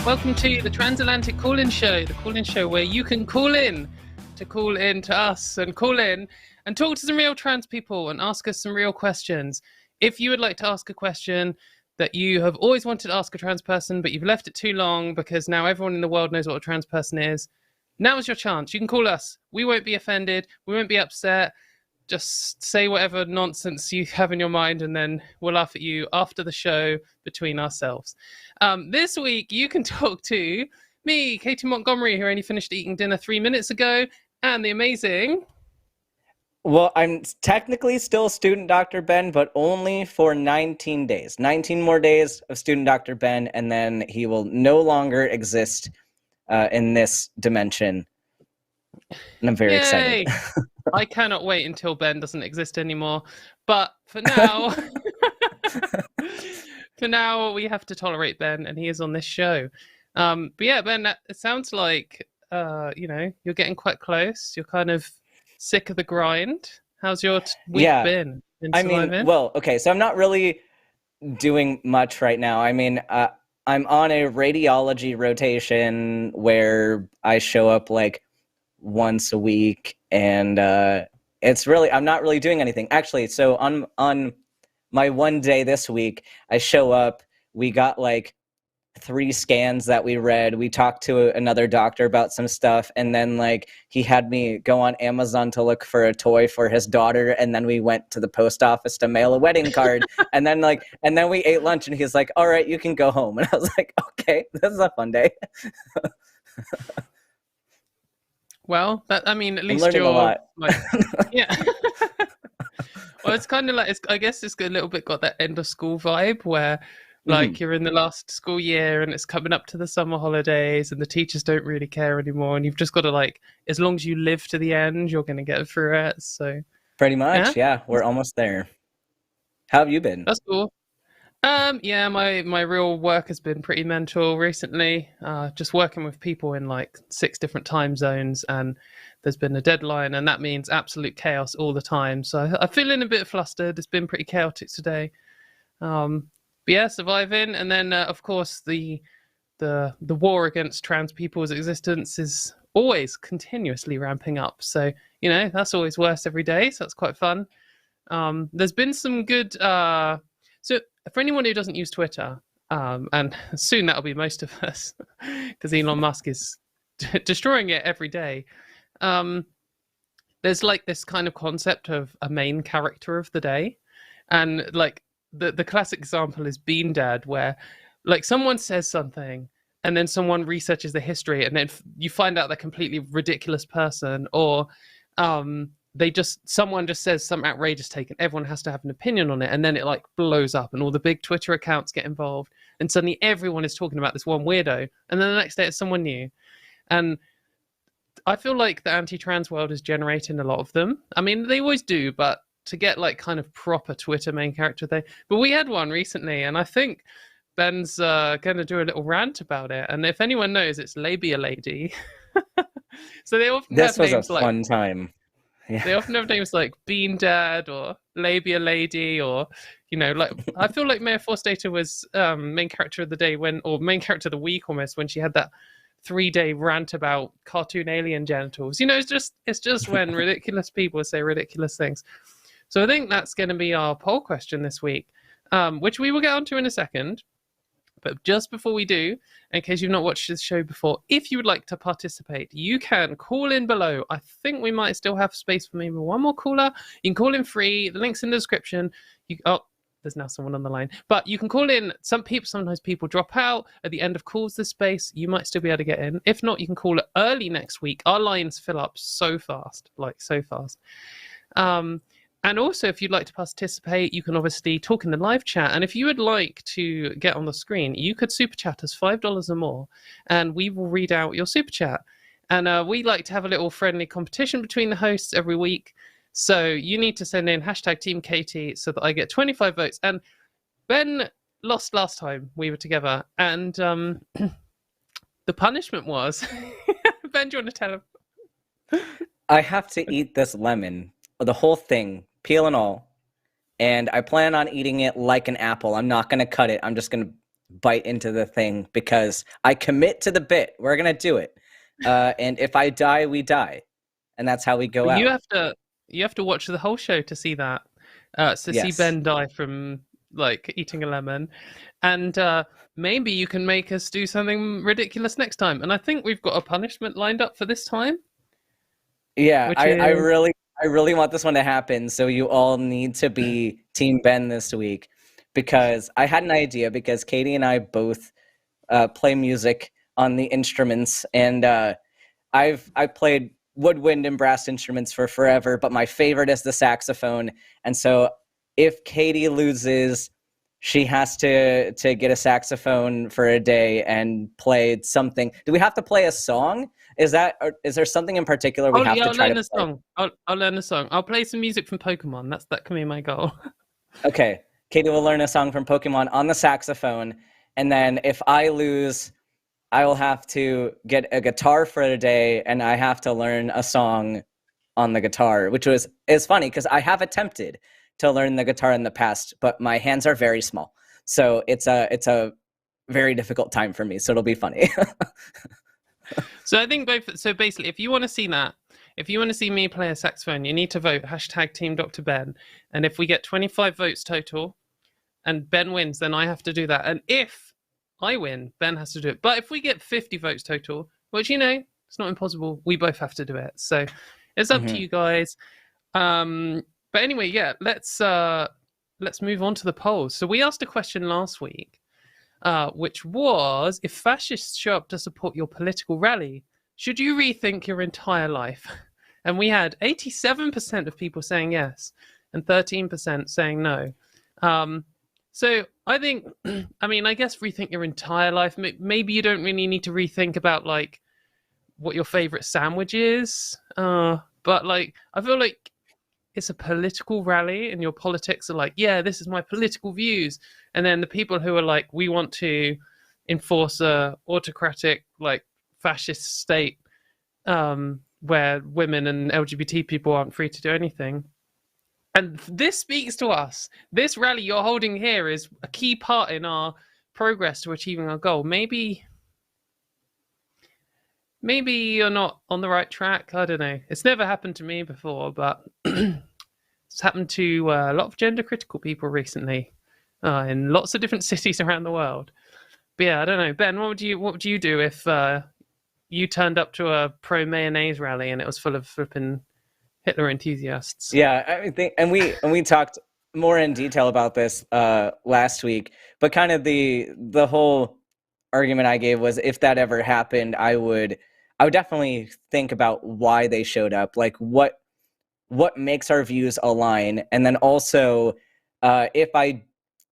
Welcome to the Transatlantic Call-In Show, the call-in show where you can call in to us and call in and talk to some real trans people and ask us some real questions. If you would like to ask a question that you have always wanted to ask a trans person, but you've left it too long because now everyone in the world knows what a trans person is, now is your chance. You can call us. We won't be offended. We won't be upset. Just say whatever nonsense you have in your mind, and then we'll laugh at you after the show between ourselves. This week, you can talk to me, Katy Montgomerie, who only finished eating dinner 3 minutes ago, and the amazing... Well, I'm technically still student Dr. Ben, but only for 19 days. 19 more days of student Dr. Ben, and then he will no longer exist in this dimension. And I'm very excited. I cannot wait until Ben doesn't exist anymore. But for now, we have to tolerate Ben, and he is on this show. But yeah, Ben, it sounds like you're getting quite close. You're kind of sick of the grind. How's your week been? So I'm not really doing much right now. I mean, I'm on a radiology rotation where I show up like once a week, and I'm not really doing anything. Actually, so on my one day this week, I show up, we got like 3 scans that we read, we talked to another doctor about some stuff, and then like he had me go on Amazon to look for a toy for his daughter, and then we went to the post office to mail a wedding card, and then we ate lunch, and he's like, all right, you can go home. And I was like, okay, this is a fun day. Well, at least I'm learning a lot. Yeah. Well, it's kind of like, I guess it's a little bit got that end of school vibe where you're in the last school year and it's coming up to the summer holidays and the teachers don't really care anymore. And you've just got to as long as you live to the end, you're going to get through it. So pretty much. Yeah, we're almost there. How have you been? That's cool. My real work has been pretty mental recently. Just working with people in 6 different time zones, and there's been a deadline, and that means absolute chaos all the time. So I'm feeling a bit flustered. It's been pretty chaotic today. But yeah, surviving. And then of course the war against trans people's existence is always continuously ramping up. So that's always worse every day. So that's quite fun. There's been some good. So for anyone who doesn't use Twitter, and soon that'll be most of us, because Elon Musk is destroying it every day. There's this kind of concept of a main character of the day, and the classic example is Bean Dad, where someone says something and then someone researches the history, and then you find out they're a completely ridiculous person, or someone just says some outrageous take and everyone has to have an opinion on it, and then it blows up and all the big Twitter accounts get involved, and suddenly everyone is talking about this one weirdo, and then the next day it's someone new. And I feel like the anti-trans world is generating a lot of them. I mean, they always do, but to get kind of proper Twitter main character thing. But we had one recently, and I think Ben's going to do a little rant about it. And if anyone knows, it's Labia Lady. So they often have names This was a fun time. Yeah. They often have names like Bean Dad or Labia Lady, or I feel like Mayor Forstater was main character of the day or main character of the week almost, when she had that 3-day rant about cartoon alien genitals. It's just when ridiculous people say ridiculous things. So I think that's going to be our poll question this week, which we will get onto in a second. But just before we do, in case you've not watched this show before, if you would like to participate, you can call in below. I think we might still have space for maybe one more caller. You can call in free. The link's in the description. There's now someone on the line. But you can call in. Sometimes people drop out. At the end of calls, there's space. You might still be able to get in. If not, you can call it early next week. Our lines fill up so fast, so fast. And also, if you'd like to participate, you can obviously talk in the live chat. And if you would like to get on the screen, you could super chat us $5 or more, and we will read out your super chat. And we like to have a little friendly competition between the hosts every week. So you need to send in #Team Katy so that I get 25 votes. And Ben lost last time we were together. And the punishment was... Ben, do you want to tell him? I have to eat this lemon, the whole thing, peel and all. And I plan on eating it like an apple. I'm not going to cut it. I'm just going to bite into the thing because I commit to the bit. We're gonna do it, and if I die, we die, and that's how we go But out. you have to watch the whole show to see that. So see Yes. Ben die from like eating a lemon, and maybe you can make us do something ridiculous next time. And I think we've got a punishment lined up for this time. Yeah, Which I is really want this one to happen. So you all need to be Team Ben this week because I had an idea because Katie and I both play music on the instruments, and I've played woodwind and brass instruments for forever, but my favorite is the saxophone. And so if Katie loses, she has to get a saxophone for a day and play something. Do we have to play a song? Is there something in particular we have to I'll try learn to a play? song. I'll learn a song. I'll play some music from Pokemon. That can be my goal. Okay, Katie will learn a song from Pokemon on the saxophone, and then if I lose, I will have to get a guitar for a day, and I have to learn a song on the guitar, which is funny because I have attempted to learn the guitar in the past, but my hands are very small, so it's a very difficult time for me. So it'll be funny. So I think so basically, if you want to see that, if you want to see me play a saxophone, you need to vote #Team Dr. Ben. And if we get 25 votes total and Ben wins, then I have to do that. And if I win, Ben has to do it. But if we get 50 votes total, which, it's not impossible, we both have to do it. So it's up to you guys. But anyway, yeah, let's move on to the polls. So we asked a question last week, which was, if fascists show up to support your political rally, should you rethink your entire life? And we had 87% of people saying yes and 13% saying no. So I think, I guess rethink your entire life. Maybe you don't really need to rethink about like what your favorite sandwich is. But like, I feel like it's a political rally and your politics are like, yeah, this is my political views. And then the people who are like, we want to enforce a autocratic, like fascist state where women and LGBT people aren't free to do anything. And this speaks to us. This rally you're holding here is a key part in our progress to achieving our goal. Maybe you're not on the right track. I don't know. It's never happened to me before, but it's happened to a lot of gender critical people recently in lots of different cities around the world. But yeah, I don't know. Ben, what would you do if you turned up to a pro mayonnaise rally and it was full of flipping Hitler enthusiasts? Yeah, I think, and we talked more in detail about this last week, but kind of the whole argument I gave was if that ever happened, I would definitely think about why they showed up, like what makes our views align, and then also if I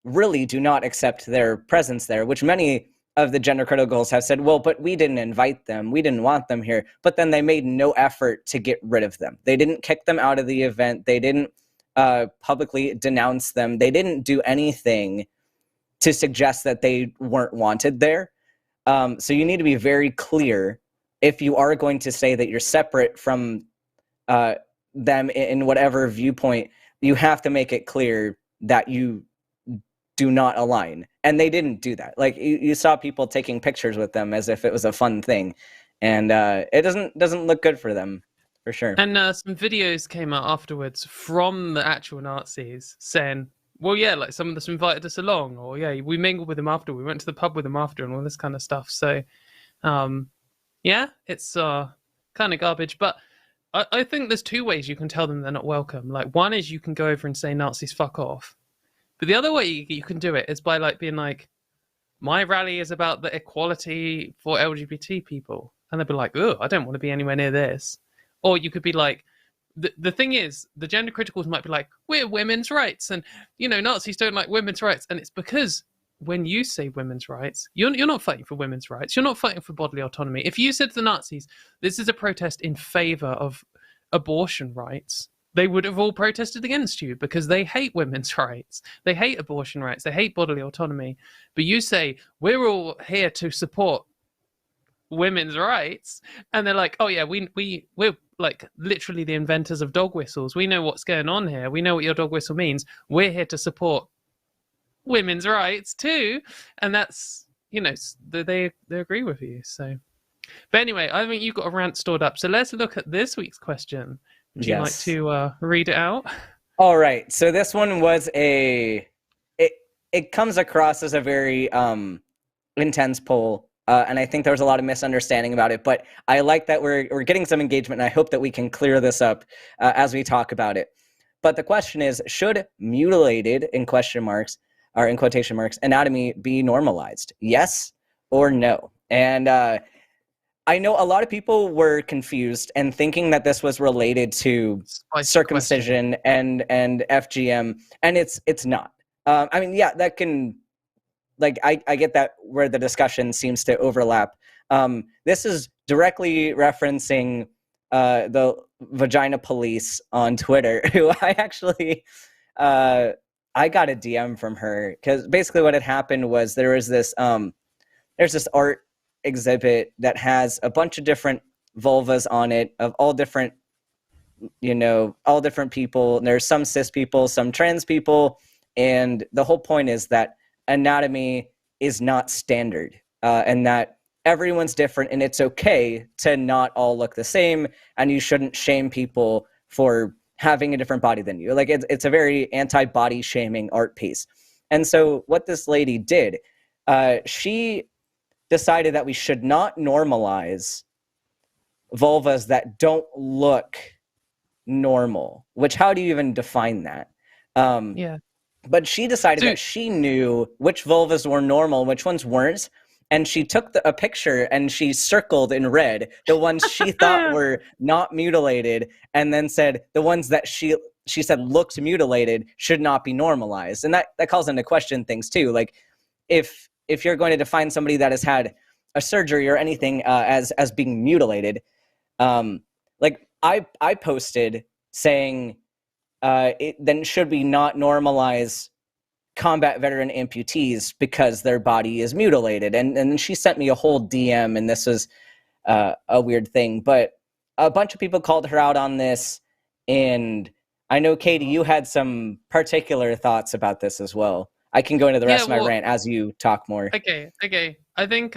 really do not accept their presence there, which many of the gender criticals have said, well, but we didn't invite them, we didn't want them here, but then they made no effort to get rid of them. They didn't kick them out of the event, they didn't publicly denounce them, they didn't do anything to suggest that they weren't wanted there. So you need to be very clear if you are going to say that you're separate from them in whatever viewpoint. You have to make it clear that you do not align, and they didn't do that. Like you saw people taking pictures with them as if it was a fun thing, and it doesn't look good for them, for sure. And some videos came out afterwards from the actual Nazis saying, well, yeah, like some of us invited us along, or yeah, we mingled with them after, we went to the pub with them after, and all this kind of stuff. So yeah, it's kind of garbage, but I think there's two ways you can tell them they're not welcome. Like, one is you can go over and say, Nazis, fuck off. But the other way you can do it is by like being like, my rally is about the equality for LGBT people. And they'll be like, oh, I don't want to be anywhere near this. Or you could be like, the thing is, the gender criticals might be like, we're women's rights. And, Nazis don't like women's rights. And it's because when you say women's rights, you're not fighting for women's rights. You're not fighting for bodily autonomy. If you said to the Nazis, this is a protest in favor of abortion rights, they would have all protested against you because they hate women's rights. They hate abortion rights. They hate bodily autonomy. But you say, we're all here to support women's rights. And they're like, oh yeah, we're like literally the inventors of dog whistles. We know what's going on here. We know what your dog whistle means. We're here to support women's rights too, and that's, you know, they agree with you. So, but anyway, I think you've got a rant stored up. So let's look at this week's question. Would you like to read it out? All right. So this one was it comes across as a very intense poll, and I think there was a lot of misunderstanding about it. But I like that we're getting some engagement, and I hope that we can clear this up as we talk about it. But the question is, should mutilated in question marks or in quotation marks anatomy be normalized? Yes or no? And I know a lot of people were confused and thinking that this was related to circumcision and FGM, and it's not. I mean, yeah, that can, like, I get that where the discussion seems to overlap. This is directly referencing the Vagina Police on Twitter, who I actually, I got a DM from her, because basically what had happened was there's this art exhibit that has a bunch of different vulvas on it of all different, you know, all different people. There's some cis people, some trans people, and the whole point is that anatomy is not standard, and that everyone's different, and it's okay to not all look the same, and you shouldn't shame people for having a different body than you. Like, it's a very anti-body shaming art piece. And so what this lady did, she decided that we should not normalize vulvas that don't look normal, which, how do you even define that? Yeah. But she decided that she knew which vulvas were normal, which ones weren't. And she took a picture and she circled in red the ones she thought were not mutilated, and then said the ones that she said looked mutilated should not be normalized. And that calls into question things too. Like, if you're going to define somebody that has had a surgery or anything as being mutilated, like I posted saying, then should we not normalize combat veteran amputees because their body is mutilated? And she sent me a whole DM, and this was a weird thing. But a bunch of people called her out on this, and I know, Katie, you had some particular thoughts about this as well. I can go into the rest of my rant as you talk more. Okay. I think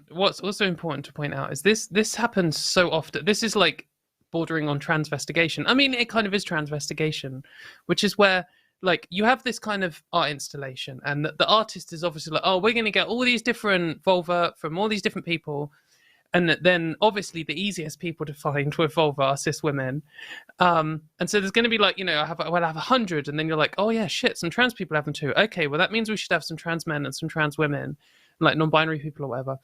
what's also important to point out is this happens so often. This is like bordering on transvestigation. I mean, it kind of is transvestigation, which is where, like, you have this kind of art installation, and the artist is obviously like, oh, we're going to get all these different vulva from all these different people. And then obviously the easiest people to find with vulva are cis women. And so there's going to be, like, you know, I'll have 100, and then you're like, oh yeah, shit, some trans people have them too. Okay, well, that means we should have some trans men and some trans women, like non-binary people or whatever.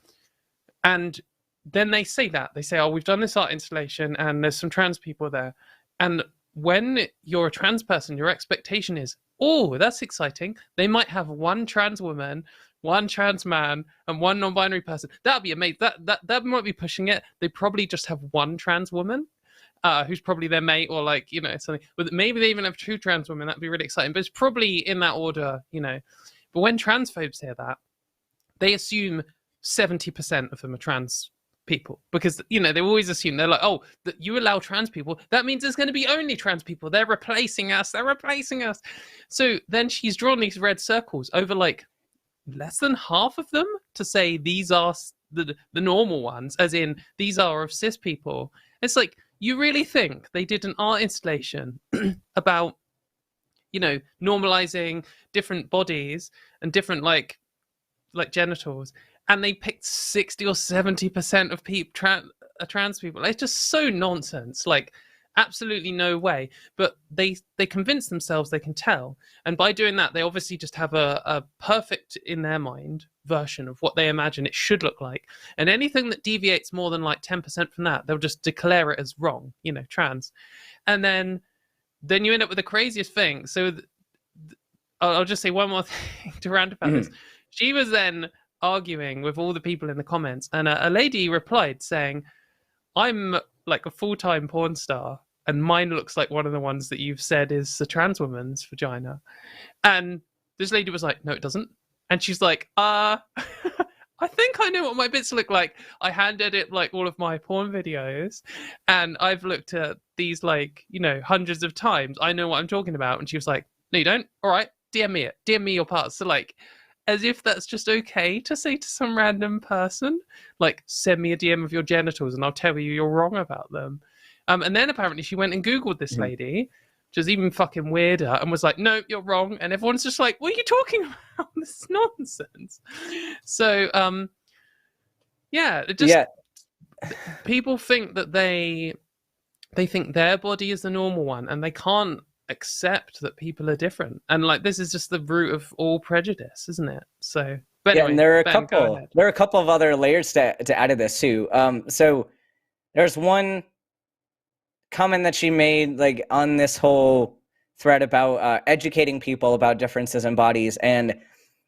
And then they say, oh, we've done this art installation and there's some trans people there. And when you're a trans person, your expectation is, oh, that's exciting. They might have one trans woman, one trans man, and one non-binary person. That'd be amazing. That might be pushing it. They probably just have one trans woman, who's probably their mate, or, like, you know, something. But maybe they even have two trans women. That'd be really exciting. But it's probably in that order, you know. But when transphobes hear that, they assume 70% of them are trans people, because, you know, they always assume, they're like, oh, that you allow trans people, that means there's going to be only trans people. They're replacing us. So then she's drawn these red circles over, like, less than half of them to say these are the normal ones, as in these are of cis people. It's like, you really think they did an art installation about, you know, normalizing different bodies and different like genitals, and they picked 60 or 70% of trans people? It's just so nonsense. Like, absolutely no way. But they convince themselves they can tell, and by doing that, they obviously just have a perfect, in their mind, version of what they imagine it should look like. And anything that deviates more than like 10% from that, they'll just declare it as wrong, you know, trans. And then you end up with the craziest thing. So I'll just say one more thing to rant about this. She was then arguing with all the people in the comments, and a lady replied saying, I'm like a full-time porn star, and mine looks like one of the ones that you've said is a trans woman's vagina. And this lady was like, no, it doesn't. And she's like, I think I know what my bits look like. I hand edit like all of my porn videos, and I've looked at these, like, you know, hundreds of times. I know what I'm talking about. And she was like, no, you don't. All right, DM me your parts. So like, as if that's just okay to say to some random person, like, send me a DM of your genitals and I'll tell you you're wrong about them. And then apparently she went and Googled this lady, which is even fucking weirder, and was like, no, you're wrong. And everyone's just like, what are you talking about? This is nonsense. So, it just, people think that they think their body is the normal one, and they can't accept that people are different. And like, this is just the root of all prejudice, isn't it? So, but anyway, and there are a couple of other layers to add to this too. So there's one comment that she made like on this whole thread about educating people about differences in bodies, and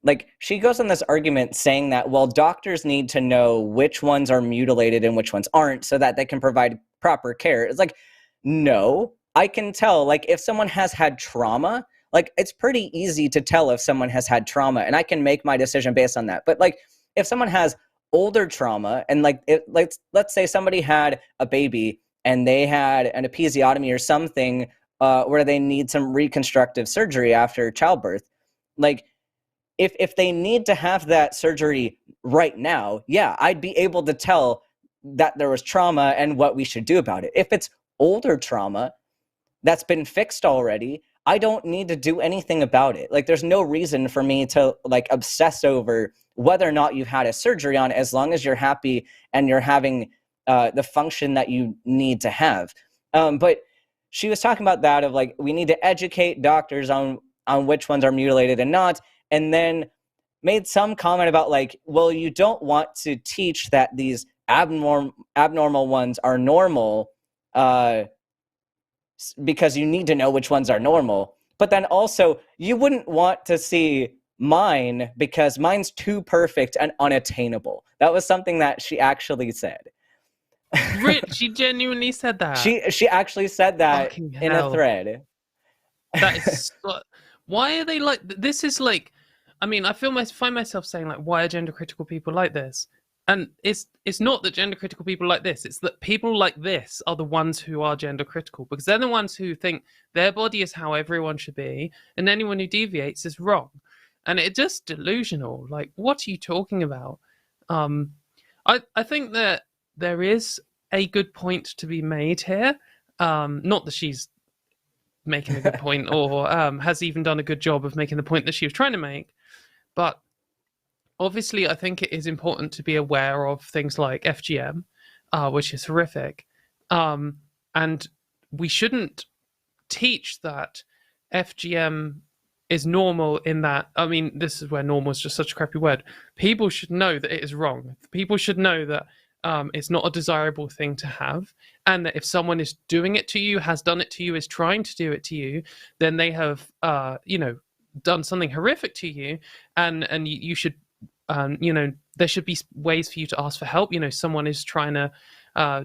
like she goes on this argument saying that, well, doctors need to know which ones are mutilated and which ones aren't so that they can provide proper care. It's like, no, I can tell, like, if someone has had trauma, like, it's pretty easy to tell if someone has had trauma, and I can make my decision based on that. But like, if someone has older trauma, and like, let's say somebody had a baby and they had an episiotomy or something where they need some reconstructive surgery after childbirth, like, if they need to have that surgery right now, yeah, I'd be able to tell that there was trauma and what we should do about it. If it's older trauma that's been fixed already, I don't need to do anything about it. Like, there's no reason for me to like obsess over whether or not you've had a surgery on it, as long as you're happy and you're having the function that you need to have. But she was talking about that of like, we need to educate doctors on which ones are mutilated and not, and then made some comment about like, well, you don't want to teach that these abnormal ones are normal because you need to know which ones are normal. But then also, you wouldn't want to see mine because mine's too perfect and unattainable. That was something that she actually said. She genuinely said that. She actually said that in a thread. That is why are they like this? Is like, I mean, I find myself saying like, why are gender critical people like this? And it's not that gender critical people like this, it's that people like this are the ones who are gender critical, because they're the ones who think their body is how everyone should be, and anyone who deviates is wrong. And it's just delusional. Like, what are you talking about? I think that there is a good point to be made here. Not that she's making a good point or has even done a good job of making the point that she was trying to make, but obviously I think it is important to be aware of things like FGM, which is horrific, and we shouldn't teach that FGM is normal in that, I mean, this is where normal is just such a crappy word. People should know that it is wrong. People should know that it's not a desirable thing to have, and that if someone is doing it to you, has done it to you, is trying to do it to you, then they have, done something horrific to you, and you should, there should be ways for you to ask for help. Someone is trying to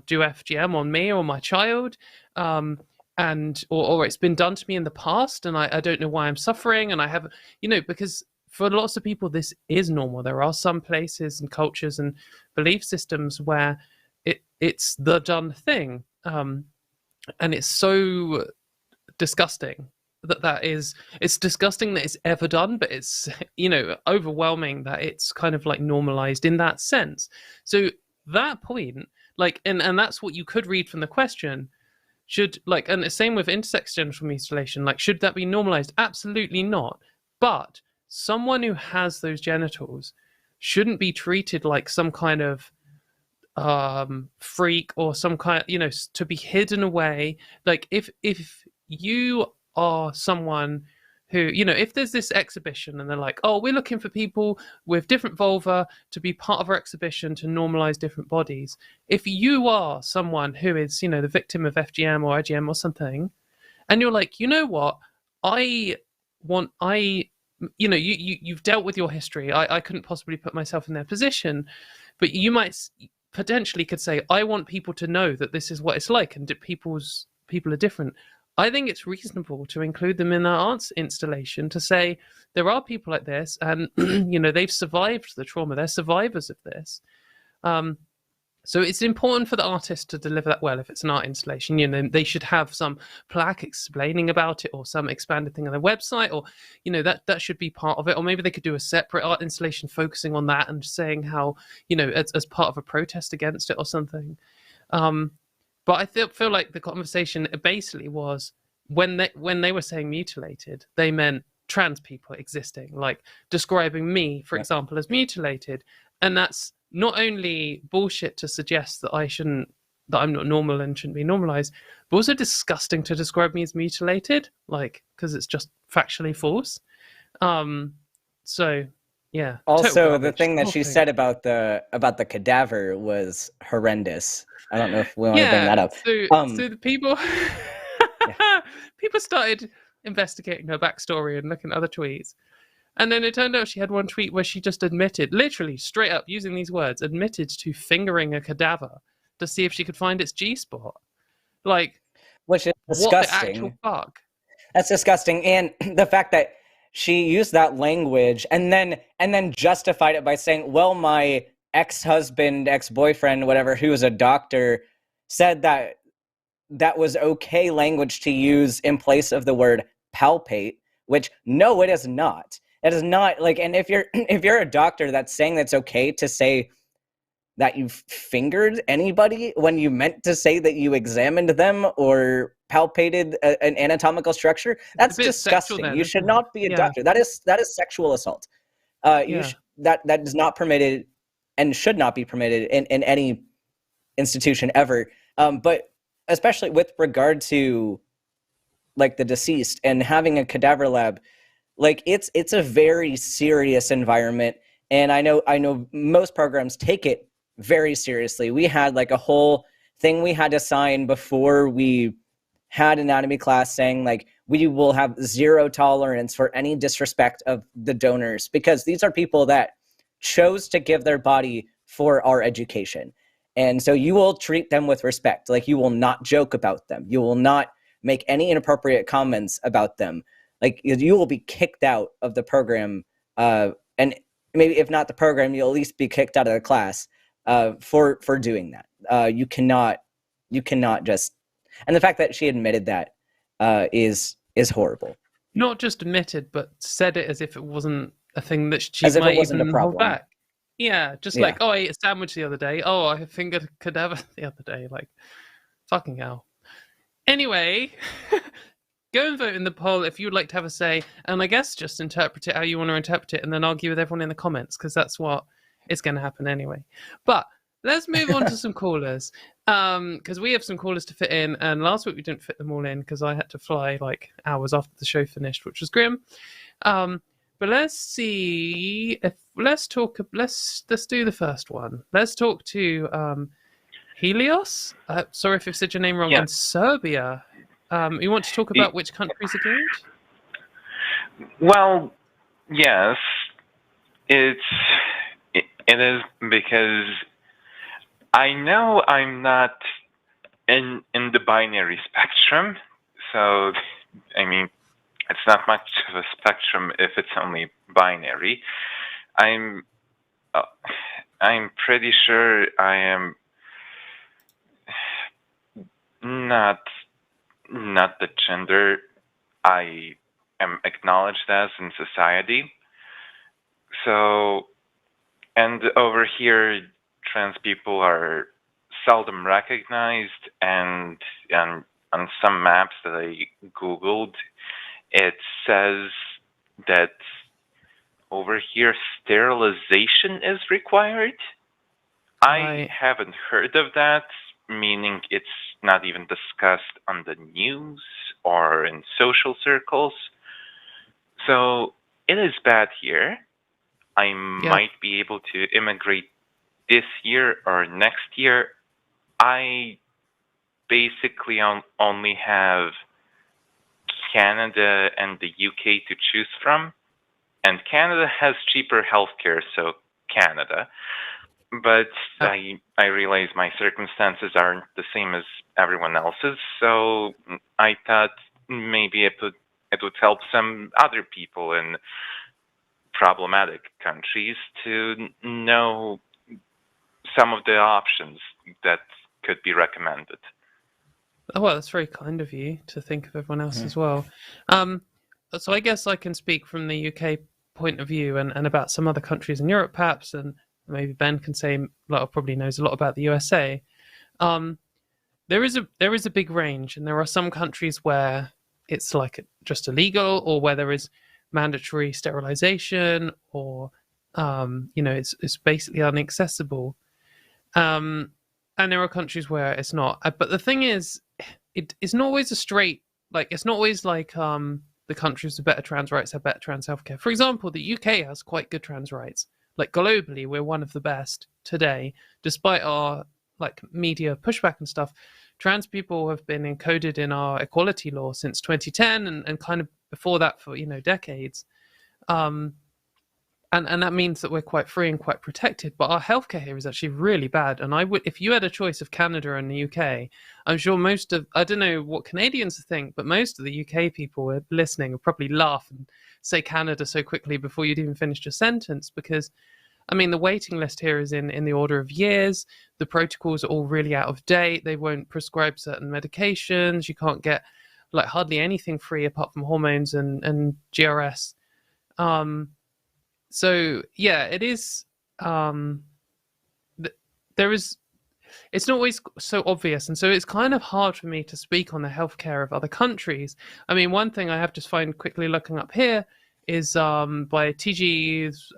do FGM on me or my child, and or it's been done to me in the past, and I don't know why I'm suffering, and I have, because for lots of people, this is normal. There are some places and cultures and belief systems where it's the done thing. And it's so disgusting it's disgusting that it's ever done, but it's, overwhelming that it's kind of like normalized in that sense. So that point, like, and that's what you could read from the question. And the same with intersex genital mutilation, like, should that be normalized? Absolutely not. But someone who has those genitals shouldn't be treated like some kind of freak or some kind, to be hidden away. Like, if you are someone who, if there's this exhibition and they're like, oh, we're looking for people with different vulva to be part of our exhibition to normalize different bodies. If you are someone who is, the victim of FGM or IGM or something, and you're like, you know what, you've dealt with your history. I couldn't possibly put myself in their position, but you might potentially could say, I want people to know that this is what it's like, and people are different. I think it's reasonable to include them in our arts installation, to say there are people like this, and they've survived the trauma. They're survivors of this. So it's important for the artist to deliver that well. If it's an art installation, you know, they should have some plaque explaining about it, or some expanded thing on their website, or you know, that should be part of it. Or maybe they could do a separate art installation focusing on that and saying how, you know, as part of a protest against it or something. But I feel like the conversation basically was, when they were saying mutilated, they meant trans people existing, like describing me, for example, as mutilated, and that's not only bullshit to suggest that I'm not normal and shouldn't be normalized, but also disgusting to describe me as mutilated, like, because it's just factually false. So yeah. Also, the thing that she said about the cadaver was horrendous. I don't know if we want to bring that up. So the people people started investigating her backstory and looking at other tweets. And then it turned out she had one tweet where she just admitted, literally straight up using these words, admitted to fingering a cadaver to see if she could find its G-spot. Like, which is disgusting. What the actual fuck? That's disgusting. And the fact that she used that language and then justified it by saying, well, my ex-husband, ex-boyfriend, whatever, who was a doctor, said that was okay language to use in place of the word palpate, which no, it is not. It is not, like, and if you're a doctor that's saying that's okay to say that you've fingered anybody when you meant to say that you examined them or palpated an anatomical structure, that's disgusting. You should not be a doctor. That is sexual assault. That is not permitted and should not be permitted in any institution ever. But especially with regard to, like, the deceased and having a cadaver lab, like, it's a very serious environment, and I know most programs take it very seriously. We had, like, a whole thing we had to sign before we had anatomy class saying, like, we will have zero tolerance for any disrespect of the donors, because these are people that chose to give their body for our education. And so you will treat them with respect. Like, you will not joke about them. You will not make any inappropriate comments about them. Like, you will be kicked out of the program, and maybe if not the program, you'll at least be kicked out of the class for doing that. You cannot just, and the fact that she admitted that is horrible. Not just admitted, but said it as if it wasn't a thing that she might even hold back. Yeah, like, oh, I ate a sandwich the other day. Oh, I fingered a cadaver the other day. Like, fucking hell. Anyway, go and vote in the poll if you'd like to have a say, and I guess just interpret it how you want to interpret it, and then argue with everyone in the comments, because that's what is going to happen anyway. But let's move on to some callers, because we have some callers to fit in, and last week we didn't fit them all in because I had to fly like hours after the show finished, which was grim. But let's see if let's do the first one. Let's talk to Helios. Sorry if I've said your name wrong. In Serbia. You want to talk about which countries again? Well, yes, it is, because I know I'm not in the binary spectrum, so I mean, it's not much of a spectrum if it's only binary. I'm pretty sure I am not the gender I am acknowledged as in society. So, and over here, trans people are seldom recognized, and on some maps that I Googled, it says that over here sterilization is required. I haven't heard of that, meaning it's not even discussed on the news or in social circles. So it is bad here. I might be able to immigrate this year or next year. I basically only have Canada and the UK to choose from. And Canada has cheaper healthcare, so Canada. But I realize my circumstances aren't the same as everyone else's, so I thought maybe it would help some other people in problematic countries to know some of the options that could be recommended. Oh, well, that's very kind of you to think of everyone else as well. So I guess I can speak from the UK point of view and about some other countries in Europe, perhaps, and maybe Ben can say, probably knows a lot about the USA. There is a big range, and there are some countries where it's like just illegal, or where there is mandatory sterilization, or it's basically inaccessible. And there are countries where it's not. But the thing is, it's not always a straight, like, it's not always like the countries with better trans rights have better trans healthcare. For example, the UK has quite good trans rights. Like, globally, we're one of the best today, despite our like media pushback and stuff. Trans people have been encoded in our equality law since 2010, and kind of before that for decades. And that means that we're quite free and quite protected. But our healthcare here is actually really bad. And if you had a choice of Canada and the UK, I'm sure I don't know what Canadians think, but most of the UK people are listening will probably laugh and say Canada so quickly before you'd even finished your sentence. Because, I mean, the waiting list here is in the order of years. The protocols are all really out of date. They won't prescribe certain medications. You can't get like hardly anything free apart from hormones and GRS. So yeah, it is. It's not always so obvious, and so it's kind of hard for me to speak on the healthcare of other countries. I mean, one thing I have to find quickly looking up here is by TG's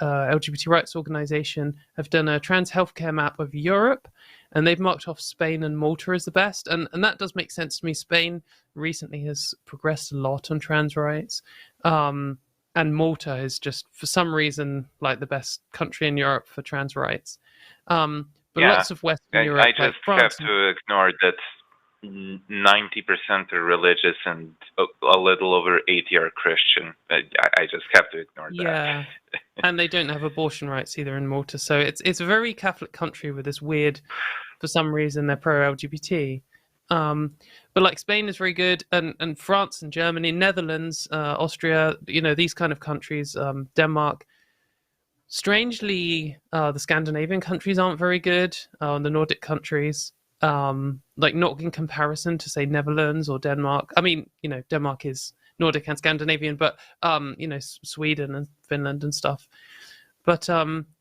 LGBT rights organization have done a trans healthcare map of Europe, and they've marked off Spain and Malta as the best, and that does make sense to me. Spain recently has progressed a lot on trans rights. And Malta is just, for some reason, like the best country in Europe for trans rights. But lots of Western Europe, I just have to ignore that 90% are religious and a little over 80 are Christian. I just have to ignore that. Yeah, and they don't have abortion rights either in Malta. So it's a very Catholic country with this weird, for some reason, they're pro-LGBT. But like Spain is very good, and France and Germany, Netherlands, Austria, these kind of countries, Denmark. Strangely, the Scandinavian countries aren't very good. The Nordic countries, like not in comparison to say Netherlands or Denmark. I mean, Denmark is Nordic and Scandinavian, but Sweden and Finland and stuff. But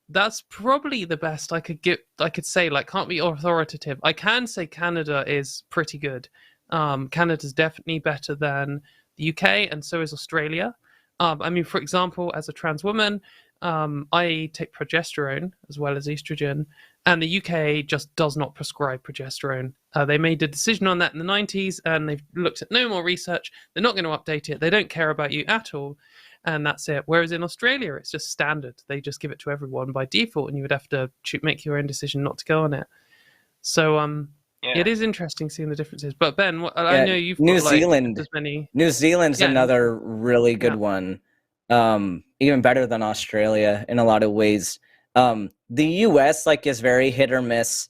that's probably the best I could say. Like, can't be authoritative. I can say Canada is pretty good. Canada's definitely better than the UK, and so is Australia. I mean, for example, as a trans woman, I take progesterone as well as estrogen, and the UK just does not prescribe progesterone. They made a decision on that in the 90s, and they've looked at no more research. They're not going to update it. They don't care about you at all. And that's it. Whereas in Australia, it's just standard. They just give it to everyone by default, and you would have to make your own decision not to go on it. So it is interesting seeing the differences. But Ben, I know you've New got Zealand. As many. New Zealand's another really good one. Even better than Australia in a lot of ways. The US is very hit or miss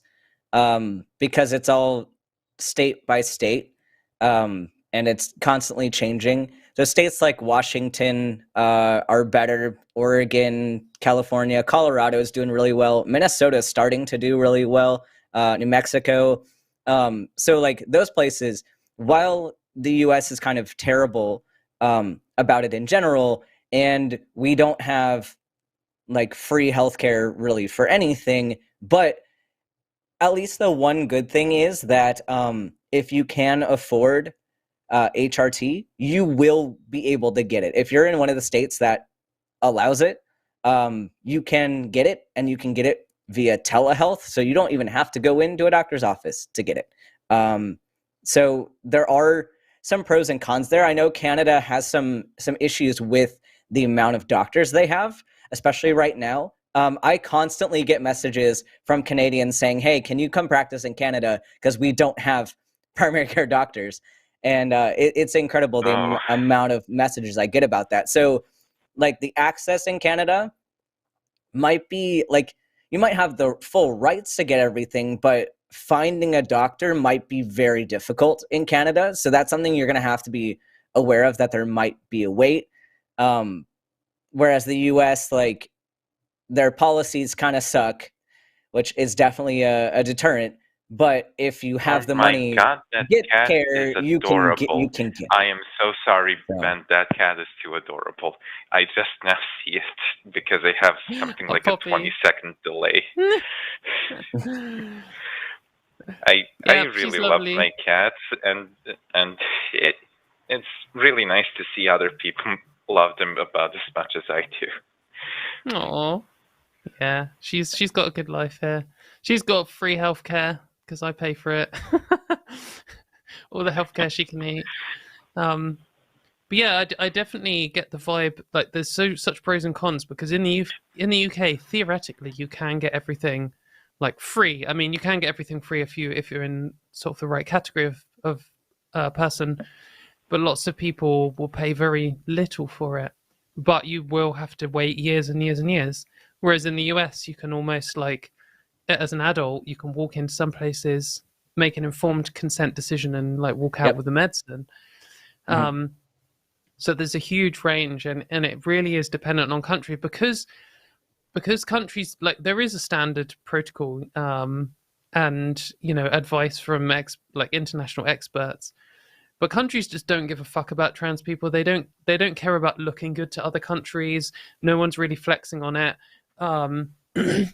because it's all state by state, and it's constantly changing. So states like Washington are better. Oregon, California, Colorado is doing really well. Minnesota is starting to do really well. New Mexico. So those places, while the US is kind of terrible about it in general, and we don't have free healthcare really for anything, but at least the one good thing is that if you can afford HRT, you will be able to get it. If you're in one of the states that allows it, you can get it, and you can get it via telehealth, so you don't even have to go into a doctor's office to get it. So there are some pros and cons there. I know Canada has some issues with the amount of doctors they have, especially right now. I constantly get messages from Canadians saying, hey, can you come practice in Canada, because we don't have primary care doctors. And it's incredible the amount of messages I get about that. So the access in Canada might be you might have the full rights to get everything, but finding a doctor might be very difficult in Canada. So that's something you're going to have to be aware of, that there might be a wait. Whereas the US, their policies kind of suck which is definitely a deterrent. But if you have the money, God, that get cat care, is you adorable. can get. I am so sorry, So. Ben. That cat is too adorable. I just now see it because I have something like Poppy. a 20-second delay. I really love my cats, and it's really nice to see other people love them about as much as I do. Aw. Yeah, she's got a good life here. She's got free healthcare because I pay for it. All the healthcare she can eat. But yeah, I definitely get the vibe. Like, there's such pros and cons because in the UK, theoretically, you can get everything like free. I mean, you can get everything free if you're in sort of the right category of person. But lots of people will pay very little for it. But you will have to wait years and years and years. Whereas in the US, you can almost like, as an adult, you can walk into some places, make an informed consent decision, and like walk out with the medicine. So there's a huge range, and it really is dependent on country because countries, like, there is a standard protocol, and advice from international experts. But countries just don't give a fuck about trans people. They don't care about looking good to other countries. No one's really flexing on it.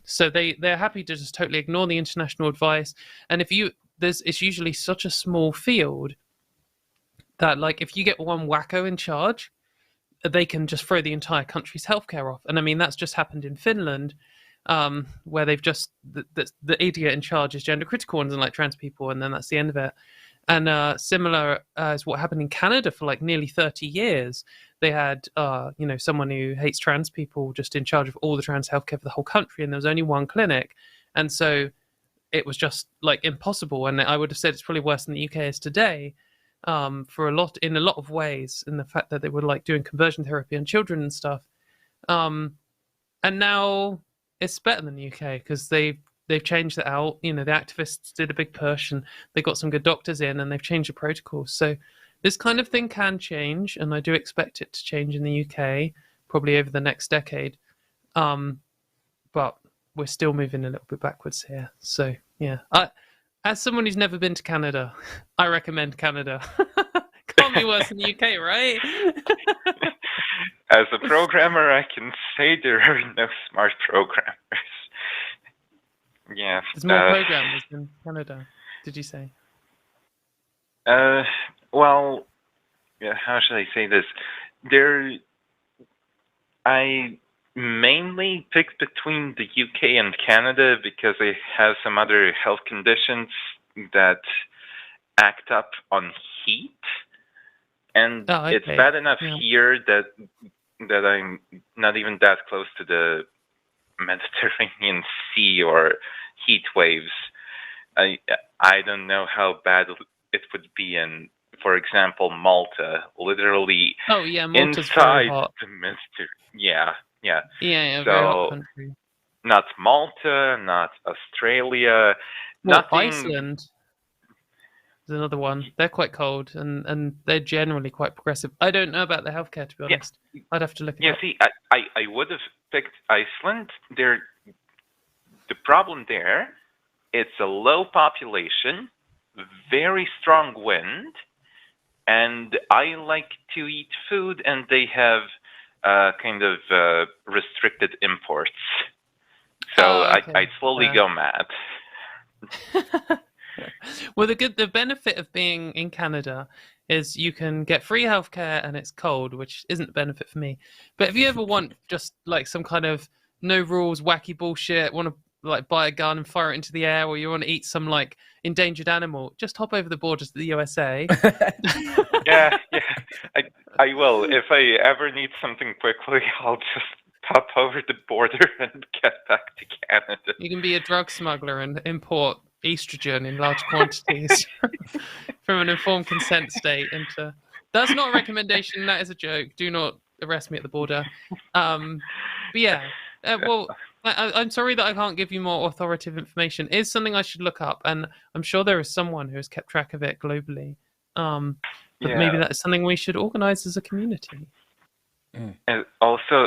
So they're happy to just totally ignore the international advice. And it's usually such a small field that, like, if you get one wacko in charge, they can just throw the entire country's healthcare off. And I mean, that's just happened in Finland, where they've just the idiot in charge is gender critical and doesn't like trans people, and then that's the end of it. And similar is what happened in Canada for like nearly 30 years. They had, someone who hates trans people just in charge of all the trans healthcare for the whole country, and there was only one clinic, and so it was just like impossible. And I would have said it's probably worse than the UK is today, in a lot of ways, in the fact that they were like doing conversion therapy on children and stuff. And now it's better than the UK because they've changed it out. The activists did a big push and they got some good doctors in and they've changed the protocols. So this kind of thing can change, and I do expect it to change in the UK probably over the next decade. But we're still moving a little bit backwards here. So yeah, as someone who's never been to Canada, I recommend Canada. Can't be worse than the UK, right? As a programmer, I can say there are no smart programmers. Yeah. There's more programmers in Canada, did you say? Well, yeah, how should I say this? I mainly picked between the UK and Canada because I have some other health conditions that act up on heat. And it's bad enough here that I'm not even that close to the Mediterranean Sea or heat waves. I don't know how bad it would be in, for example, Malta. Literally Malta's inside very hot. the Mediterranean. Yeah. Yeah, so very hot country. Not Malta, not Australia, nothing. Iceland is another one. They're quite cold and they're generally quite progressive. I don't know about the healthcare, to be honest. I'd have to look it up. See, I would have picked Iceland. The problem there, it's a low population, very strong wind, and I like to eat food, and they have kind of restricted imports. So I slowly go mad. Well, the benefit of being in Canada is you can get free healthcare and it's cold, which isn't a benefit for me. But if you ever want just like some kind of no rules, wacky bullshit, want to like buy a gun and fire it into the air, or you want to eat some like endangered animal, just hop over the borders to the USA. Yeah. I will. If I ever need something quickly, I'll just pop over the border and get back to Canada. You can be a drug smuggler and import estrogen in large quantities from an informed consent state into... That's not a recommendation, that is a joke. Do not arrest me at the border. But yeah, well, I'm sorry that I can't give you more authoritative information. It is something I should look up, and I'm sure there is someone who has kept track of it globally. But maybe that is something we should organize as a community. And also,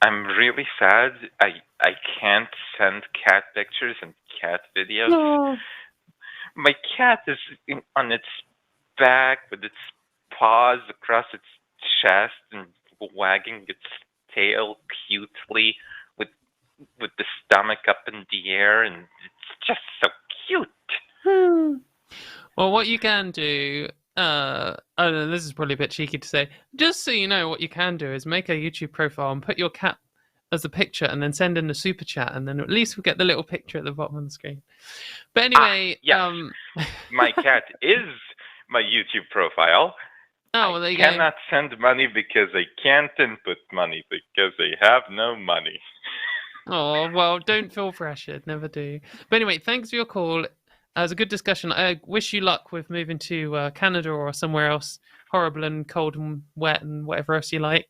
I'm really sad. I can't send cat pictures and cat videos. No. My cat is on its back with its paws across its chest and wagging its tail cutely with the stomach up in the air, and it's just so cute. Well, what you can do, I don't know, this is probably a bit cheeky to say, just so you know, what you can do is make a YouTube profile and put your cat as the picture and then send in the super chat, and then at least we get the little picture at the bottom of the screen. But anyway, yes. My cat is my YouTube profile. Oh, well, there you I cannot send money because I can't input money because I have no money. Oh, well, don't feel pressured. Never do. But anyway, thanks for your call. It was a good discussion. I wish you luck with moving to Canada or somewhere else horrible and cold and wet and whatever else you like.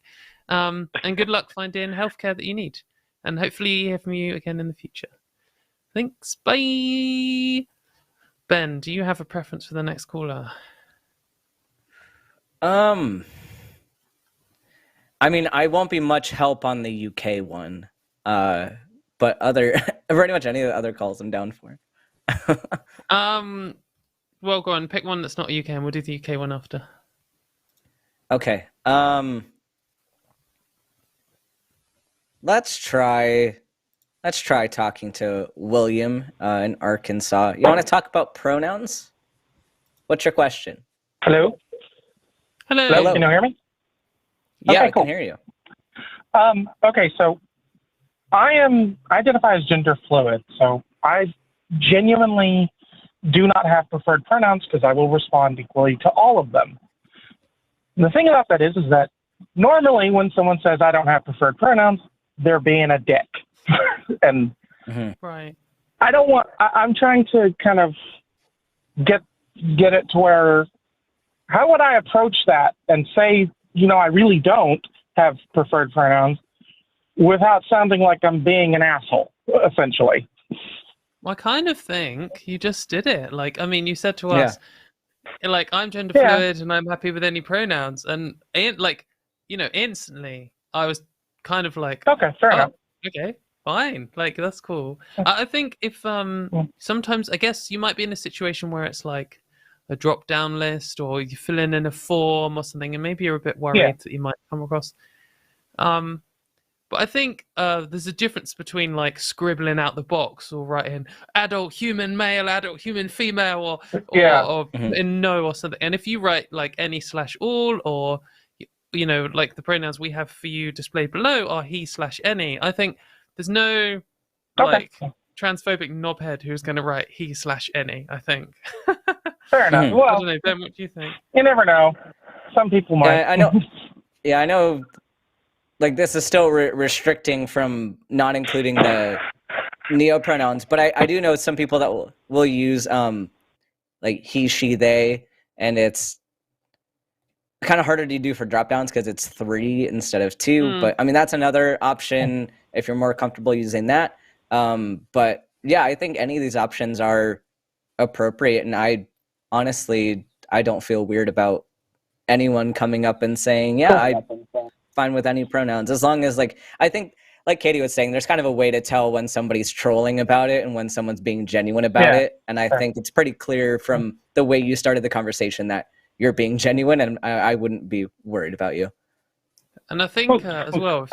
And good luck finding healthcare that you need. And hopefully hear from you again in the future. Thanks. Bye. Ben, do you have a preference for the next caller? I mean, I won't be much help on the UK one, but pretty much any of the other calls I'm down for. Well, go on, pick one that's not UK, and we'll do the UK one after. Okay. Let's try talking to William in Arkansas. You want to talk about pronouns? What's your question? Hello? Hello. Can you hear me? Yeah, Okay, I cool. can hear you. Okay, so I identify as gender fluid, so I genuinely do not have preferred pronouns because I will respond equally to all of them. And the thing about that is that normally when someone says I don't have preferred pronouns, they're being a dick. And Right. I'm trying to kind of get it to where, how would I approach that and say, I really don't have preferred pronouns without sounding like I'm being an asshole, essentially? Well, I kind of think you just did it. Like, I mean, you said to us, like, I'm gender fluid and I'm happy with any pronouns. And, instantly I was kind of like, okay, fair enough. Okay, fine. Like, that's cool. I think if sometimes, I guess you might be in a situation where it's like a drop-down list or you fill in a form or something, and maybe you're a bit worried that you might come across. But I think there's a difference between like scribbling out the box or writing adult human male, adult human female, or in no or something. And if you write like any/all or like the pronouns we have for you displayed below are he/any, I think there's no like transphobic knobhead who's going to write he/any. I think. Fair enough. Well, I don't know, Ben. What do you think? You never know. Some people might. Yeah, I know. Yeah, I know. Like, this is still restricting from not including the neopronouns, but I do know some people that will use like he, she, they, and it's kind of harder to do for drop-downs because it's 3 instead of 2. But I mean, that's another option if you're more comfortable using that. But yeah, I think any of these options are appropriate, and I honestly don't feel weird about anyone coming up and saying, I'm fine with any pronouns, as long as, like, I think, like Katie was saying, there's kind of a way to tell when somebody's trolling about it and when someone's being genuine about it. And I think it's pretty clear from the way you started the conversation that you're being genuine, and I wouldn't be worried about you. And I think as well,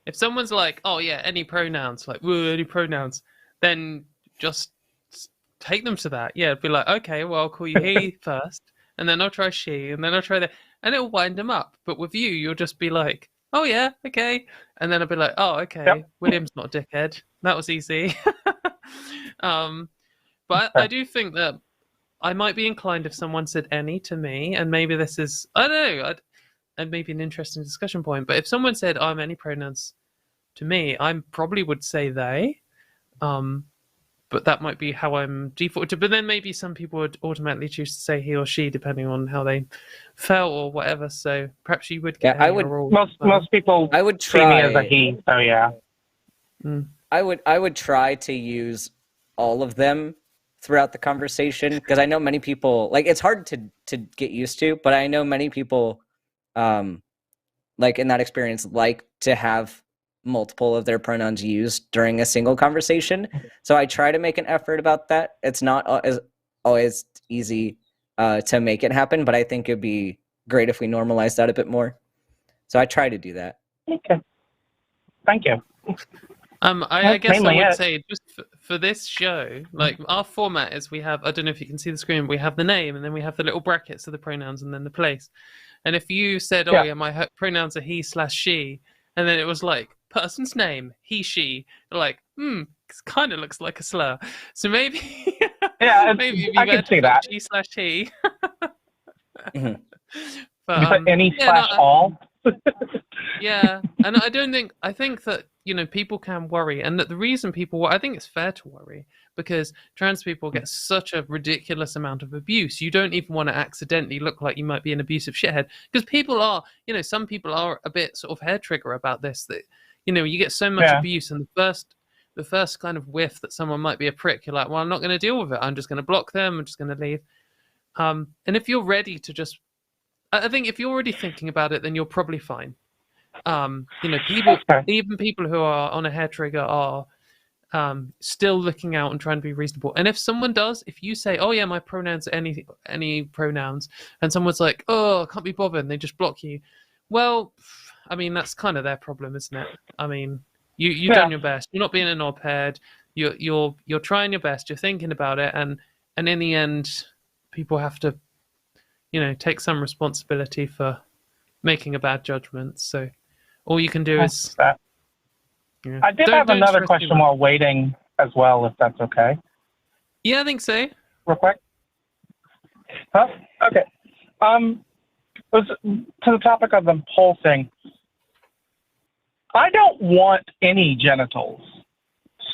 if someone's like, oh yeah, any pronouns, like, any pronouns, then just take them to that. Yeah, be like, okay, well, I'll call you he first, and then I'll try she, and then I'll try that, and it'll wind them up. But with you, you'll just be like, oh yeah, okay, and then I'll be like, oh okay, William's not a dickhead. That was easy. But I do think that I might be inclined if someone said any to me, and maybe this is, I don't know, and maybe an interesting discussion point. But if someone said I'm any pronouns to me, I probably would say they. But that might be how I'm default to. But then maybe some people would automatically choose to say he or she depending on how they felt or whatever. So perhaps you would get. Yeah, I would. Most people. I would see me as a he. So yeah. I would try to use all of them throughout the conversation, because I know many people, like, it's hard to get used to, but I know many people like like in that experience, like to have multiple of their pronouns used during a single conversation. So I try to make an effort about that. It's not always easy to make it happen, but I think it'd be great if we normalize that a bit more. So I try to do that. Okay. Thank you. I guess I would say just for this show, like our format is we have, I don't know if you can see the screen, we have the name and then we have the little brackets of the pronouns and then the place. And if you said, oh yeah, my pronouns are he/she, and then it was like person's name, he, she, like, it kind of looks like a slur. So maybe, maybe I can see that. she/he. Mm-hmm. But any/all. Yeah, and I think that, you know, people can worry, and that the reason people, I think it's fair to worry, because trans people get such a ridiculous amount of abuse. You don't even want to accidentally look like you might be an abusive shithead, because people are, you know, some people are a bit sort of hair trigger about this, that, you know, you get so much abuse, and the first kind of whiff that someone might be a prick, you're like, well, I'm not going to deal with it. I'm just going to block them. I'm just going to leave. And if you're ready to just, I think if you're already thinking about it, then you're probably fine. You know, even people who are on a hair trigger are still looking out and trying to be reasonable. And if someone does, if you say, oh yeah, my pronouns are any pronouns, and someone's like, oh, I can't be bothered, and they just block you, well, I mean, that's kind of their problem, isn't it? I mean, you've done your best. You're not being an op-ed. You're trying your best. You're thinking about it, and in the end, people have to, you know, take some responsibility for making a bad judgment. So all you can do is... Yeah. I did have another question while waiting as well, if that's okay. Yeah, I think so. Real quick. Huh? Okay. To the topic of the whole thing, I don't want any genitals.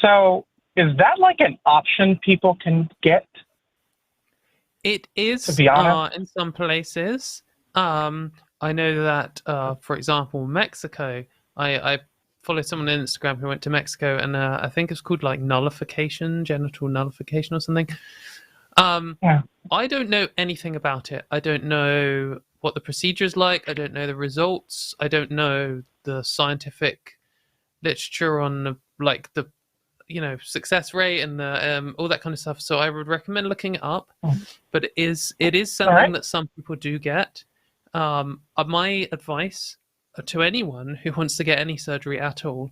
So is that like an option people can get? It is, to be honest. In some places. I know that, for example, Mexico, I follow someone on Instagram who went to Mexico, and I think it's called like nullification, genital nullification or something. I don't know anything about it. I don't know what the procedure is like. I don't know the results. I don't know the scientific literature on like the, you know, success rate and the all that kind of stuff. So I would recommend looking it up. But it is something that some people do get. My advice to anyone who wants to get any surgery at all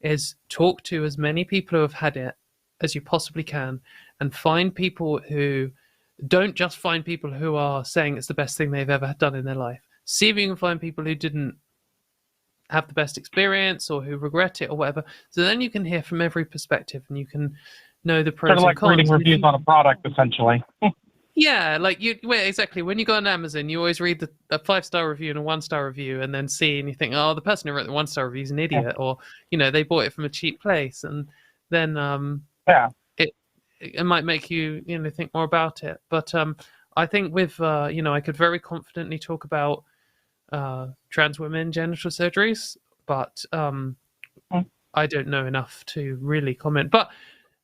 is talk to as many people who have had it as you possibly can, and find people who don't just find people who are saying it's the best thing they've ever done in their life. See if you can find people who didn't have the best experience or who regret it or whatever. So then you can hear from every perspective and you can know the pros and cons. Sort of like reading reviews on a product, essentially. Yeah, like exactly. When you go on Amazon, you always read a 5-star review and a 1-star review, and then see and you think, oh, the person who wrote the 1-star review is an idiot, or, you know, they bought it from a cheap place, and then it might make you, you know, think more about it. But I think with you know, I could very confidently talk about trans women genital surgeries, but I don't know enough to really comment. But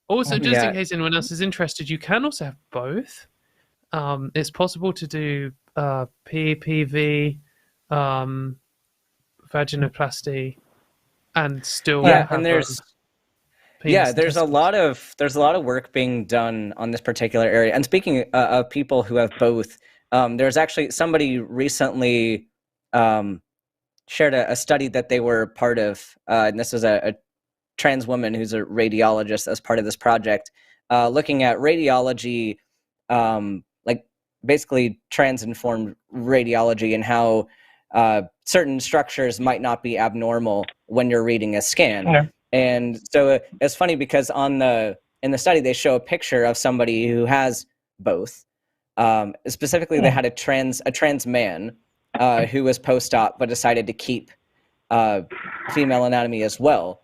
also, just in case anyone else is interested, you can also have both. It's possible to do PPV, vaginoplasty, and still have, and there's there's a lot of work being done on this particular area. And speaking of people who have both, there's actually somebody recently shared a study that they were part of, and this is a trans woman who's a radiologist as part of this project, looking at radiology, like basically trans-informed radiology, and how certain structures might not be abnormal when you're reading a scan. Yeah. And so it's funny because in the study they show a picture of somebody who has both. Specifically, they had a trans man who was post-op but decided to keep female anatomy as well,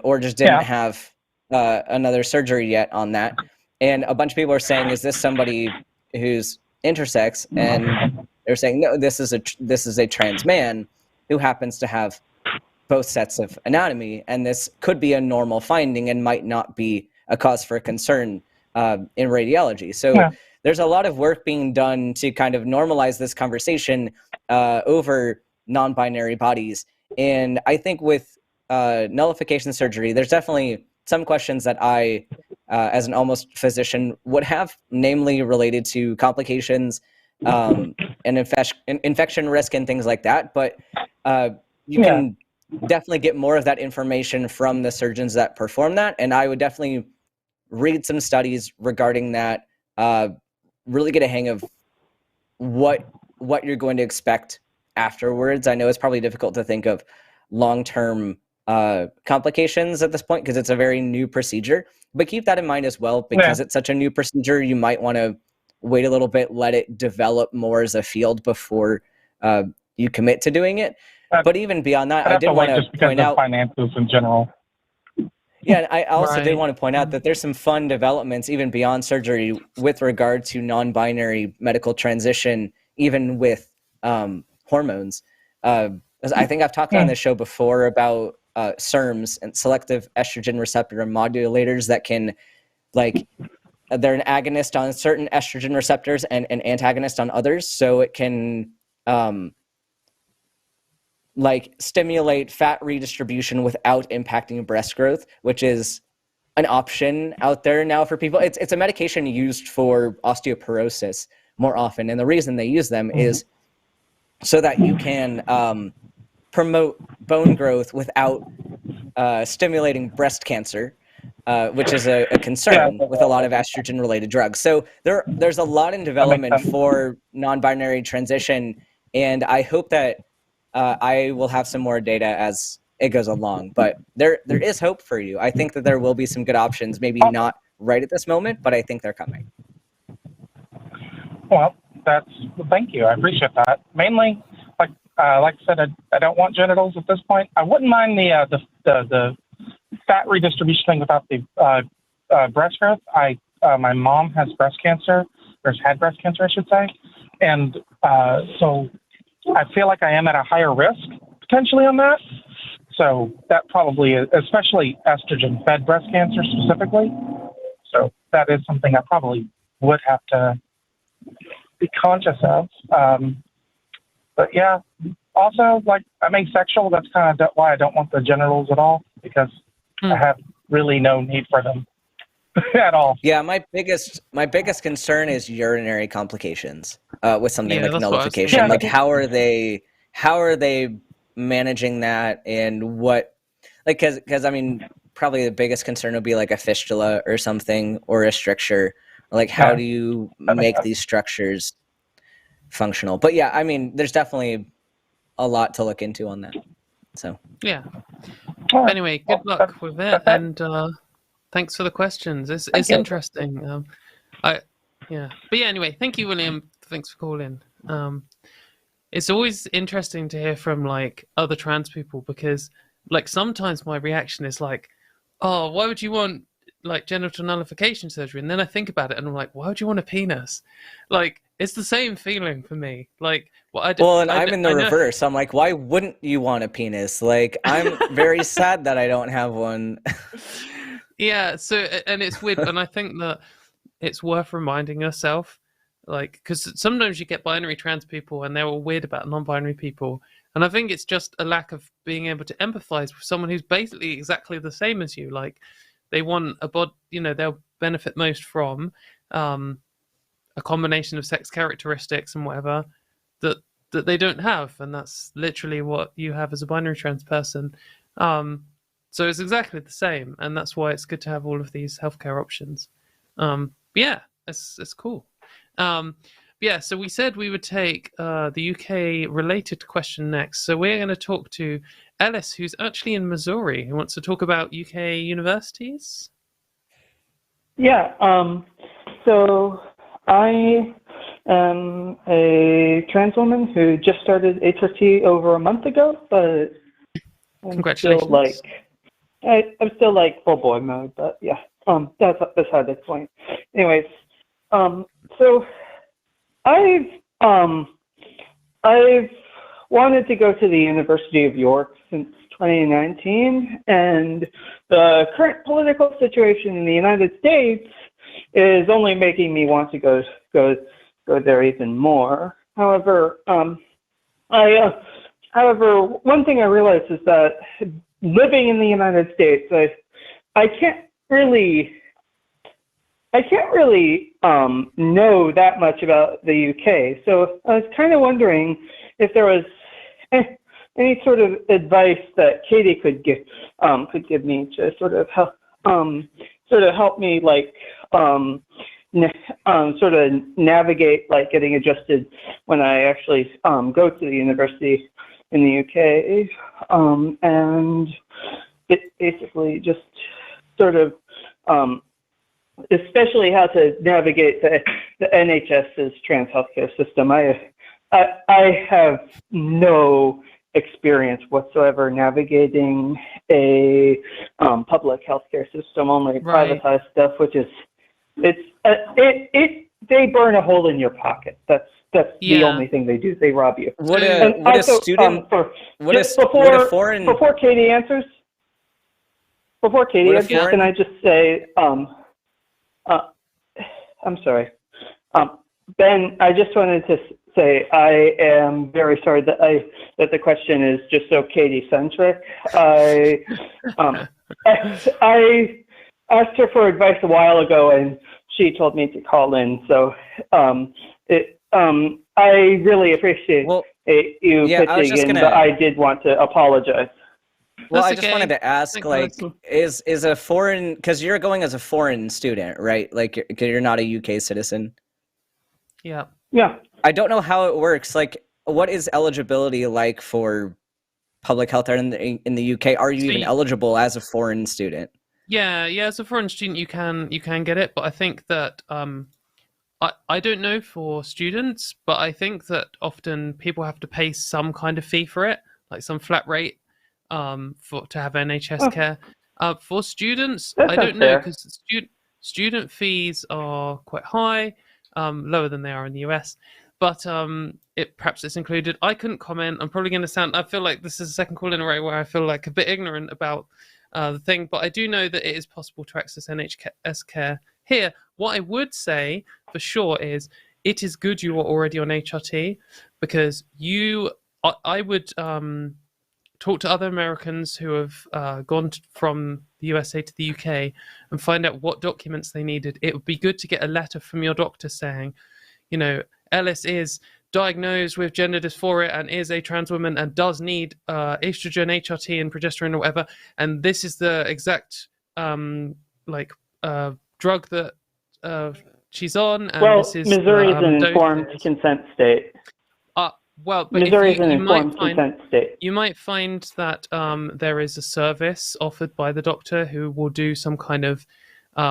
or just didn't have another surgery yet on that. And a bunch of people are saying, is this somebody who's intersex? And they're saying, no, this is a trans man who happens to have both sets of anatomy, and this could be a normal finding and might not be a cause for concern in radiology. So there's a lot of work being done to kind of normalize this conversation over non-binary bodies. And I think with nullification surgery, there's definitely some questions that I, as an almost physician, would have, namely related to complications and infection risk and things like that. But you can definitely get more of that information from the surgeons that perform that. And I would definitely read some studies regarding that, really get a hang of what you're going to expect afterwards. I know it's probably difficult to think of long-term complications at this point because it's a very new procedure, but keep that in mind as well, because it's such a new procedure. You might want to wait a little bit, let it develop more as a field before you commit to doing it. But even beyond that, I did want to point out finances in general. Yeah, and I also did want to point out that there's some fun developments even beyond surgery with regard to non-binary medical transition, even with hormones. I think I've talked on this show before about SERMs and selective estrogen receptor modulators that can, like, they're an agonist on certain estrogen receptors and an antagonist on others. So it can like stimulate fat redistribution without impacting breast growth, which is an option out there now for people. It's a medication used for osteoporosis more often. And the reason they use them is so that you can promote bone growth without stimulating breast cancer, which is a concern with a lot of estrogen-related drugs. So there's a lot in development for non-binary transition, and I hope that I will have some more data as it goes along. But there is hope for you. I think that there will be some good options, maybe not right at this moment, but I think they're coming. Well, thank you. I appreciate that. Mainly, like I said, I don't want genitals at this point. I wouldn't mind the fat redistribution thing without the breast growth. My mom has breast cancer, or has had breast cancer, I should say, and so I feel like I am at a higher risk potentially on that. So that probably is, especially estrogen-fed breast cancer specifically. So that is something I probably would have to be conscious of. But yeah, also, like, I'm asexual. That's kind of why I don't want the genitals at all, because I have really no need for them at all. Yeah, my biggest concern is urinary complications with something like nullification. Like, how are they managing that, and what, like, because I mean, probably the biggest concern would be like a fistula or something, or a stricture. Like, how do you make these structures functional? But yeah, I mean, there's definitely a lot to look into on that. So yeah. Anyway, good luck with it, and thanks for the questions. It's interesting. But yeah, anyway, thank you, William. Thanks for calling. It's always interesting to hear from like other trans people, because like sometimes my reaction is like, oh, why would you want like genital nullification surgery? And then I think about it and I'm like, why would you want a penis? Like, it's the same feeling for me. Like, I'm in the reverse. I'm like, why wouldn't you want a penis? Like, I'm very sad that I don't have one. Yeah. So, and it's weird. And I think that it's worth reminding yourself, like, because sometimes you get binary trans people and they're all weird about non-binary people. And I think it's just a lack of being able to empathize with someone who's basically exactly the same as you. Like, they want a body, they'll benefit most from a combination of sex characteristics and whatever that they don't have. And that's literally what you have as a binary trans person. So it's exactly the same. And that's why it's good to have all of these healthcare options. Yeah, it's cool. Yeah, so we said we would take the UK related question next. So we're going to talk to Ellis, who's actually in Missouri, who wants to talk about UK universities. Yeah, so I am a trans woman who just started HRT over a month ago, but congratulations. I'm still like full boy mode, but yeah, that's beside the point. Anyways, so I've wanted to go to the University of York since 2019, and the current political situation in the United States is only making me want to go there even more. However, I however, one thing I realized is that living in the United States, I can't really know that much about the UK. So I was kind of wondering if there was any sort of advice that Katy could give me to sort of help me like sort of navigate like getting adjusted when I actually go to the university in the UK, and it basically just sort of especially how to navigate the NHS's trans healthcare system. I have no experience whatsoever navigating a public healthcare system, only privatized stuff, which is they burn a hole in your pocket. That's the only thing they do. They rob you. Before Katy answers, can I just say, I'm sorry, Ben, I just wanted to say I am very sorry that the question is just so Katy centric. I asked her for advice a while ago, and she told me to call in. So I really appreciate you pitching in, but I did want to apologize. Well, I just wanted to ask, like, is a foreign, because you're going as a foreign student, right? Like, you're not a UK citizen. Yeah. Yeah. I don't know how it works. Like, what is eligibility like for public health in the UK? Are you even eligible as a foreign student? Yeah, as a foreign student, you can get it, but I think that I don't know for students, but I think that often people have to pay some kind of fee for it, like some flat rate to have NHS care. For students, I don't know, because student fees are quite high, lower than they are in the US. But perhaps it's included. I couldn't comment. I'm probably going to sound. I feel like this is the second call in a row where I feel like a bit ignorant about the thing. But I do know that it is possible to access NHS care here. What I would say for sure is it is good you are already on HRT, because I would talk to other Americans who have gone from the USA to the UK and find out what documents they needed. It would be good to get a letter from your doctor saying, you know, Ellis is diagnosed with gender dysphoria and is a trans woman and does need estrogen, HRT, and progesterone or whatever. And this is the exact drug that she's on. And well, this is Missouri is an informed consent state. Well, but Missouri is an informed consent state. You might find that there is a service offered by the doctor who will do some kind of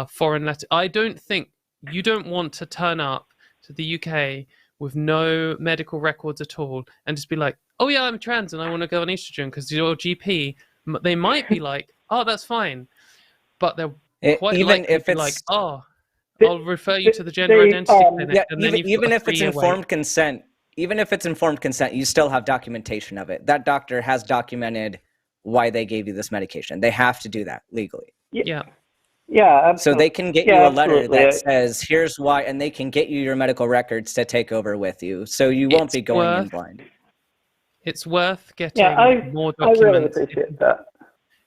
foreign letter. I don't think you don't want to turn up to the UK with no medical records at all and just be like, oh yeah, I'm trans and I want to go on estrogen, because your GP, they might be like, oh, that's fine, but they're quite even if it's like, oh, I'll refer you to the gender identity clinic. Yeah, and even if it's informed consent, you still have documentation of it. That doctor has documented why they gave you this medication. They have to do that legally. Yeah. Yeah, absolutely. So they can get you a letter that says, here's why, and they can get you your medical records to take over with you. So you won't be going in blind. It's worth getting more documents. I really appreciate that.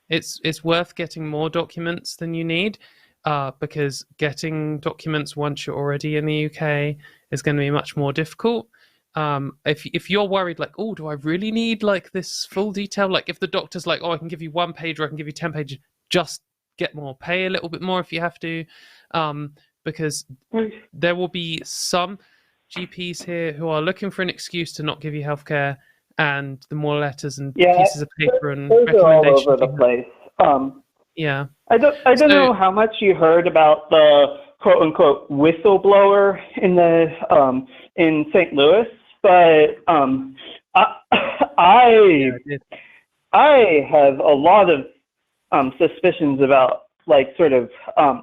It's worth getting more documents than you need, because getting documents once you're already in the UK is going to be much more difficult. If you're worried, like, oh, do I really need like this full detail? Like if the doctor's like, oh, I can give you 1 page or I can give you 10 pages, just get more, pay a little bit more if you have to, because there will be some GPs here who are looking for an excuse to not give you healthcare, and the more letters and pieces of paper and recommendations all over the place. Yeah, I don't know how much you heard about the quote unquote whistleblower in St. Louis, but I have a lot of suspicions about like sort of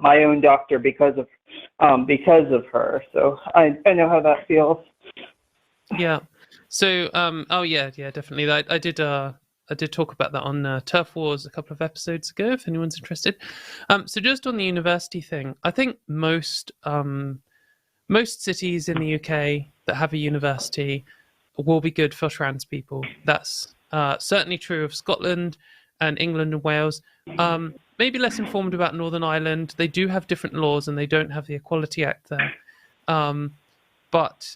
my own doctor because of her. So I know how that feels. Yeah. So definitely. I did talk about that on Turf Wars a couple of episodes ago, if anyone's interested. So just on the university thing, I think most cities in the UK that have a university will be good for trans people. That's Certainly true of Scotland and England and Wales. Maybe less informed about Northern Ireland. They do have different laws and they don't have the Equality Act there. But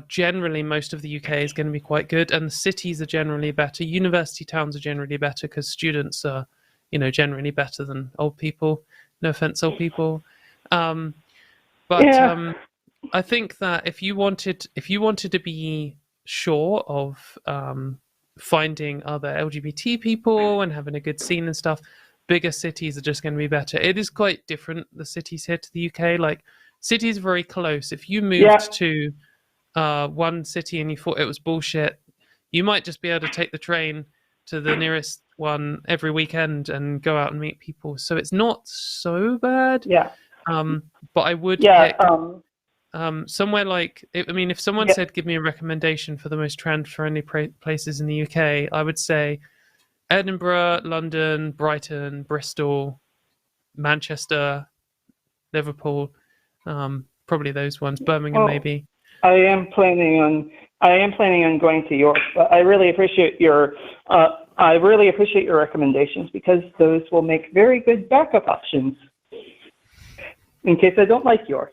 generally, most of the UK is going to be quite good, and the cities are generally better. University towns are generally better because students are, generally better than old people. No offense, old people. I think that if you wanted to be sure of finding other LGBT people and having a good scene and stuff, bigger cities are just going to be better. It is quite different, the cities here to the UK. Like, cities are very close. If you moved to one city and you thought it was bullshit, you might just be able to take the train to the nearest one every weekend and go out and meet people. So it's not so bad. Yeah. But I would pick somewhere like, if someone said, give me a recommendation for the most trans-friendly places in the UK, I would say Edinburgh, London, Brighton, Bristol, Manchester, Liverpool, probably those ones. Birmingham, maybe. I am planning on going to York, but I really appreciate your recommendations, because those will make very good backup options in case I don't like York.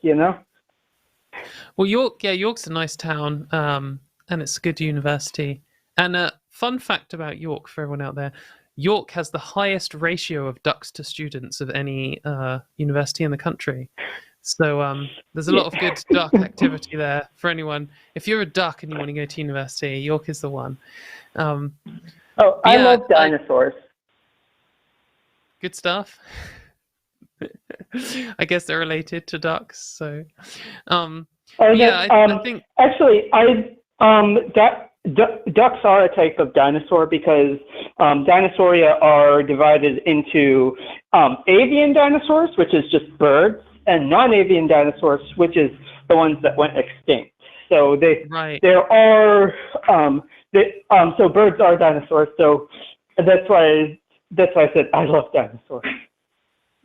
Well, York's a nice town, and it's a good university. And a fun fact about York for everyone out there: York has the highest ratio of ducks to students of any university in the country. So there's a lot of good duck activity there for anyone. If you're a duck and you want to go to university, York is the one. I love dinosaurs. Good stuff. I guess they're related to ducks. So, I think actually, ducks are a type of dinosaur, because Dinosauria are divided into avian dinosaurs, which is just birds, and non-avian dinosaurs, which is the ones that went extinct. So so birds are dinosaurs. So that's why I said I love dinosaurs.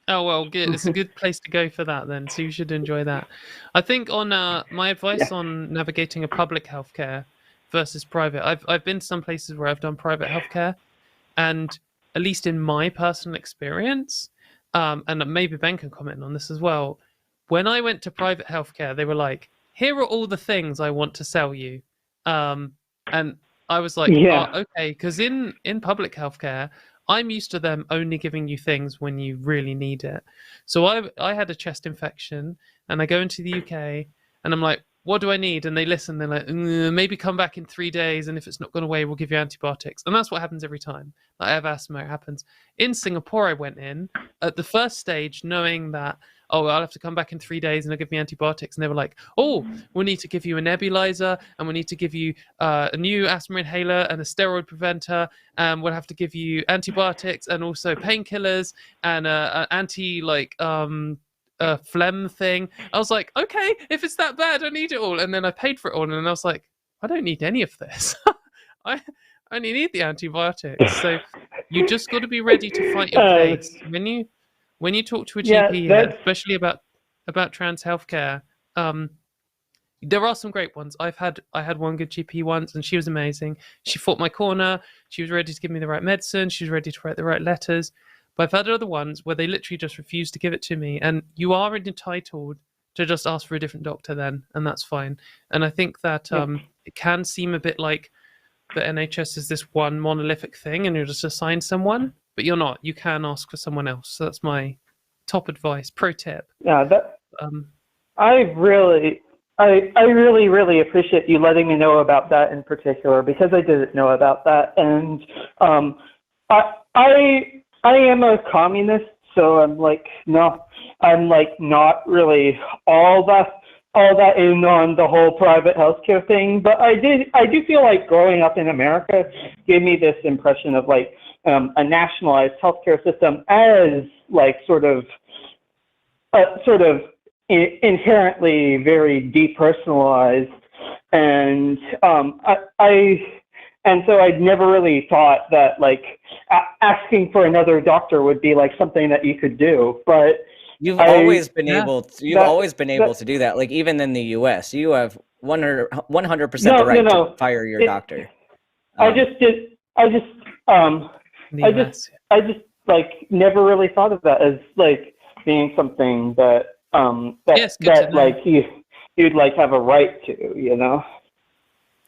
Oh, well, good. It's a good place to go for that then. So you should enjoy that. I think on my advice on navigating a public healthcare versus private, I've been to some places where I've done private healthcare, and at least in my personal experience, and maybe Ben can comment on this as well, when I went to private healthcare, they were like, here are all the things I want to sell you. And I was like, okay, because in public healthcare, I'm used to them only giving you things when you really need it. So I had a chest infection, and I go into the UK, and I'm like, what do I need? And they listen. They're like, maybe come back in 3 days, and if it's not gone away, we'll give you antibiotics. And that's what happens every time. Like, I have asthma, it happens. In Singapore, I went in at the first stage knowing that, I'll have to come back in 3 days and they'll give me antibiotics. And they were like, we need to give you a nebulizer, and we need to give you a new asthma inhaler and a steroid preventer, and we'll have to give you antibiotics and also painkillers and a phlegm thing. I was like, okay, if it's that bad, I need it all. And then I paid for it all, and I was like, I don't need any of this. I only need the antibiotics. So you just got to be ready to fight your case. When you talk to a GP, especially about trans healthcare, there are some great ones. I had one good GP once, and she was amazing. She fought my corner. She was ready to give me the right medicine. She was ready to write the right letters. But I've had other ones where they literally just refuse to give it to me, and you are entitled to just ask for a different doctor then, and that's fine. And I think that it can seem a bit like the NHS is this one monolithic thing, and you're just assigned someone. But you're not. You can ask for someone else. So that's my top advice, pro tip. Yeah, I really appreciate you letting me know about that in particular, because I didn't know about that, and I am a communist, so I'm not really all that in on the whole private healthcare thing. But I do feel like growing up in America gave me this impression of a nationalized healthcare system as sort of inherently very depersonalized, and so I'd never really thought that asking for another doctor would be something that you could do. But you've always been able to do that. Like, even in the US, you have 100% the right to fire your doctor. I just I just in the I US. I just like never really thought of that as like being something that Yes, good to that know. like you'd like have a right to, you know.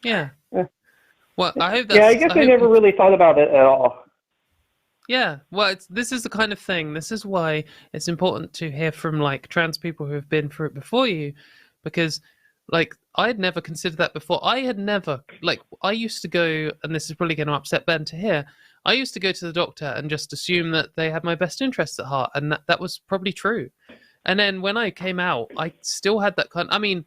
Yeah. Yeah. Well, I hope Yeah, I that's. guess I I hope never really thought about it at all. Yeah, well, this is the kind of thing. This is why it's important to hear from like trans people who have been through it before you, because like I had never considered that before. I had never like I used to go, and this is probably going to upset Ben to hear. I used to go to the doctor and just assume that they had my best interests at heart, and that was probably true. And then when I came out, I still had that kind. I mean,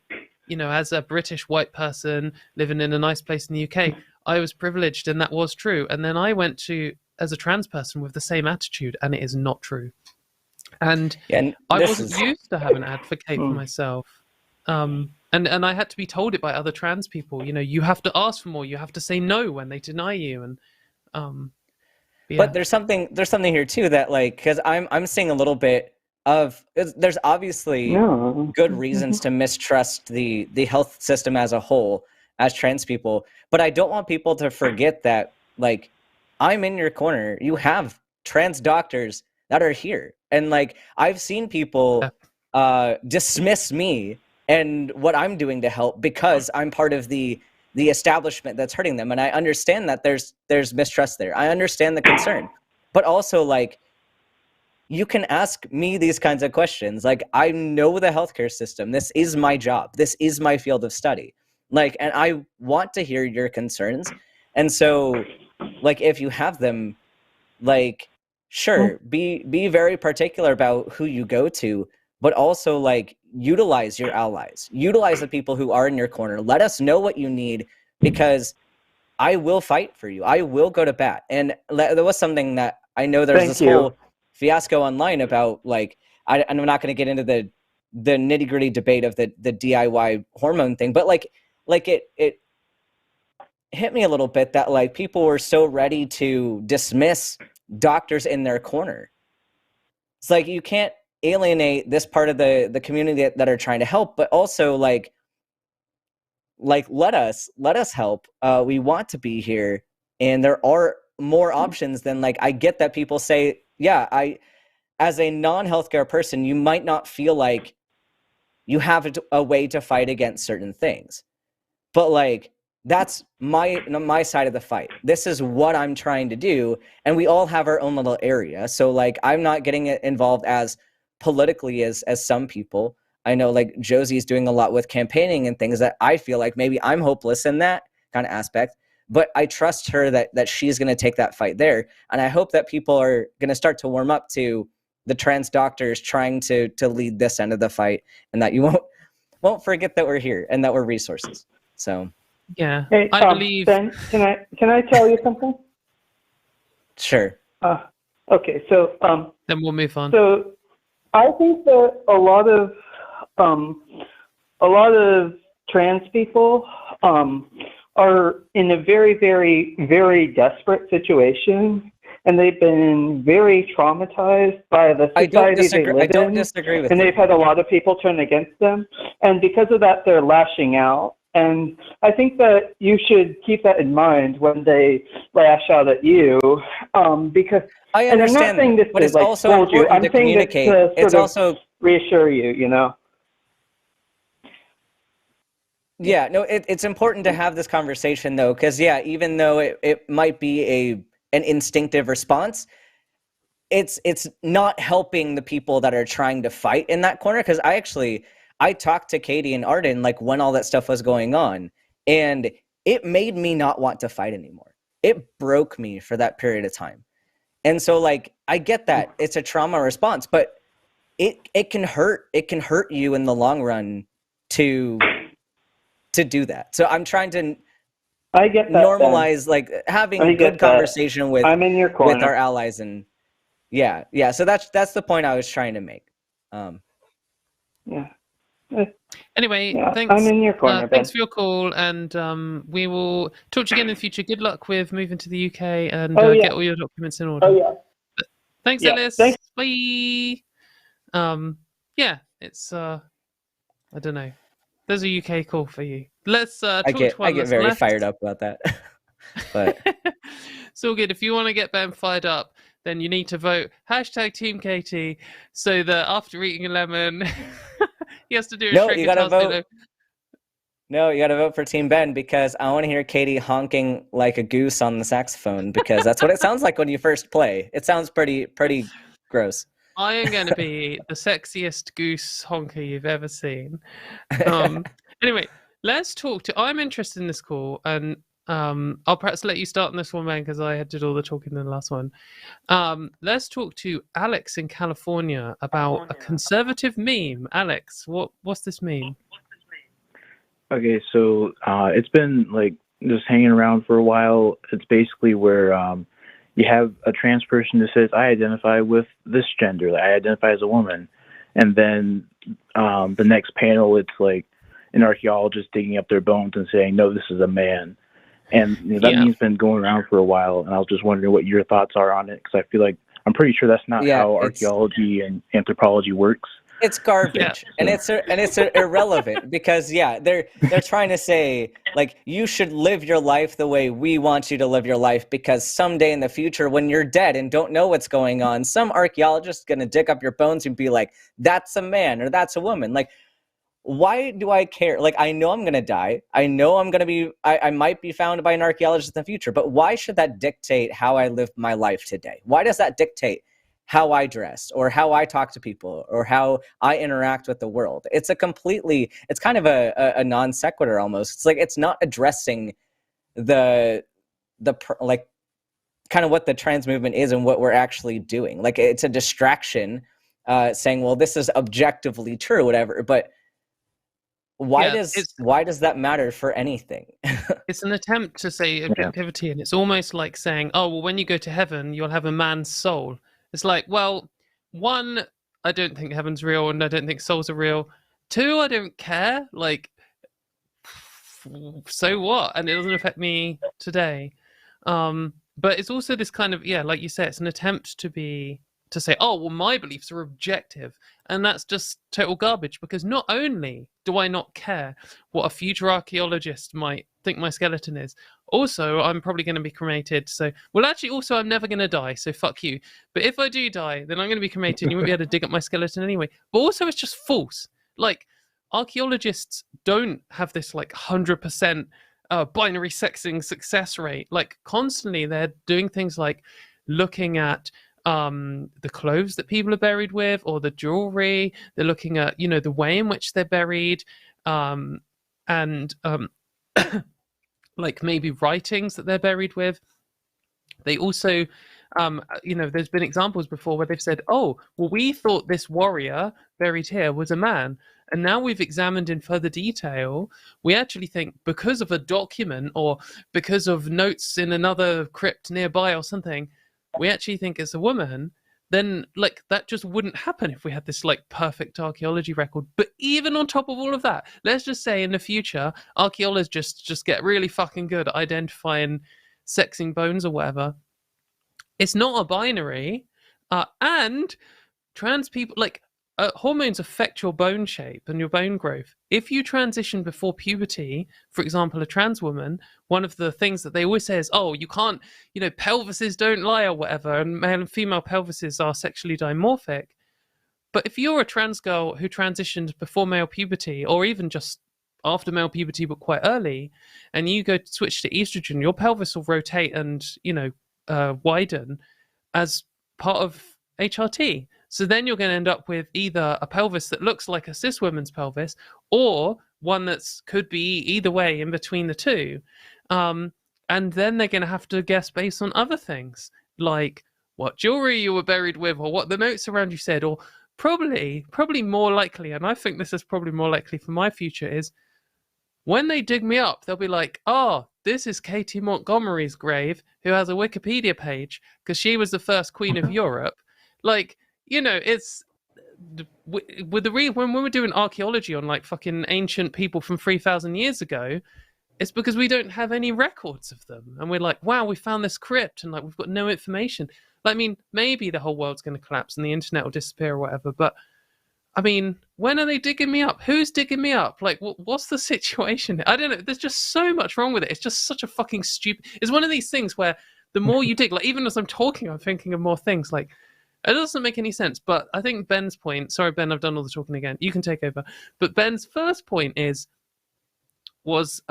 you know, as a British white person living in a nice place in the UK, I was privileged, and that was true. And then I went to as a trans person with the same attitude, and it is not true. And Yeah, and I this wasn't is used to have an advocate for myself. And I had to be told it by other trans people. You know, you have to ask for more. You have to say no when they deny you. And yeah. But there's something here too that like because I'm seeing a little bit of there's obviously good reasons to mistrust the health system as a whole as trans people, but I don't want people to forget that like I'm in your corner. You have trans doctors that are here, and like I've seen people dismiss me and what I'm doing to help because I'm part of the establishment that's hurting them. And I understand that there's mistrust there. I understand the concern, but also like you can ask me these kinds of questions. Like I know the healthcare system. This is my job. This is my field of study. Like, and I want to hear your concerns. And so like, if you have them, like, sure, be very particular about who you go to, but also like utilize your allies, utilize the people who are in your corner. Let us know what you need, because I will fight for you. I will go to bat. And there was something that I know there's this whole fiasco online about like, I'm not going to get into the nitty gritty debate of the DIY hormone thing, but like it hit me a little bit that like people were so ready to dismiss doctors in their corner. It's like you can't alienate this part of the community that are trying to help, but also like let us help. We want to be here, and there are more options than like I get that people say, yeah, I as a non-healthcare person, you might not feel like you have a way to fight against certain things, but like that's my side of the fight. This is what I'm trying to do, and we all have our own little area. So like I'm not getting involved as politically as some people. I know like Josie's doing a lot with campaigning and things that I feel like maybe I'm hopeless in that kind of aspect, but I trust her that she's going to take that fight there. And I hope that people are going to start to warm up to the trans doctors trying to lead this end of the fight, and that you won't forget that we're here and that we're resources. So yeah, hey, I believe. Ben, can I tell you something? Sure. Okay, so Then we'll move on. So I think that a lot of trans people are in a very, very, very desperate situation, and they've been very traumatized by the society they live in. I don't disagree with and you. They've had a lot of people turn against them, and because of that, they're lashing out. And I think that you should keep that in mind when they lash out at you, because I understand, and I'm not saying this but to it's like also scold you. important I'm to saying this communicate. to It's sort of also reassure you, you know. Yeah, no, it's important to have this conversation though, because yeah, even though it might be an instinctive response, it's not helping the people that are trying to fight in that corner. Because I talked to Katy and Arden like when all that stuff was going on, and it made me not want to fight anymore. It broke me for that period of time. And so like I get that it's a trauma response, but it can hurt you in the long run to do that. So I'm trying to I get that, normalize like having good conversation with I'm in your corner. with our allies. And yeah. So that's the point I was trying to make. Yeah. Anyway, Yeah, thanks. I'm in your corner, Thanks Ben. for your call, and we will talk to you again in the future. Good luck with moving to the UK, and get all your documents in order. Oh yeah. Thanks, Yeah, Ellis. thanks. Bye. Yeah, it's I don't know. There's a UK call for you. Let's talk to one I get that's very left. fired up about that. But It's all good. If you want to get Ben fired up, then you need to vote #Team Katy, so that after eating a lemon, he has to do a No, shred you gotta guitar vote. solo. No, you gotta vote for Team Ben because I want to hear Katy honking like a goose on the saxophone because that's what it sounds like when you first play. It sounds pretty gross. I am going to be the sexiest goose honker you've ever seen. Anyway, let's talk to. I'm interested in this call, and I'll perhaps let you start on this one, man, because I did all the talking in the last one. Let's talk to Alex in California about a conservative meme. Alex, what's this meme? Okay, so it's been like just hanging around for a while. It's basically where you have a trans person who says, I identify with this gender, I identify as a woman. And then the next panel, it's like an archaeologist digging up their bones and saying, no, this is a man. And that meme's been going around for a while. And I was just wondering what your thoughts are on it, because I feel like I'm pretty sure that's not how archaeology and anthropology works. It's garbage, and it's irrelevant because they're trying to say like you should live your life the way we want you to live your life because someday in the future when you're dead and don't know what's going on, some archaeologist is gonna dig up your bones and be like, that's a man or that's a woman. Like, why do I care? Like, I know I'm gonna die. I know I'm gonna be. I might be found by an archaeologist in the future, but why should that dictate how I live my life today? Why does that dictate how I dress or how I talk to people or how I interact with the world? It's kind of a non sequitur almost. It's like, it's not addressing the like kind of what the trans movement is and what we're actually doing. Like, it's a distraction saying, well, this is objectively true, whatever. But why does that matter for anything? It's an attempt to say objectivity, and it's almost like saying, oh, well, when you go to heaven, you'll have a man's soul. It's like, well, one, I don't think heaven's real, and I don't think souls are real. Two, I don't care. Like, so what? And it doesn't affect me today. But it's also this kind of, like you say, it's an attempt to say, oh, well, my beliefs are objective. And that's just total garbage, because not only do I not care what a future archaeologist might think my skeleton is, also, I'm probably going to be cremated. So, well, actually, also, I'm never going to die. So fuck you. But if I do die, then I'm going to be cremated. And you won't be able to dig up my skeleton anyway. But also, it's just false. Like, archaeologists don't have this like 100% binary sexing success rate. Like, constantly, they're doing things like looking at the clothes that people are buried with, or the jewelry. They're looking at, the way in which they're buried, and like maybe writings that they're buried with. They also, there's been examples before where they've said, oh, well, we thought this warrior buried here was a man. And now we've examined in further detail, we actually think because of a document or because of notes in another crypt nearby or something, we actually think it's a woman. Then like that just wouldn't happen if we had this like perfect archaeology record. But even on top of all of that, let's just say in the future, archaeologists just get really fucking good at identifying sexing bones or whatever. It's not a binary, and trans people, like, hormones affect your bone shape and your bone growth. If you transition before puberty, for example, a trans woman, one of the things that they always say is, oh, you can't, pelvises don't lie or whatever, and male and female pelvises are sexually dimorphic. But if you're a trans girl who transitioned before male puberty, or even just after male puberty but quite early, and you go to switch to estrogen, your pelvis will rotate and, widen as part of HRT. So then you're going to end up with either a pelvis that looks like a cis woman's pelvis, or one that's could be either way in between the two. And then they're going to have to guess based on other things, like what jewelry you were buried with, or what the notes around you said, or probably more likely, and I think this is probably more likely for my future, is when they dig me up, they'll be like, oh, this is Katy Montgomerie's grave, who has a Wikipedia page, because she was the first queen of Europe. Like, it's with when we're doing archaeology on like fucking ancient people from 3,000 years ago, it's because we don't have any records of them, and we're like, wow, we found this crypt, and like we've got no information. Like, I mean, maybe the whole world's going to collapse and the internet will disappear or whatever, but I mean, when are they digging me up? Who's digging me up? Like, what's the situation? I don't know. There's just so much wrong with it. It's just such a fucking stupid. It's one of these things where the more you dig, like even as I'm talking, I'm thinking of more things. Like it doesn't make any sense. But I think Ben's point. Sorry, Ben, I've done all the talking again. You can take over. But Ben's first point was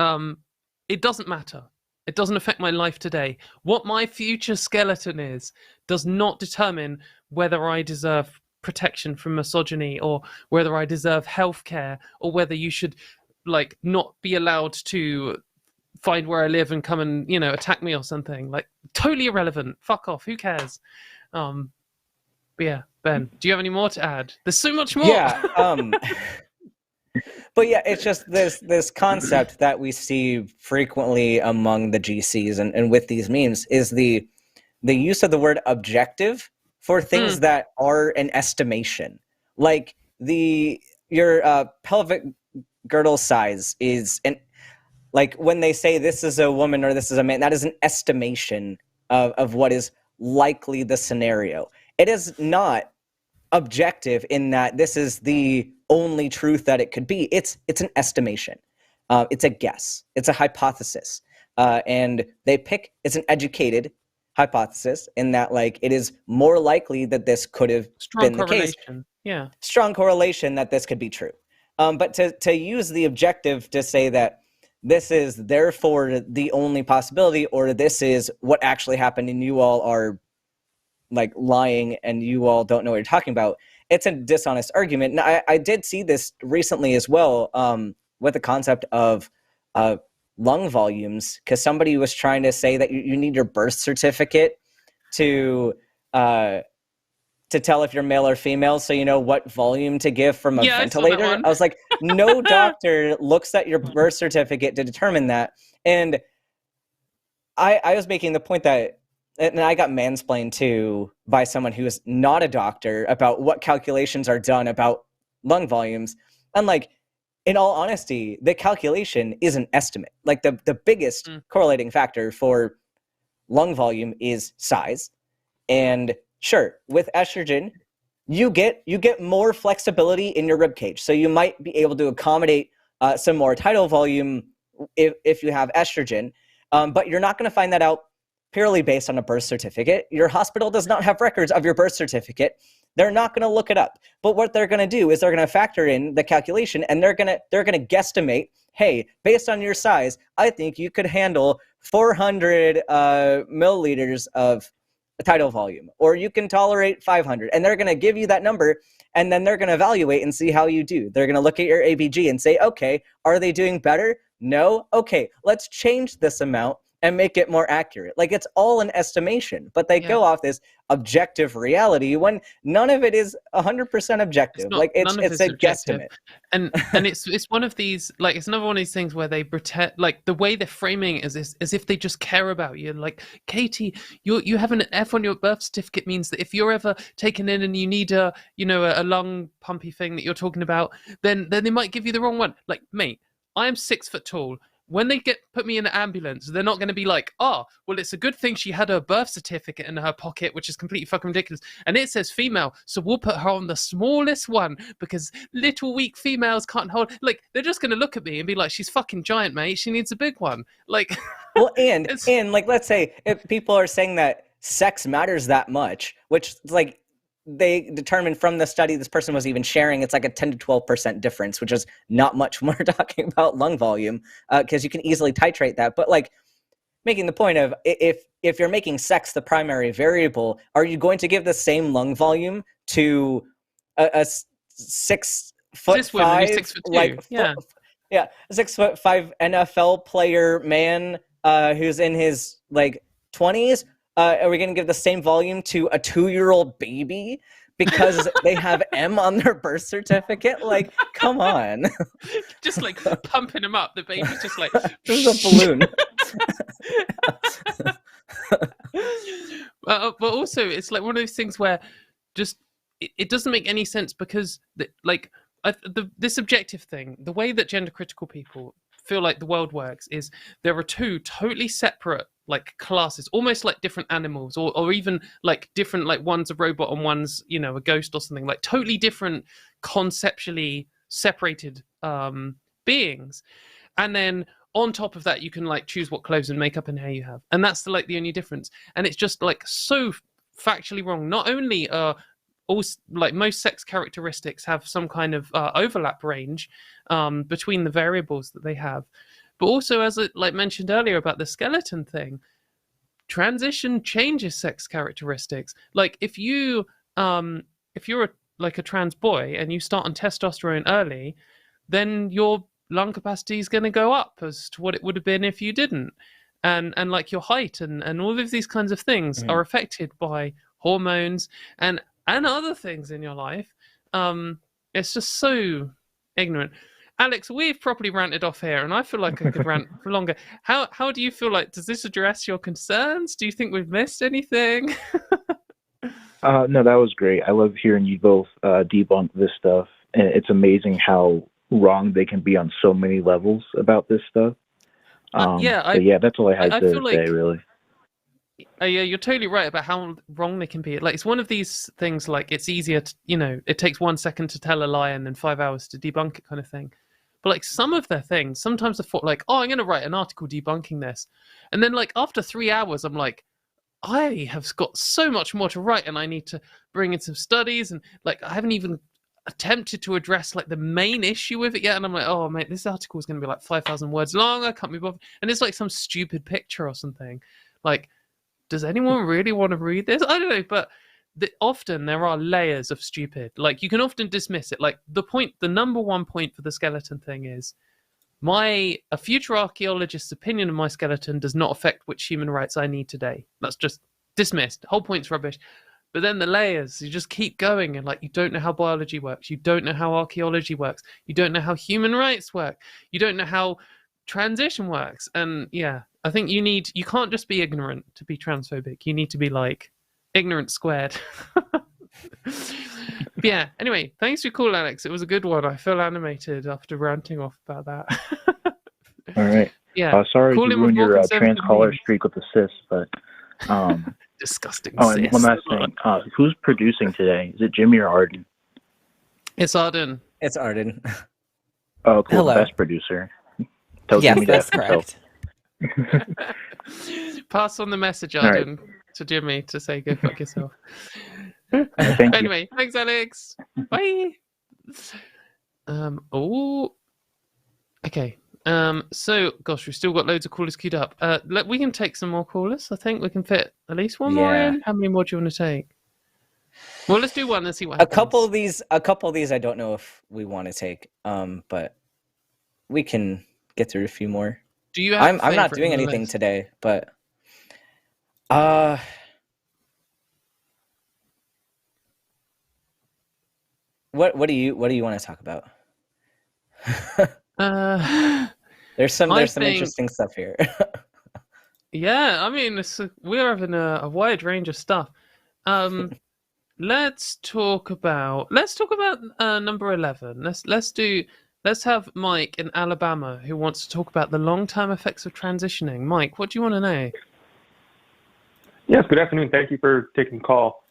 it doesn't matter. It doesn't affect my life today. What my future skeleton is does not determine whether I deserve protection from misogyny or whether I deserve healthcare or whether you should like not be allowed to find where I live and come and, you know, attack me or something. Like totally irrelevant. Fuck off. Who cares? But yeah, Ben, do you have any more to add? There's so much more. Yeah. But yeah, it's just this concept that we see frequently among the GCs and with these memes is the use of the word objective for things that are an estimation. Like your pelvic girdle size is like when they say this is a woman or this is a man, that is an estimation of what is likely the scenario. It is not objective in that this is the only truth that it could be. It's an estimation. It's a guess. It's a hypothesis. And it's an educated hypothesis in that like it is more likely that this could have been the case. Yeah. Strong correlation that this could be true. But to use the objective to say that this is therefore the only possibility or this is what actually happened and you all are like lying and you all don't know what you're talking about, it's a dishonest argument. And I did see this recently as well with the concept of lung volumes, because somebody was trying to say that you need your birth certificate to tell if you're male or female, so you know what volume to give from a ventilator. I was like, no doctor looks at your birth certificate to determine that. And I was making the point that, and I got mansplained too by someone who is not a doctor about what calculations are done about lung volumes. And like, in all honesty, the calculation is an estimate. Like the biggest correlating factor for lung volume is size. And sure, with estrogen, you get more flexibility in your rib cage. So you might be able to accommodate some more tidal volume if you have estrogen. But you're not going to find that out purely based on a birth certificate. Your hospital does not have records of your birth certificate. They're not going to look it up. But what they're going to do is they're going to factor in the calculation and they're going to guesstimate, hey, based on your size, I think you could handle 400 milliliters of tidal volume, or you can tolerate 500. And they're going to give you that number, and then they're going to evaluate and see how you do. They're going to look at your ABG and say, okay, are they doing better? No? Okay, let's change this amount and make it more accurate. Like, it's all an estimation, but they go off this objective reality when none of it is 100% objective. It's a guesstimate. And it's one of these, like, it's another one of these things where they pretend, like, the way they're framing it is as if they just care about you. Like, Katie, you have an F on your birth certificate means that if you're ever taken in and you need a lung pumpy thing that you're talking about, then they might give you the wrong one. Like, mate, I am 6 foot tall. When they put me in an ambulance, they're not going to be like, oh, well, it's a good thing she had her birth certificate in her pocket, which is completely fucking ridiculous. And it says female, so we'll put her on the smallest one because little weak females can't hold. Like, they're just going to look at me and be like, she's fucking giant, mate. She needs a big one. Like, well, and like, let's say if people are saying that sex matters that much, which like they determined from the study this person was even sharing, it's like a 10 to 12% difference, which is not much when we're talking about lung volume, because you can easily titrate that. But like, making the point of if you're making sex the primary variable, are you going to give the same lung volume to a 6'5", 6'5" NFL player man who's in his like 20s? Are we going to give the same volume to a 2-year-old baby because they have M on their birth certificate? Like, come on. Just like pumping them up. The baby's just like... This is a balloon. But also, it's like one of those things where just it doesn't make any sense because this objective thing, the way that gender critical people feel like the world works is there are two totally separate like classes, almost like different animals, or even like different, like one's a robot and one's a ghost or something, like totally different conceptually separated beings. And then on top of that, you can like choose what clothes and makeup and hair you have, and that's the only difference. And it's just like so factually wrong. Not only are all like most sex characteristics have some kind of overlap range between the variables that they have, but also, as it like mentioned earlier about the skeleton thing, transition changes sex characteristics. Like if you're like a trans boy and you start on testosterone early, then your lung capacity is going to go up as to what it would have been if you didn't, and like your height and all of these kinds of things are affected by hormones and other things in your life. It's just so ignorant. Alex, we've properly ranted off here, and I feel like I could rant for longer. How do you feel like, does this address your concerns? Do you think we've missed anything? No, that was great. I love hearing you both debunk this stuff, and it's amazing how wrong they can be on so many levels about this stuff. Yeah, that's all I had to say, really. Yeah, you're totally right about how wrong they can be. Like, it's one of these things, like, it's easier to, it takes 1 second to tell a lie and then 5 hours to debunk it kind of thing. But, like, some of their things, sometimes I thought, like, I'm going to write an article debunking this. And then, like, after 3 hours, I'm like, I have got so much more to write, and I need to bring in some studies, and, like, I haven't even attempted to address, like, the main issue with it yet. And I'm like, oh, mate, this article is going to be, like, 5,000 words long. I can't be bothered. And it's, like, some stupid picture or something. Like, does anyone really want to read this? I don't know, but often there are layers of stupid. Like, you can often dismiss it. Like, the number one point for the skeleton thing is, a future archaeologist's opinion of my skeleton does not affect which human rights I need today. That's just dismissed. The whole point's rubbish. But then the layers, you just keep going, and, like, you don't know how biology works. You don't know how archaeology works. You don't know how human rights work. You don't know how transition works. And yeah, I think you can't just be ignorant to be transphobic. You need to be, like, ignorant squared. But yeah, anyway, thanks for your call, Alex. It was a good one. I feel animated after ranting off about that. All right. Yeah. Sorry to ruin your trans caller streak with the cis, but disgusting. And one last thing. Who's producing today? Is it Jimmy or Arden? It's Arden. It's Arden. Oh, cool. Hello. Best producer. Yes, that's correct. Pass on the message, Arden, to Jimmy to say go fuck yourself. Anyway, thanks, Alex. Bye. Okay. So, gosh, we've still got loads of callers queued up. We can take some more callers. I think we can fit at least one more in. How many more do you want to take? Well, let's do one and see what happens. A couple of these I don't know if we want to take. But we can get through a few more. Do you have I'm not doing anything today, but what do you want to talk about? There's some interesting stuff here. Yeah, I mean, we're having a wide range of stuff. Let's talk about number 11. Let's have Mike in Alabama who wants to talk about the long-term effects of transitioning. Mike, what do you want to know? Yes, good afternoon. Thank you for taking the call.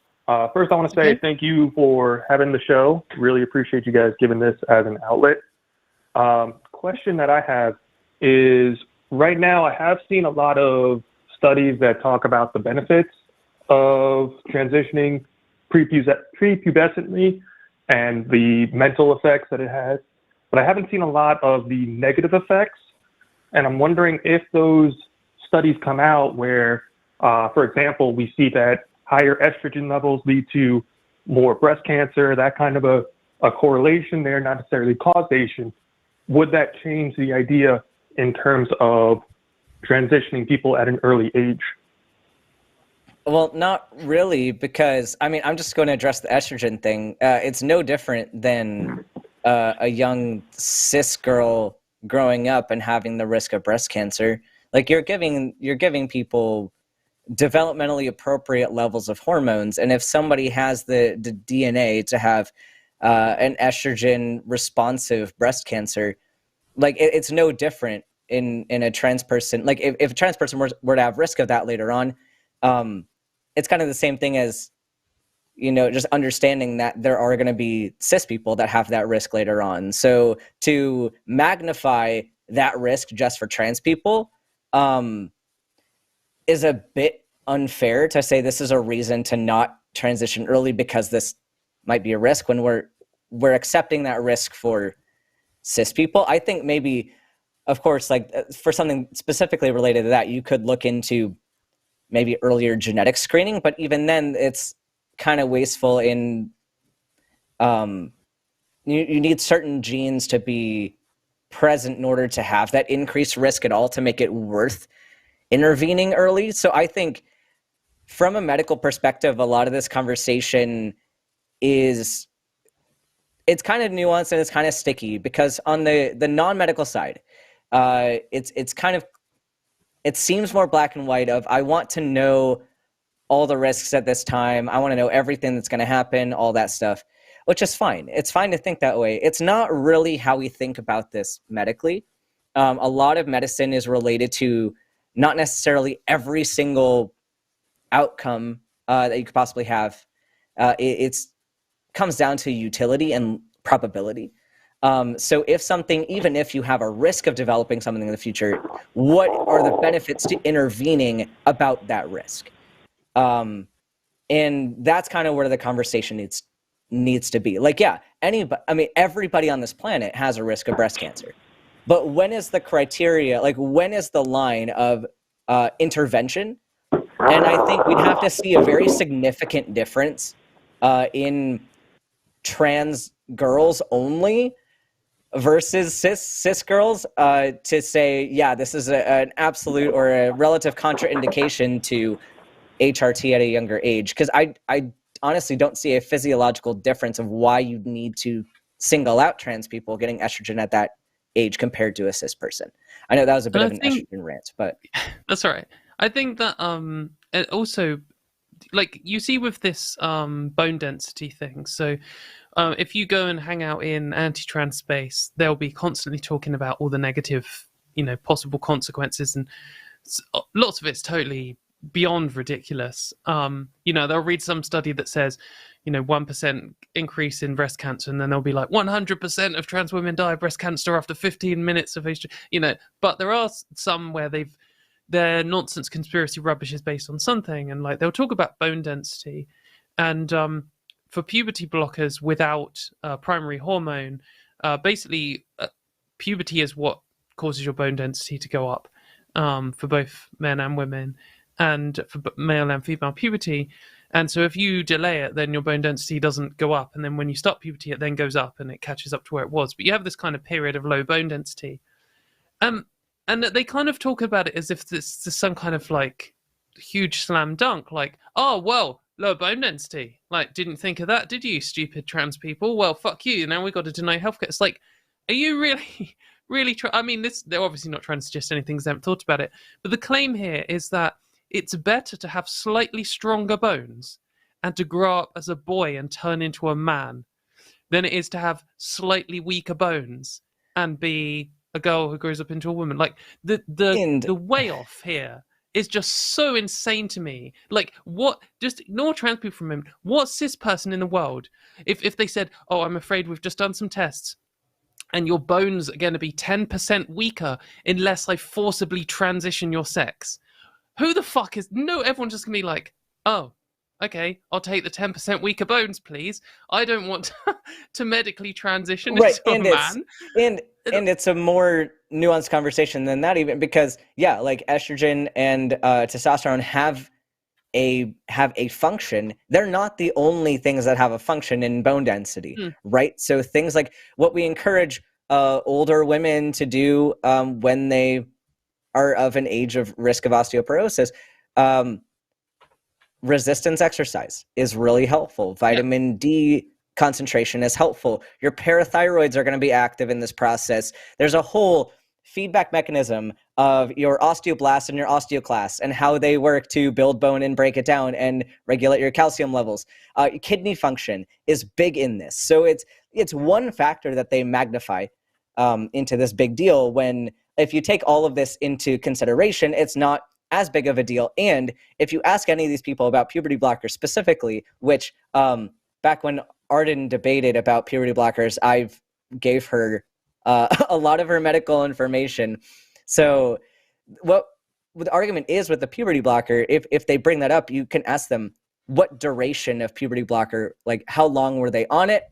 First, I want to say thank you for having the show. Really appreciate you guys giving this as an outlet. Question that I have is, right now I have seen a lot of studies that talk about the benefits of transitioning prepubescently and the mental effects that it has, but I haven't seen a lot of the negative effects. And I'm wondering if those studies come out where, for example, we see that higher estrogen levels lead to more breast cancer, that kind of a correlation there, not necessarily causation. Would that change the idea in terms of transitioning people at an early age? Well, not really, because, I mean, I'm just going to address the estrogen thing. It's no different than a young cis girl growing up and having the risk of breast cancer. Like, you're giving people developmentally appropriate levels of hormones, and if somebody has the DNA to have an estrogen responsive breast cancer, like, it's no different in a trans person. Like, if a trans person were to have risk of that later on, it's kind of the same thing as, just understanding that there are going to be cis people that have that risk later on. So to magnify that risk just for trans people is a bit unfair to say this is a reason to not transition early because this might be a risk when we're accepting that risk for cis people. I think maybe, of course, like for something specifically related to that, you could look into maybe earlier genetic screening, but even then it's kind of wasteful in, you need certain genes to be present in order to have that increased risk at all to make it worth intervening early. So I think from a medical perspective, a lot of this conversation it's kind of nuanced and it's kind of sticky because on the non-medical side, it's kind of, it seems more black and white of, I want to know all the risks at this time. I want to know everything that's going to happen, all that stuff, which is fine. It's fine to think that way. It's not really how we think about this medically. A lot of medicine is related to not necessarily every single outcome that you could possibly have. It comes down to utility and probability. So if something, even if you have a risk of developing something in the future, what are the benefits to intervening about that risk? And that's kind of where the conversation needs to be. Like, yeah, everybody on this planet has a risk of breast cancer. But when is the criteria, like when is the line of intervention? And I think we'd have to see a very significant difference in trans girls only versus cis girls to say, yeah, this is an absolute or a relative contraindication to HRT at a younger age. Because I honestly don't see a physiological difference of why you need to single out trans people getting estrogen at that age compared to a cis person. I know that was a bit of an estrogen rant, but that's all right. I think that it also, like you see with this bone density thing, so if you go and hang out in anti-trans space, they'll be constantly talking about all the negative, possible consequences, and lots of it's totally beyond ridiculous. They'll read some study that says 1% increase in breast cancer, and then they'll be like 100% of trans women die of breast cancer after 15 minutes of estrogen. But there are some where their nonsense conspiracy rubbish is based on something, and like they'll talk about bone density, and for puberty blockers without primary hormone, basically puberty is what causes your bone density to go up for both men and women, and for male and female puberty. And so if you delay it, then your bone density doesn't go up. And then when you start puberty, it then goes up and it catches up to where it was. But you have this kind of period of low bone density. And they kind of talk about it as if this is some kind of like huge slam dunk. Like, oh, well, low bone density. Like, didn't think of that, did you, stupid trans people? Well, fuck you. Now we've got to deny healthcare. It's like, are you really they're obviously not trying to suggest anything because they haven't thought about it. But the claim here is that it's better to have slightly stronger bones and to grow up as a boy and turn into a man than it is to have slightly weaker bones and be a girl who grows up into a woman. Like the way off here is just so insane to me. Like, what? Just ignore trans people for a moment. What cis person in the world, if they said, "Oh, I'm afraid we've just done some tests, and your bones are going to be 10% weaker unless I forcibly transition your sex," who the fuck is... No, everyone's just going to be like, oh, okay, I'll take the 10% weaker bones, please. I don't want to medically transition into a man. And it's a more nuanced conversation than that even, because, yeah, like estrogen and testosterone have a function. They're not the only things that have a function in bone density, right? So things like what we encourage older women to do when they are of an age of risk of osteoporosis, resistance exercise is really helpful. Vitamin D concentration is helpful. Your parathyroids are going to be active in this process. There's a whole feedback mechanism of your osteoblasts and your osteoclasts and how they work to build bone and break it down and regulate your calcium levels. Kidney function is big in this. So it's one factor that they magnify into this big deal, when if you take all of this into consideration, it's not as big of a deal. And if you ask any of these people about puberty blockers specifically, which back when Arden debated about puberty blockers, I gave her a lot of her medical information. So what the argument is with the puberty blocker, if they bring that up, you can ask them what duration of puberty blocker, like how long were they on it?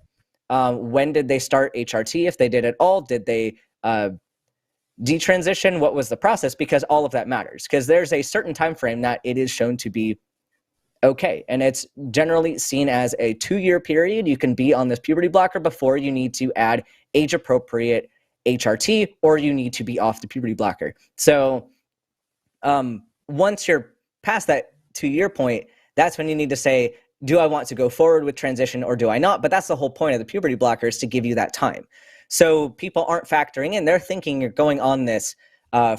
When did they start HRT? If they did at all, did they detransition? What was the process? Because all of that matters, because there's a certain time frame that it is shown to be okay. And it's generally seen as a 2-year period. You can be on this puberty blocker before you need to add age-appropriate HRT, or you need to be off the puberty blocker. So once you're past that 2-year point, that's when you need to say, do I want to go forward with transition or do I not? But that's the whole point of the puberty blockers, to give you that time. So people aren't factoring in. They're thinking you're going on this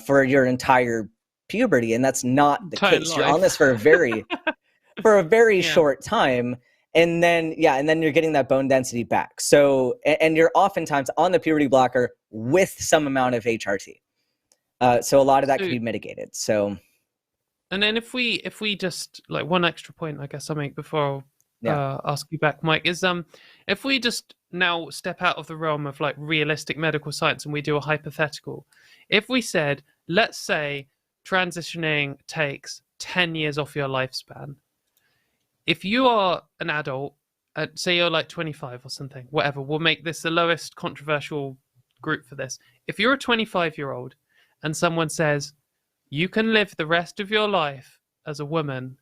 for your entire puberty, and that's not the case. You're on this for a very short time, and then you're getting that bone density back. So, and you're oftentimes on the puberty blocker with some amount of HRT. So a lot of that can be mitigated. So, and then if we just, like, one extra point, I guess I'll make before I'll ask you back, Mike, is if we just now step out of the realm of like realistic medical science and we do a hypothetical, if we said, let's say transitioning takes 10 years off your lifespan. If you are an adult, say you're like 25 or something, whatever, we'll make this the lowest controversial group for this. If you're a 25-year-old and someone says, you can live the rest of your life as a woman,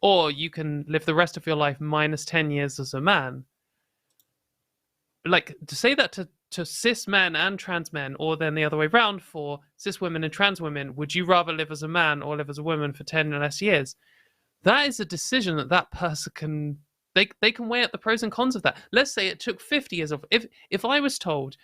or you can live the rest of your life minus 10 years as a man, like, to say that to cis men and trans men, or then the other way around for cis women and trans women, would you rather live as a man or live as a woman for 10 or less years? That is a decision that person can, they can weigh up the pros and cons of that. Let's say it took 50 years of, if I was told,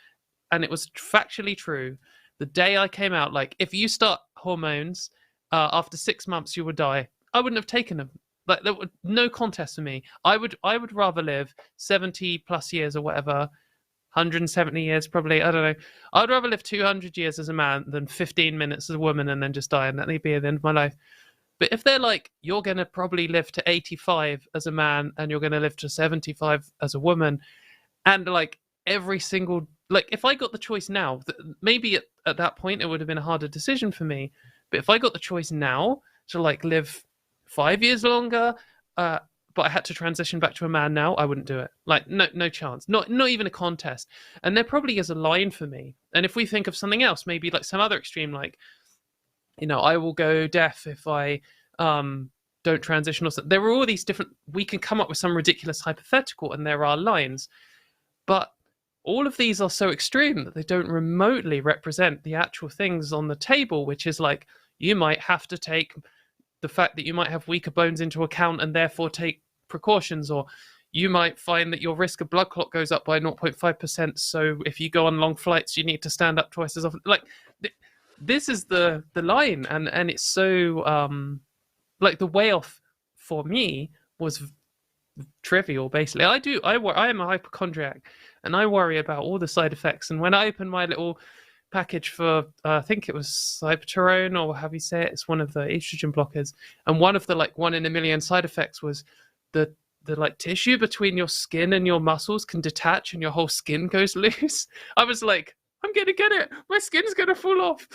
and it was factually true, the day I came out, like, if you start hormones, after 6 months you would die, I wouldn't have taken them. Like, there would no contest for me. I would rather live 70 plus years or whatever, 170 years probably, I don't know. I'd rather live 200 years as a man than 15 minutes as a woman and then just die, and that may be the end of my life. But if they're like, you're going to probably live to 85 as a man and you're going to live to 75 as a woman, and like every single, like, if I got the choice now, maybe at that point it would have been a harder decision for me. But if I got the choice now to like live 5 years longer, but I had to transition back to a man now, I wouldn't do it. Like, no chance. Not even a contest. And there probably is a line for me. And if we think of something else, maybe like some other extreme, like, you know, I will go deaf if I don't transition or something. There are all these different, we can come up with some ridiculous hypothetical, and there are lines. But all of these are so extreme that they don't remotely represent the actual things on the table, which is like, you might have to take the fact that you might have weaker bones into account and therefore take precautions, or you might find that your risk of blood clot goes up by 0.5%. So if you go on long flights, you need to stand up twice as often. Like, this is the line, and it's so like, the way off for me was trivial. Basically, I am a hypochondriac, and I worry about all the side effects. And when I opened my little package for I think it was cyberterone, or how you say it, it's one of the estrogen blockers, and one of the like 1 in a million side effects was the like tissue between your skin and your muscles can detach and your whole skin goes loose. I was like, I'm gonna get it, my skin's gonna fall off.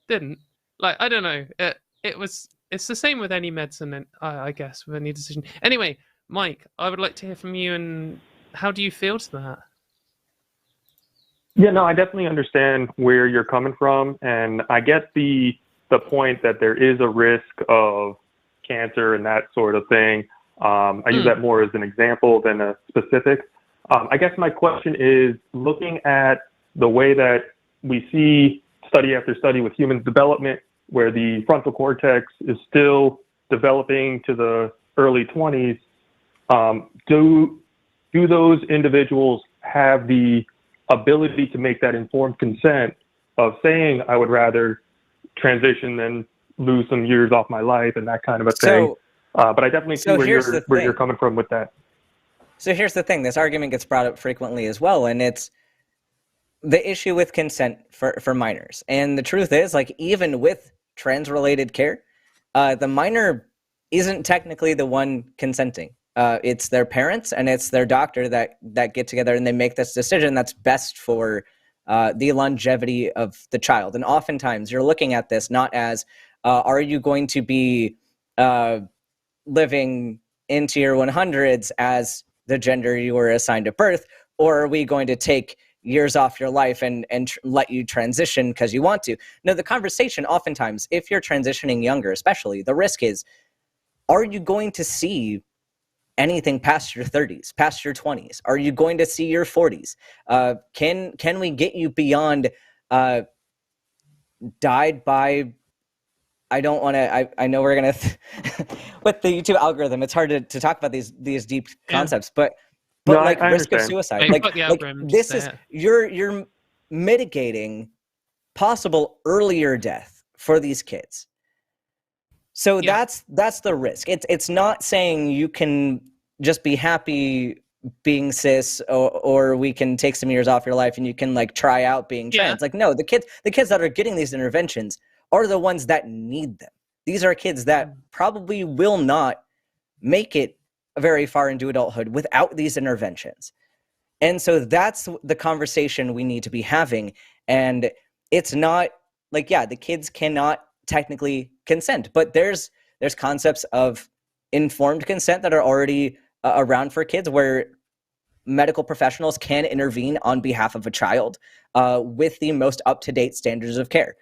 Didn't. Like, I don't know, it's the same with any medicine, and I guess with any decision. Anyway, Mike, I would like to hear from you, and how do you feel to that? Yeah, no, I definitely understand where you're coming from, and I get the point that there is a risk of cancer and that sort of thing. I use that more as an example than a specific. I guess my question is, looking at the way that we see study after study with human development, where the frontal cortex is still developing to the early 20s, do those individuals have the ability to make that informed consent of saying, I would rather transition than lose some years off my life and that kind of a thing? But I definitely see where you're coming from with that. So here's the thing. This argument gets brought up frequently as well, and it's the issue with consent for minors. And the truth is, like, even with trans-related care, the minor isn't technically the one consenting. it's their parents and it's their doctor that get together and they make this decision that's best for the longevity of the child. And oftentimes you're looking at this not as, are you going to be living into your 100s as the gender you were assigned at birth, or are we going to take years off your life and let you transition because you want to? No, the conversation oftentimes, if you're transitioning younger especially, the risk is, are you going to see anything past your 30s, past your 20s? Are you going to see your 40s? Can we get you beyond died by, I don't want to, I know we're going to, with the YouTube algorithm, it's hard to talk about these deep concepts, but No, like I risk of understand. suicide, Yeah, like fuck the algorithm, this just is, say it. you're mitigating possible earlier death for these kids. So Yeah. that's the risk. It's not saying you can just be happy being cis, or we can take some years off your life and you can like try out being trans. Like, no, the kids that are getting these interventions are the ones that need them. These are kids that probably will not make it very far into adulthood without these interventions. And so that's the conversation we need to be having. And it's not like, yeah, the kids cannot technically consent, but there's concepts of informed consent that are already around for kids, where medical professionals can intervene on behalf of a child with the most up-to-date standards of care.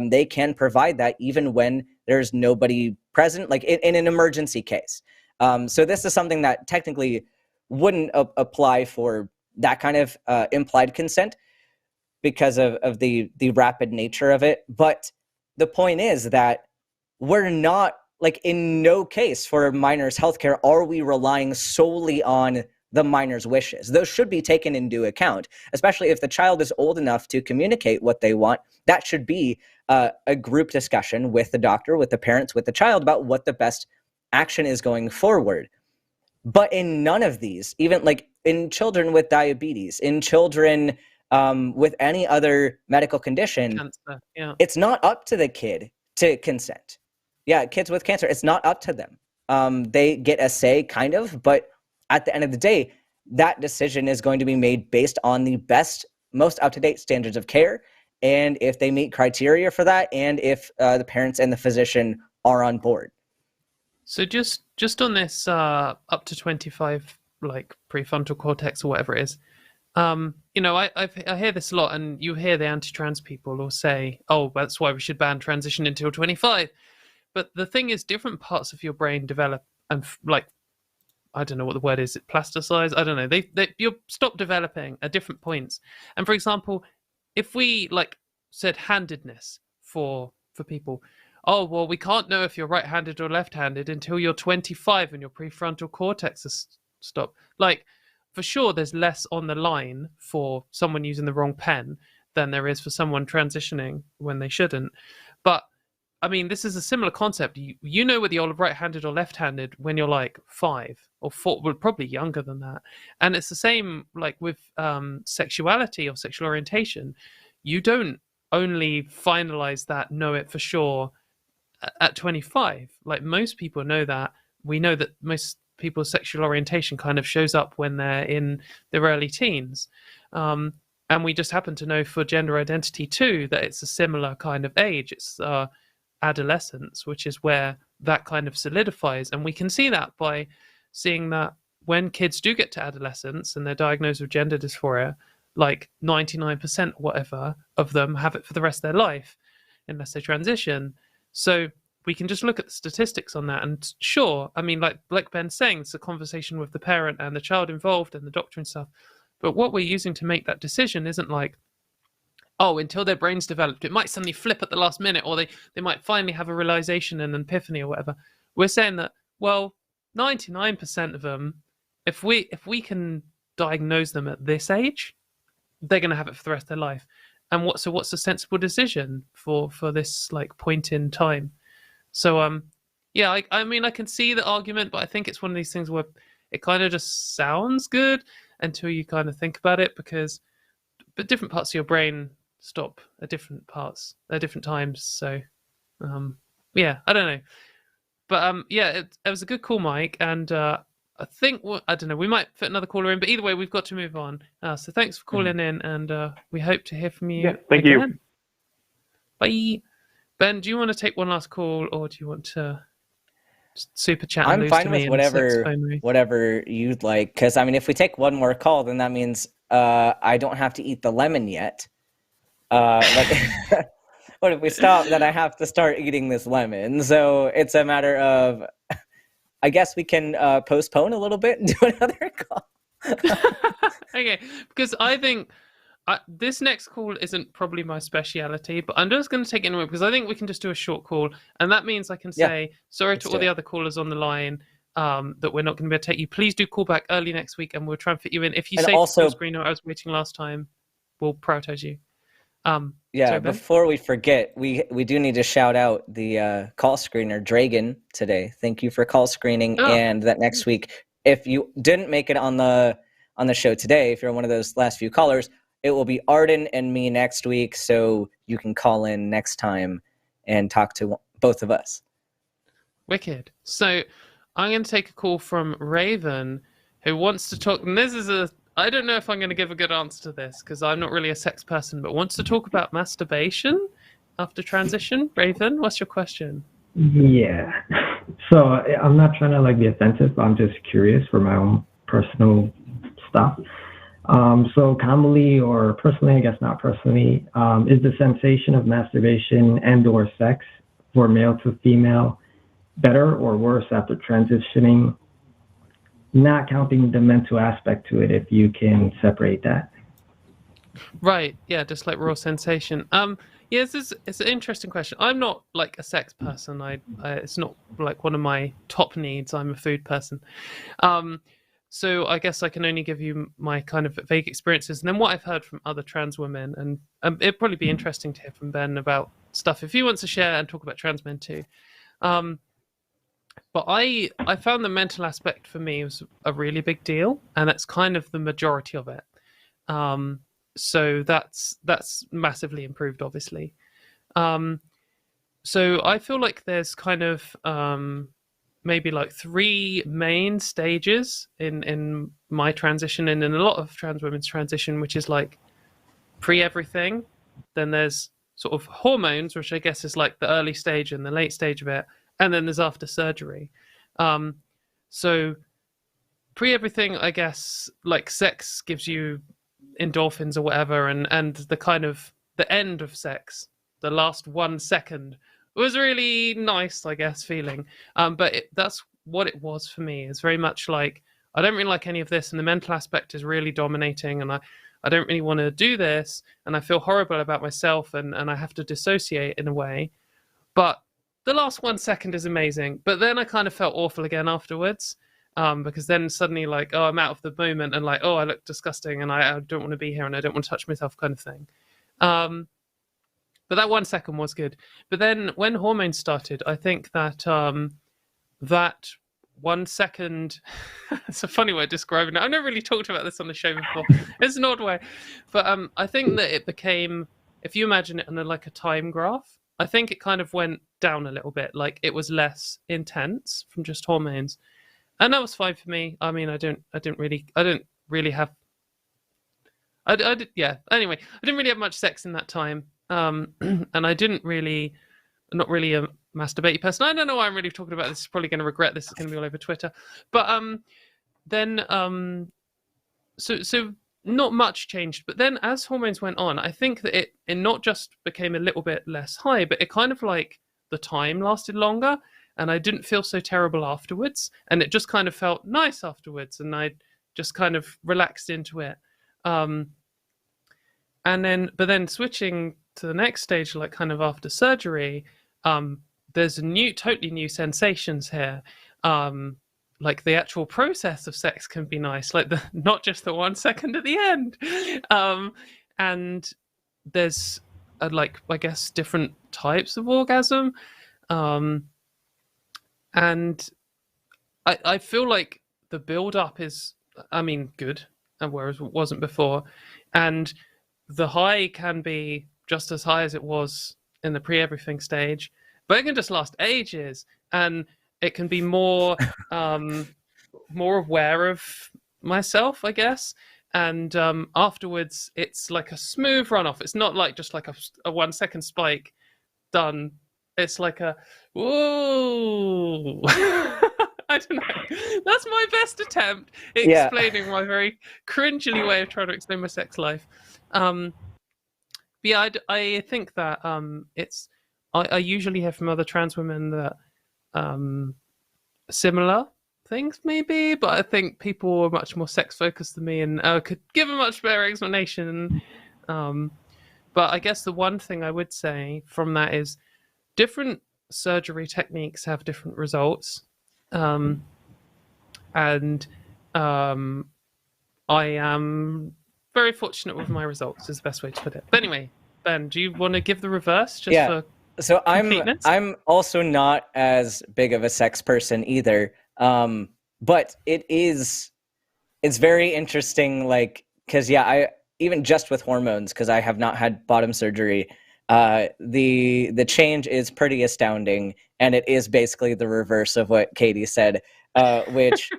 They can provide that even when there's nobody present, like in an emergency case. So this is something that technically wouldn't apply for that kind of implied consent because of the rapid nature of it. But the point is that we're not, like, in no case for minors' healthcare are we relying solely on the minor's wishes. Those should be taken into account, especially if the child is old enough to communicate what they want. That should be a group discussion with the doctor, with the parents, with the child about what the best action is going forward. But in none of these, even like in children with diabetes, in children with any other medical condition, Cancer. Yeah. it's not up to the kid to consent. Yeah, kids with cancer, it's not up to them. They get a say, kind of, but at the end of the day, that decision is going to be made based on the best, most up-to-date standards of care, and if they meet criteria for that, and if the parents and the physician are on board. So just on this up to 25, like prefrontal cortex or whatever it is, you know, I hear this a lot, and you hear the anti-trans people will say, oh, that's why we should ban transition until 25. But the thing is, different parts of your brain develop, and like, I don't know what the word is, plasticize? I don't know. They you stop developing at different points. And for example, if we like said handedness for people, oh, well, we can't know if you're right-handed or left-handed until you're 25 and your prefrontal cortex is stopped. Like, for sure, there's less on the line for someone using the wrong pen than there is for someone transitioning when they shouldn't. But I mean, this is a similar concept. You know whether you're right-handed or left-handed when you're like 5 or 4, well, probably younger than that. And it's the same like with sexuality or sexual orientation. You don't only finalize that, know it for sure at 25. Like, most people know that. We know that most people's sexual orientation kind of shows up when they're in their early teens. And we just happen to know for gender identity too that it's a similar kind of age. It's adolescence, which is where that kind of solidifies. And we can see that by seeing that when kids do get to adolescence and they're diagnosed with gender dysphoria, like 99% whatever of them have it for the rest of their life unless they transition. So we can just look at the statistics on that. And sure, I mean, like Ben's saying, it's a conversation with the parent and the child involved and the doctor and stuff. But what we're using to make that decision isn't like, oh, until their brain's developed, it might suddenly flip at the last minute, or they might finally have a realization and an epiphany or whatever. We're saying that, well, 99% of them, if we can diagnose them at this age, they're going to have it for the rest of their life. And what's a sensible decision for this like point in time? So yeah, I mean, I can see the argument, but I think it's one of these things where it kind of just sounds good until you kind of think about it, but different parts of your brain stop at different parts at different times. So yeah, I don't know, but yeah, it was a good call, Mike, and I think I don't know. We might fit another caller in, but either way, we've got to move on. So thanks for calling in, and we hope to hear from you. Yeah, thank you. again. Bye. Ben, do you want to take one last call, or do you want to super chat and I'm lose fine to with me in sex phone? whatever you'd like. Because I mean, if we take one more call, then that means I don't have to eat the lemon yet. But but if we stop, then I have to start eating this lemon. So it's a matter of, I guess we can postpone a little bit and do another call. Okay, because I think this next call isn't probably my speciality, but I'm just going to take it anyway because I think we can just do a short call, and that means I can say sorry to all the other callers on the line that we're not going to be able to take you. Please do call back early next week, and we'll try and fit you in. If you say also, to screen, I was waiting last time, we'll prioritize you. Sorry, before we forget, we do need to shout out the call screener Dragon today. Thank you for call screening, and that next week, if you didn't make it on the show today, if you're one of those last few callers, it will be Arden and me next week, so you can call in next time and talk to both of us. Wicked. So I'm going to take a call from Raven, who wants to talk, and this is I don't know if I'm going to give a good answer to this because I'm not really a sex person, but wants to talk about masturbation after transition. Raven, what's your question? Yeah. So I'm not trying to be offensive, but I'm just curious for my own personal stuff. So commonly or personally, I guess not personally, is the sensation of masturbation and/or sex for male to female better or worse after transitioning? Not counting the mental aspect to it, if you can separate that. Right. Yeah, just like raw sensation. Yeah, it's an interesting question. I'm not a sex person. It's not one of my top needs. I'm a food person. So I guess I can only give you my kind of vague experiences and then what I've heard from other trans women. And it'd probably be interesting to hear from Ben about stuff if he wants to share and talk about trans men too. But I found the mental aspect for me was a really big deal, and that's kind of the majority of it. So that's massively improved, obviously. So I feel like there's kind of maybe 3 main stages in my transition and in a lot of trans women's transition, which is pre-everything. Then there's sort of hormones, which I guess is the early stage and the late stage of it. And then there's after surgery. So pre-everything, I guess, sex gives you endorphins or whatever, and the kind of the end of sex, the last 1 second, was really nice, I guess, feeling. But that's what it was for me. It's very much I don't really like any of this, and the mental aspect is really dominating, and I don't really want to do this, and I feel horrible about myself, and I have to dissociate in a way. But the last 1 second is amazing, but then I kind of felt awful again afterwards, because then suddenly I'm out of the moment and I look disgusting and I don't want to be here and I don't want to touch myself kind of thing. But that 1 second was good. But then when hormones started, I think that that 1 second, it's a funny way of describing it. I've never really talked about this on the show before. It's an odd way. But I think that it became, if you imagine it on a time graph, I think it kind of went down a little bit. It was less intense from just hormones, and that was fine for me. I mean, I don't really have. Yeah. Anyway, I didn't really have much sex in that time, and I didn't really, not really a masturbating person. I don't know why I'm really talking about this. It's probably going to regret this. It's going to be all over Twitter. But then so. Not much changed, but then as hormones went on, I think that it not just became a little bit less high, but it kind of the time lasted longer, and I didn't feel so terrible afterwards, and it just kind of felt nice afterwards, and I just kind of relaxed into it. But then switching to the next stage, kind of after surgery, there's totally new sensations here. The actual process of sex can be nice, not just the 1 second at the end. And there's I guess different types of orgasm. And I feel like the build up is, good, and whereas it wasn't before. And the high can be just as high as it was in the pre-everything stage, but it can just last ages. And it can be more more aware of myself, I guess. And afterwards, it's like a smooth runoff. It's not like just like a 1 second spike done. It's like a whoa. I don't know. That's my best attempt at explaining my very cringily way of trying to explain my sex life. But yeah, I think that it's. I usually hear from other trans women that similar things, maybe, but I think people are much more sex focused than me and could give a much better explanation. But I guess the one thing I would say from that is different surgery techniques have different results. And I am very fortunate with my results, is the best way to put it. But anyway, Ben, do you want to give the reverse just for so completeness? I'm also not as big of a sex person either. But it's very interesting, like, because I even just with hormones, because I have not had bottom surgery, the change is pretty astounding, and it is basically the reverse of what Katie said, which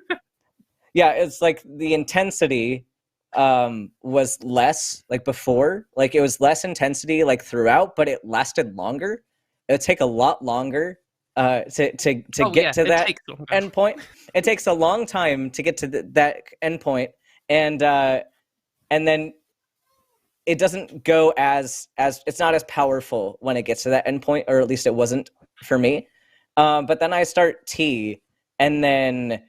it's like the intensity was less like before, like it was less intensity like throughout, but it lasted longer. It would take a lot longer to get to that end point. It takes a long time to get to that end point, and then it doesn't go as it's not as powerful when it gets to that end point, or at least it wasn't for me. But then I start T, and then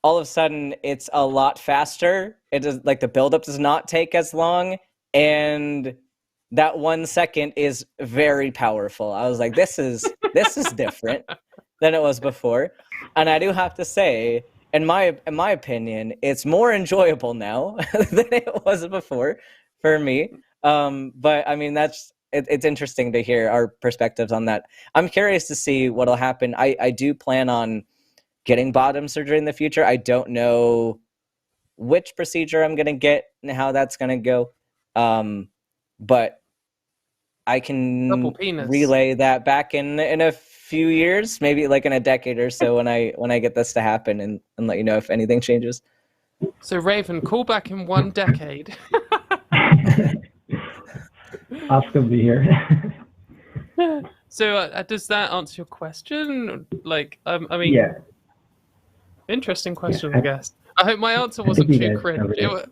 all of a sudden it's a lot faster. It does, like, the buildup does not take as long, and that 1 second is very powerful. I was like, this is different than it was before. And I do have to say, in my opinion, it's more enjoyable now than it was before for me. But I mean, it's interesting to hear our perspectives on that. I'm curious to see what'll happen. I do plan on getting bottom surgery in the future. I don't know which procedure I'm going to get and how that's going to go. But I can relay that back in a few years, maybe like in a decade or so, when I get this to happen, and let you know if anything changes. So Raven, call back in 1 decade. I'll still be here. So does that answer your question? Like, I mean, interesting question, I guess. I hope my answer wasn't too cringe. It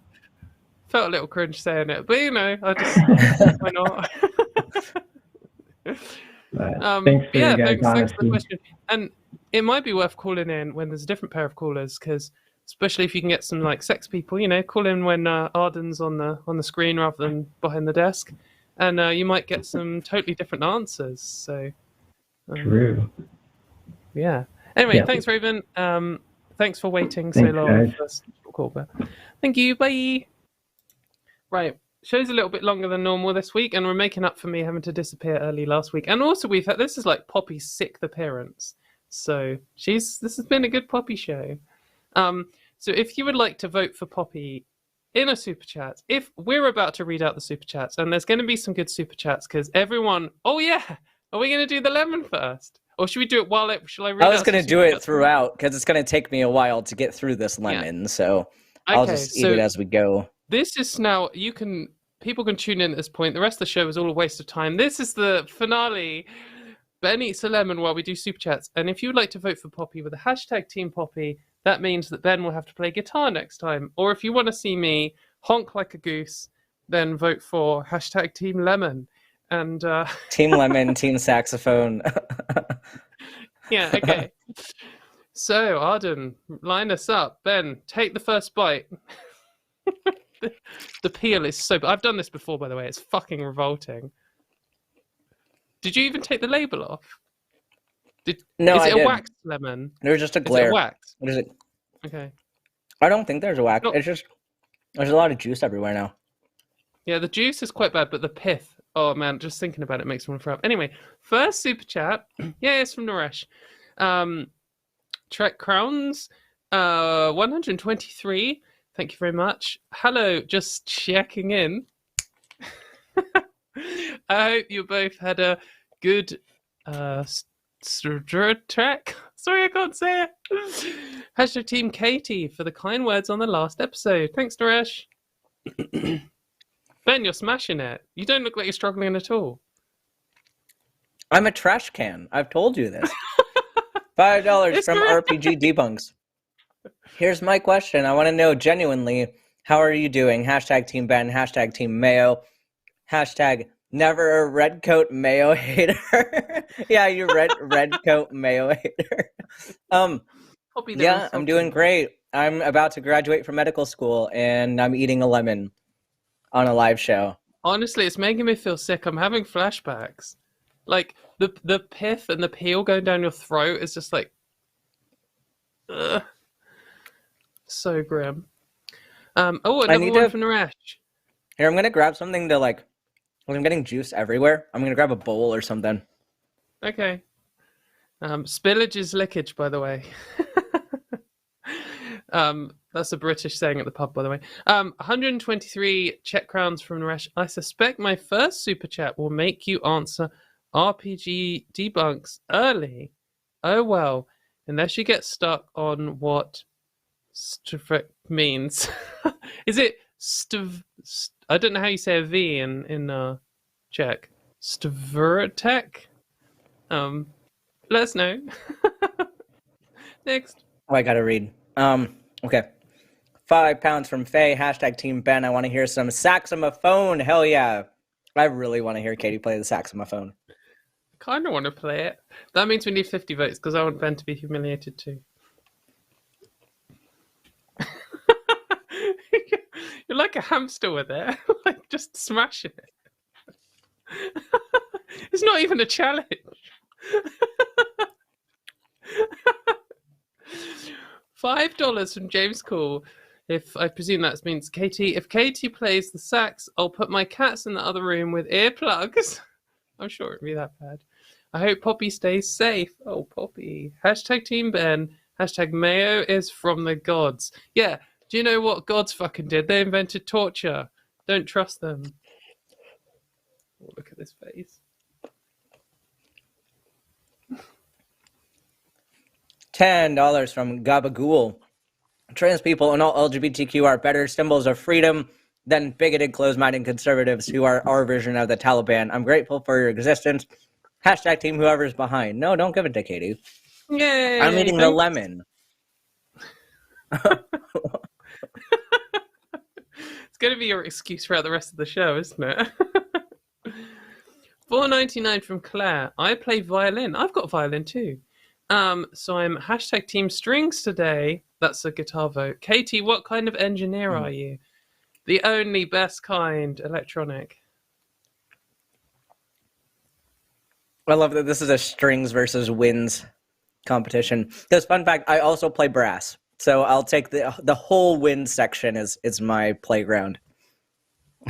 felt a little cringe saying it, but I just why not? Thanks for thanks for the question. And it might be worth calling in when there's a different pair of callers, because especially if you can get some like sex people, call in when Arden's on the screen rather than behind the desk, and you might get some totally different answers. So true. Yeah. Anyway, thanks, Raven. Thanks for waiting so long. Thank you. Bye. Right. Show's a little bit longer than normal this week, and we're making up for me having to disappear early last week. And also, this is like Poppy's 6th appearance, so this has been a good Poppy show. So if you would like to vote for Poppy in a super chat, if we're about to read out the super chats, and there's going to be some good super chats because everyone. Oh yeah, are we going to do the lemon first, or should we do it while it? Shall I read? I was going to do it throughout because it's going to take me a while to get through this lemon, so I'll just eat it as we go. This is now, people can tune in at this point. The rest of the show is all a waste of time. This is the finale. Ben eats a lemon while we do super chats. And if you would like to vote for Poppy with the hashtag Team Poppy, that means that Ben will have to play guitar next time. Or if you want to see me honk like a goose, then vote for hashtag Team Lemon. And Team Lemon, Team Saxophone. Yeah, okay. So, Arden, line us up. Ben, take the first bite. The peel is so... I've done this before, by the way. It's fucking revolting. Did you even take the label off? No, is I it did. A waxed lemon? There's just a glare. Is it a wax? What is it? Okay. I don't think there's a wax. It's just... There's a lot of juice everywhere now. Yeah, the juice is quite bad, but the pith... Oh, man, just thinking about it makes me want to throw up. Anyway, first super chat. Yeah, it's from Naresh. Trek Crowns, 123... Thank you very much. Hello, just checking in. I hope you both had a good track. Sorry, I can't say it. Hashtag Team Katy for the kind words on the last episode. Thanks, Naresh. Ben, you're smashing it. You don't look like you're struggling at all. I'm a trash can. I've told you this. $5 from RPG Debunks. Here's my question. I want to know genuinely, how are you doing? Hashtag Team Ben, hashtag Team Mayo, hashtag never a red coat mayo hater. Yeah, you red coat mayo hater. Yeah, I'm doing great. I'm about to graduate from medical school and I'm eating a lemon on a live show. Honestly, it's making me feel sick. I'm having flashbacks. Like the pith and the peel going down your throat is just like, ugh. So grim. Another one from Naresh. Here, I'm gonna grab something to like. I'm getting juice everywhere. I'm gonna grab a bowl or something. Okay. Spillage is lickage, by the way. That's a British saying at the pub, by the way. 123 Czech crowns from Naresh. I suspect my first super chat will make you answer RPG debunks early. Oh well, unless you get stuck on what Stavrik means. Is it I don't know how you say a V in Czech. Stavritek? Let us know. Next. Oh, I gotta read. Okay. £5 from Faye. Hashtag Team Ben. I want to hear some saxophone. Hell yeah. I really want to hear Katy play the saxophone. I kind of want to play it. That means we need 50 votes because I want Ben to be humiliated too. You're like a hamster with it. Like just smashing it. It's not even a challenge. $5 from James Cole. If I presume that means Katy. If Katy plays the sax, I'll put my cats in the other room with earplugs. I'm sure it'd be that bad. I hope Poppy stays safe. Oh, Poppy. Hashtag Team Ben. Hashtag Mayo is from the gods. Yeah. Do you know what gods fucking did? They invented torture. Don't trust them. Oh, look at this face. $10 from Gabagool. Trans people and all LGBTQ are better symbols of freedom than bigoted, closed-minded conservatives who are our version of the Taliban. I'm grateful for your existence. Hashtag Team Whoever's behind. No, don't give it to Katy. Yay! I'm eating the lemon. It's going to be your excuse throughout the rest of the show, isn't it? $4.99 from Claire. I play violin. I've got violin too. So I'm hashtag Team Strings today. That's a guitar vote. Katy, what kind of engineer are you? The only best kind, electronic. I love that this is a strings versus winds competition. Because fun fact, I also play brass. So I'll take the whole wind section is my playground.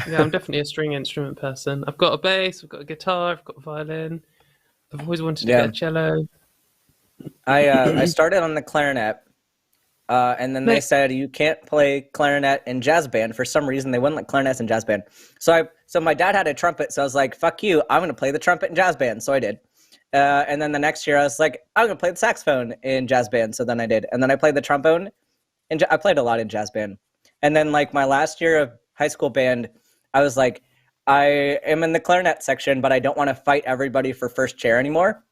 Yeah, I'm definitely a string instrument person. I've got a bass, I've got a guitar, I've got a violin. I've always wanted to get a cello. I started on the clarinet, and then they said you can't play clarinet in jazz band. For some reason, they wouldn't let clarinets in jazz band. So my dad had a trumpet, so I was like, "Fuck you! I'm gonna play the trumpet in jazz band." So I did. And then the next year, I was like, "I'm gonna play the saxophone in jazz band." So then I did, and then I played the trombone, and I played a lot in jazz band. And then like my last year of high school band, I was like, I am in the clarinet section, but I don't want to fight everybody for first chair anymore.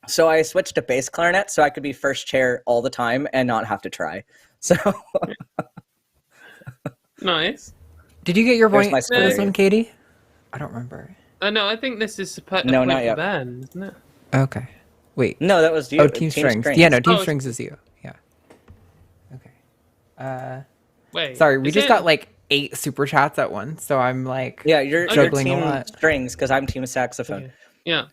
So I switched to bass clarinet so I could be first chair all the time and not have to try. So nice. Did you get your point for this one, Katy? I don't remember. No, I think this is no, not yet. Ben, isn't it? Okay. Wait. No, that was you. Oh, Team Strings. Yeah, no, Team Strings is you. Yeah. Okay. Wait. Sorry, we just got like 8 super chats at once, so I'm like, yeah, you're juggling Team a lot. Strings because I'm Team Saxophone. Okay. Yeah.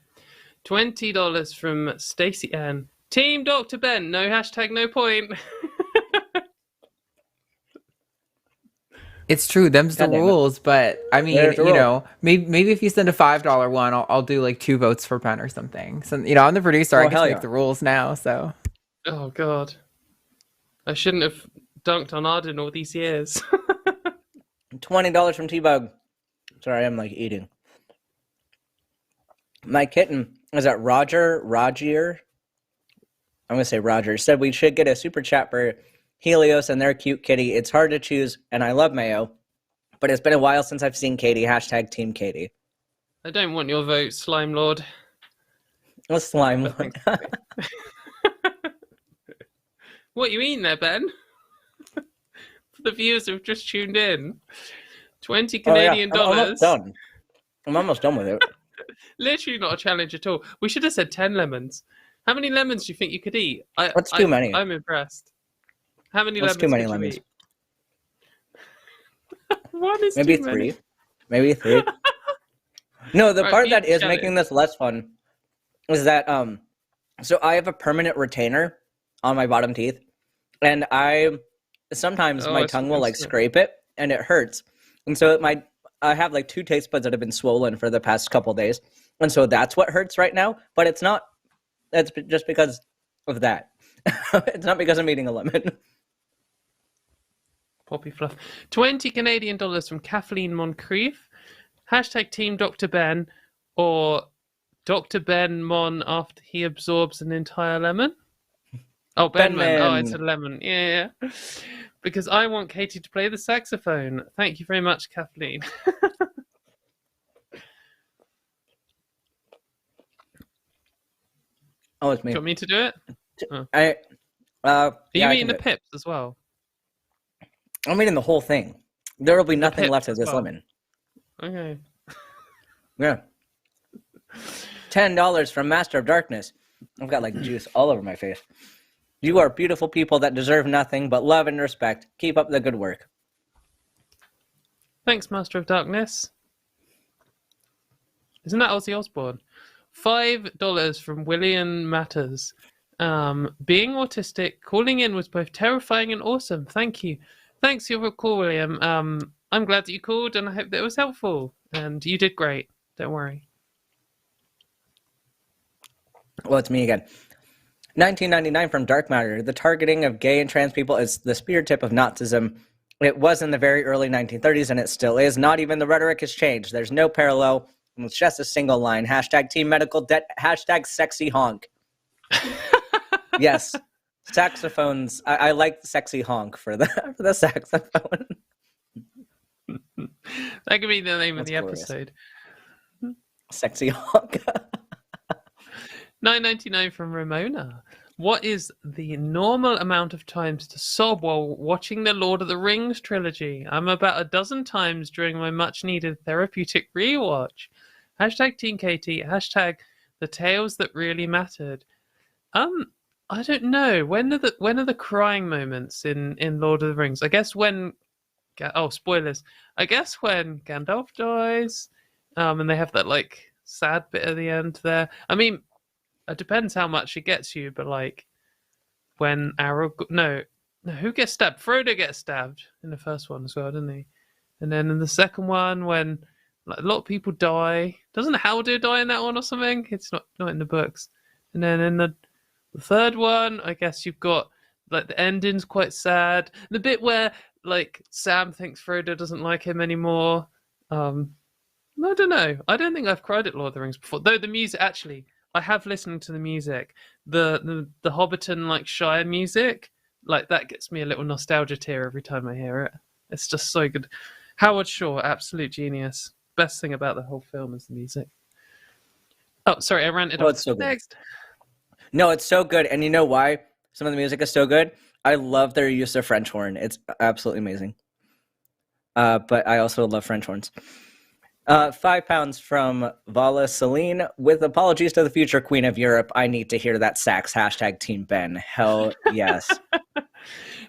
$20 from Stacey Ann. Team Dr. Ben. No hashtag, no point. It's true. Them's the rules, but I mean, you know, maybe if you send a $5 one, I'll do like 2 votes for Ben or something. So, you know, I'm the producer. I get to make the rules now. So. Oh God, I shouldn't have dunked on Arden all these years. $20 from T-Bug. Sorry, I'm like eating. My kitten is at Roger. I'm going to say Roger, said we should get a super chat for Helios and their cute kitty. It's hard to choose, and I love Mayo, but it's been a while since I've seen Katy. Hashtag Team Katy. I don't want your vote, Slime Lord. Oh, Slime Lord. What are you eating there, Ben? For the viewers who've just tuned in, 20 Canadian dollars. I'm almost done with it. Literally not a challenge at all. We should have said 10 lemons. How many lemons do you think you could eat? That's too many. I'm impressed. How many That's lemons too many could lemons. you eat? One is Maybe too three. many. Maybe three. No, the Right, part that is challenge. making this less fun is that so I have a permanent retainer on my bottom teeth, and sometimes my it's tongue will like instant. scrape it and it hurts. And so I have like 2 taste buds that have been swollen for the past couple days. And so that's what hurts right now, but it's not. It's just because of that. It's not because I'm eating a lemon. Poppy fluff. 20 Canadian dollars from Kathleen Moncrief. Hashtag Team Dr. Ben or Dr. Ben Mon after he absorbs an entire lemon. Oh, Benman. Oh, it's a lemon. Yeah. Because I want Katy to play the saxophone. Thank you very much, Kathleen. Oh, it's me. Do you want me to do it? Are you eating the pips as well? I'm eating the whole thing. There will be nothing pips left of as this well. lemon. Okay. Yeah. $10 from Master of Darkness. I've got like juice all over my face. You are beautiful people that deserve nothing but love and respect. Keep up the good work. Thanks, Master of Darkness. Isn't that Ozzy Osbourne? $5 from William Matters. Being autistic, calling in was both terrifying and awesome. Thank you. Thanks for your call, William. I'm glad that you called, and I hope that it was helpful. And you did great. Don't worry. Well, it's me again. 1999 from Dark Matter. The targeting of gay and trans people is the spear tip of Nazism. It was in the very early 1930s, and it still is. Not even the rhetoric has changed. There's no parallel. It's just a single line. Hashtag Team Medical Debt. Hashtag Sexy Honk. Yes. Saxophones. I like the sexy honk for the saxophone. That could be the name of the glorious. episode. Sexy honk. $9.99 from Ramona. What is the normal amount of times to sob while watching the Lord of the Rings trilogy? I'm about a dozen times during my much-needed therapeutic rewatch. Hashtag Team Katy. Hashtag the tales that really mattered. I don't know. When are the crying moments in Lord of the Rings? I guess when... Oh, spoilers. I guess when Gandalf dies, and they have that, like, sad bit at the end there. I mean... It depends how much it gets you, but like when Aragorn... No, who gets stabbed? Frodo gets stabbed in the first one as well, didn't he? And then in the second one, when like, a lot of people die. Doesn't Haldir die in that one or something? It's not in the books. And then in the third one, I guess you've got like the ending's quite sad. The bit where like Sam thinks Frodo doesn't like him anymore. I don't know. I don't think I've cried at Lord of the Rings before. Though the music actually... I have listened to the music, the Hobbiton like Shire music, like that gets me a little nostalgia tear every time I hear it. It's just so good. Howard Shore, absolute genius. Best thing about the whole film is the music. Oh, sorry, I ranted off. It's so good. Next. No, it's so good, and you know why some of the music is so good? I love their use of French horn. It's absolutely amazing. But I also love French horns. £5 from Vala Celine. With apologies to the future Queen of Europe, I need to hear that sax. Hashtag Team Ben. Hell yes.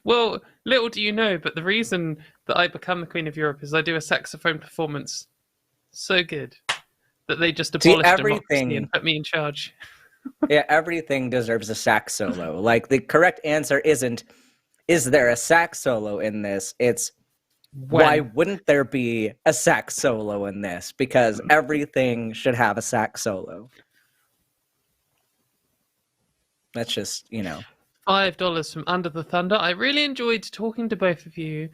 Well, little do you know, but the reason that I become the Queen of Europe is I do a saxophone performance so good that they just abolished democracy and put me in charge. Yeah, everything deserves a sax solo. Like, the correct answer isn't, is there a sax solo in this? It's, why wouldn't there be a sax solo in this? Because everything should have a sax solo. That's just, $5 from Under the Thunder. I really enjoyed talking to both of you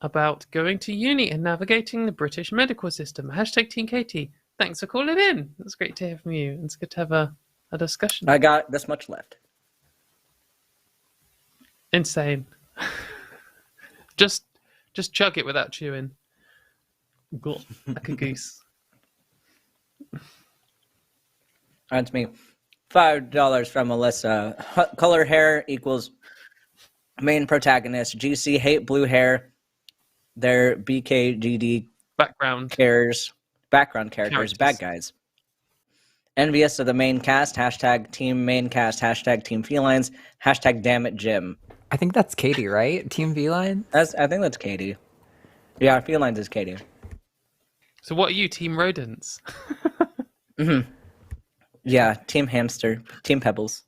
about going to uni and navigating the British medical system. Hashtag Team Katy. Thanks for calling in. It's great to hear from you. It's good to have a discussion. I got this much left. Insane. Just chug it without chewing. Like a goose. That's me. $5 from Melissa. Color hair equals main protagonist. GC hate blue hair. Their BKGD background characters, bad guys. Envious of the main cast. # team main cast. # team felines. # damn it Jim. I think that's Katy, right? Team feline? I think that's Katy. Yeah, felines is Katy. So what are you, team rodents? Yeah, team hamster, team pebbles.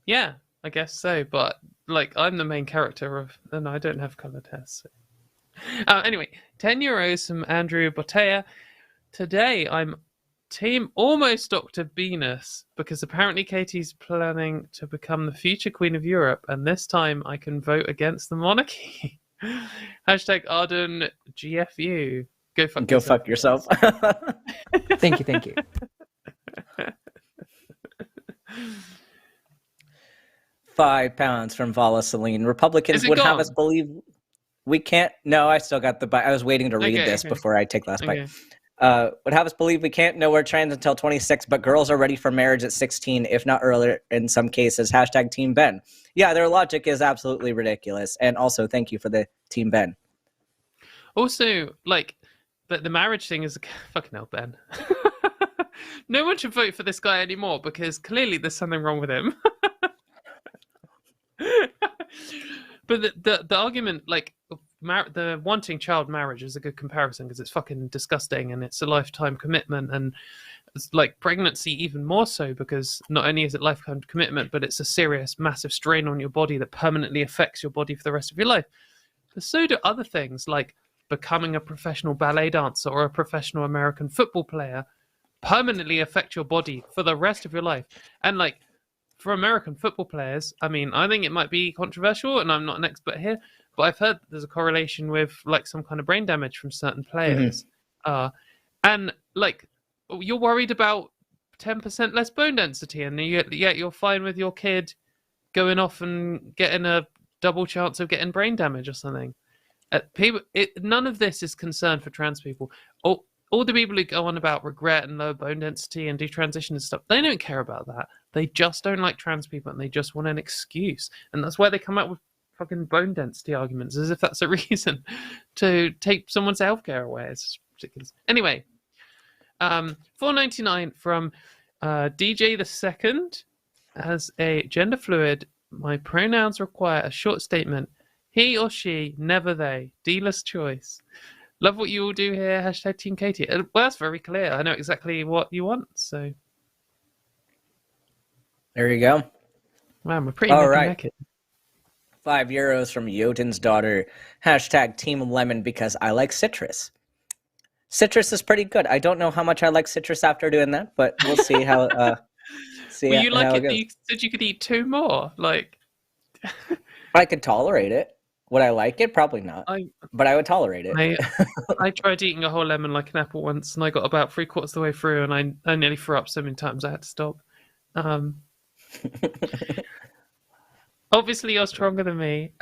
Yeah, I guess so. But like, I'm the main character of, and I don't have colored hair. So. Anyway, €10 from Andrew Botea. Today I'm team almost Dr. Venus because apparently Katy's planning to become the future Queen of Europe, and this time I can vote against the monarchy. # Arden GFU. Go fuck yourself. Thank you. £5 from Vala Celine. Republicans would have us believe we can't. No, I still got I was waiting to read this before I take last bite. Would have us believe we can't know we're trans until 26, but girls are ready for marriage at 16, if not earlier in some cases. # Team Ben. Yeah, their logic is absolutely ridiculous. And also, thank you for the Team Ben. Also, like, but the marriage thing is fucking hell, Ben. No one should vote for this guy anymore because clearly there's something wrong with him. But the argument, like, the wanting child marriage is a good comparison because it's fucking disgusting and it's a lifetime commitment, and it's like pregnancy even more so because not only is it lifetime commitment, but it's a serious, massive strain on your body that permanently affects your body for the rest of your life. But so do other things like becoming a professional ballet dancer or a professional American football player permanently affect your body for the rest of your life. And like, for American football players, I mean, I think it might be controversial, and I'm not an expert here, but I've heard there's a correlation with like some kind of brain damage from certain players. And like, you're worried about 10% less bone density, and yet you're fine with your kid going off and getting a double chance of getting brain damage or something. None of this is concern for trans people. All the people who go on about regret and low bone density and detransition and stuff, they don't care about that. They just don't like trans people and they just want an excuse. And that's why they come up with fucking bone density arguments, as if that's a reason to take someone's healthcare away. It's ridiculous. Anyway, $4.99 from DJ the Second. As a gender fluid, my pronouns require a short statement. He or she, never they. Dealer's choice. Love what you all do here. # Team Katy. Well, that's very clear. I know exactly what you want. So there you go. Man, we're pretty naked. €5 from Jotun's daughter. # Team Lemon because I like citrus. Citrus is pretty good. I don't know how much I like citrus after doing that, but we'll see how. Well, you like it? You said you could eat 2 more. Like, I could tolerate it. Would I like it? Probably not. But I would tolerate it. I tried eating a whole lemon like an apple once, and I got about 3/4 of the way through, and I nearly threw up so many times I had to stop. Obviously, you're stronger than me.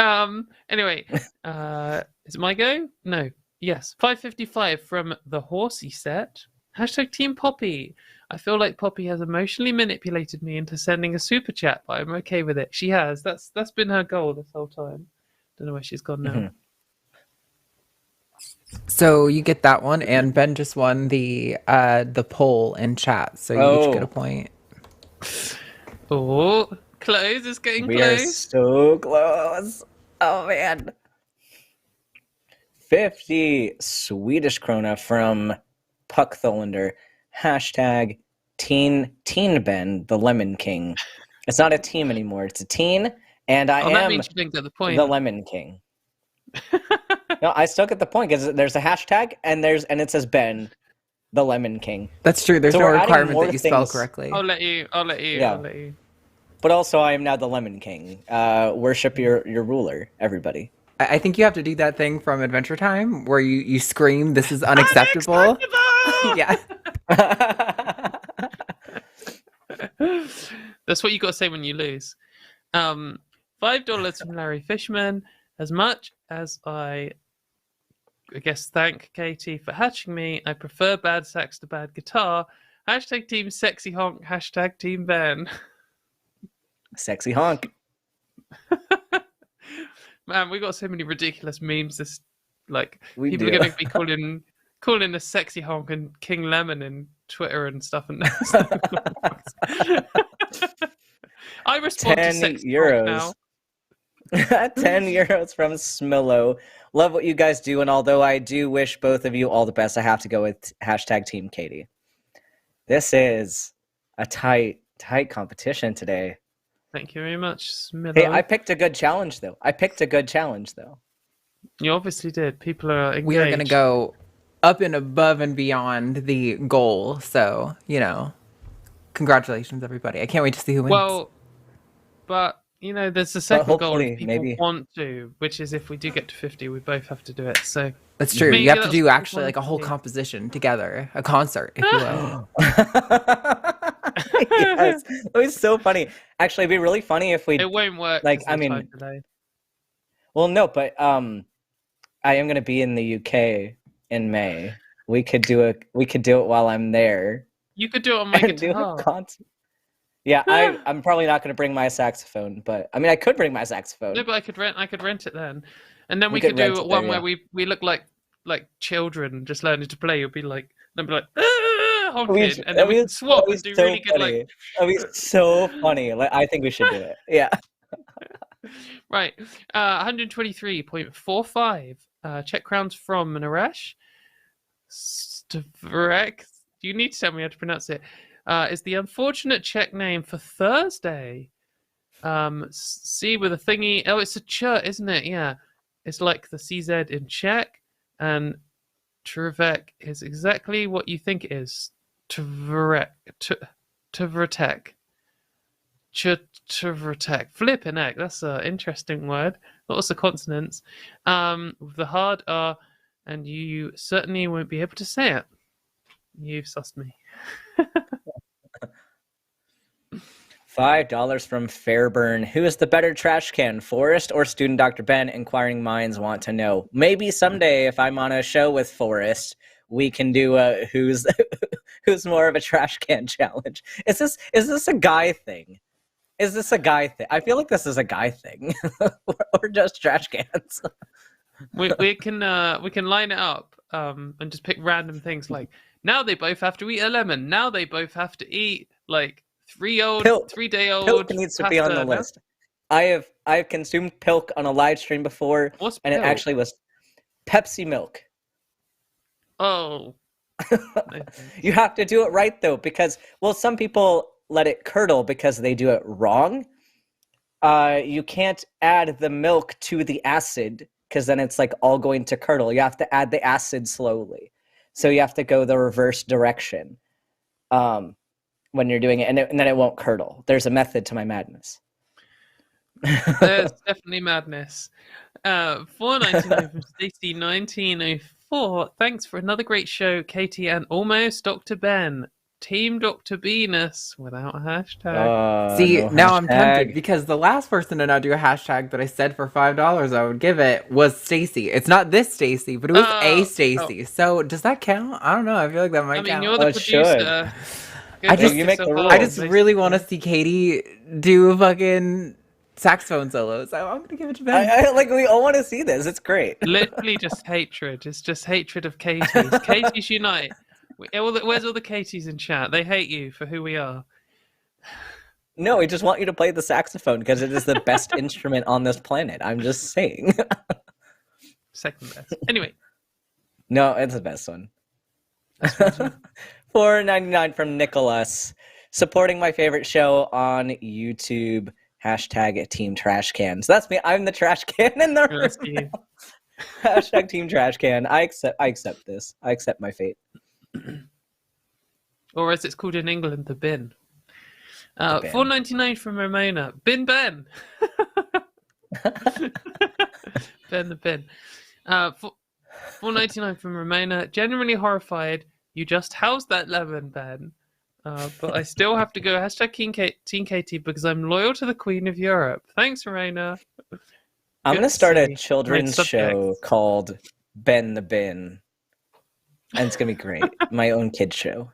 Anyway, is it my go? No. Yes. 5.55 from the Horsey set. # Team Poppy. I feel like Poppy has emotionally manipulated me into sending a super chat, but I'm okay with it. She has. That's been her goal this whole time. Don't know where she's gone now. So you get that one, and Ben just won the poll in chat, so you each get a point. Oh, close. It's getting close. We are so close. Oh man. 50 Swedish krona from Puck Tholander. # Teen Ben, the Lemon King. It's not a team anymore. It's a teen. And I am that means you didn't get the point. The Lemon King. No, I still get the point because there's a hashtag and it says Ben, the Lemon King. That's true. There's no requirement that you spell correctly. I'll let you. Yeah. I'll let you. But also, I am now the Lemon King. Worship your ruler, everybody. I think you have to do that thing from Adventure Time where you scream, "This is unacceptable." Yeah. That's what you got to say when you lose. $5 from Larry Fishman. As much as I guess thank Katie for hatching me, I prefer bad sax to bad guitar. Hashtag team sexy honk. Hashtag team Ben. Sexy honk. Man, we got so many ridiculous memes. This People are going to be calling the sexy honk and King Lemon in Twitter and stuff. And I respond to sexy honk now. 10 euros from Smillo. Love what you guys do, and although I do wish both of you all the best, I have to go with hashtag Team Katie. This is a tight competition today. Thank you very much, Smillo. Hey, I picked a good challenge, though. You obviously did. People are engaged. We are going to go up and above and beyond the goal. So, congratulations, everybody. I can't wait to see who wins. Well, but, there's a second goal if people want to, which is if we do get to 50, we both have to do it. So that's true. You have to do actually like a whole composition together, a concert, if you will. Yes, it was so funny. Actually, it'd be really funny if we. It won't work. Well, no, but I am going to be in the UK in May. We could do it while I'm there. You could do it on my guitar. Yeah, I'm probably not going to bring my saxophone, but I mean, I could bring my saxophone. No, but I could rent it then, and then we could do one where we look like children just learning to play. You'll be like, honking, and then we can swap and do really good like. That'd be so funny. I think we should do it. Yeah. Right, 123.45 Czech crowns from Naresh. Stavrek. You need to tell me how to pronounce it. Is the unfortunate Czech name for Thursday. C with a thingy. Oh, it's a ch, isn't it? Yeah. It's like the CZ in Czech. And Tvratek is exactly what you think it is. Tvratek. Tvratek. Flipping heck. That's an interesting word. Lots of consonants. With the hard R, and you certainly won't be able to say it. You've sussed me. $5 from Fairburn. Who is the better trash can, Forrest or student Dr. Ben? Inquiring minds want to know. Maybe someday, if I'm on a show with Forrest, we can do a who's more of a trash can challenge. Is this a guy thing? Is this a guy thing? I feel like this is a guy thing, or just trash cans. we can line it up and just pick random things like. Now they both have to eat a lemon. Now they both have to eat like 3-day-old. Pilk needs to be on the list. I have consumed Pilk on a live stream before, and it actually was Pepsi milk. Oh. You have to do it right though, because some people let it curdle because they do it wrong. You can't add the milk to the acid because then it's like all going to curdle. You have to add the acid slowly. So you have to go the reverse direction when you're doing it, and then it won't curdle. There's a method to my madness. There's definitely madness. $4.99 from Stacy 1904. Thanks for another great show, Katie and almost Dr. Ben. Team Dr. Venus without a hashtag. See, now I'm tempted because the last person to not do a hashtag that I said for $5 I would give it was Stacy. It's not this Stacy, but it was a Stacy. So does that count? I don't know. I feel like that might count. You're the producer. I just really want to see Katie do a fucking saxophone solo. So I'm gonna give it to Ben. We all want to see this. It's great. Literally just hatred. It's just hatred of Katie's. Katie's unite. Where's all the Katies in chat? They hate you for who we are. No, we just want you to play the saxophone because it is the best instrument on this planet. I'm just saying. Second best. Anyway. No, it's the best one. $4.99 from Nicholas. Supporting my favorite show on YouTube. Hashtag Team Trash Can. So that's me. I'm the trash can in the room. Hashtag Team Trash Can. I accept this. I accept my fate. Or as it's called in England, the bin. $4.99 from Ramona. Bin Ben. Ben the bin. $4.99 from Ramona. Genuinely horrified. You just housed that lemon, Ben. But I still have to go hashtag Team Katie because I'm loyal to the Queen of Europe. Thanks, Raina. I'm Good going to to start a see. children's Great show subjects. called Ben the Bin. And it's going to be great. My own kid show.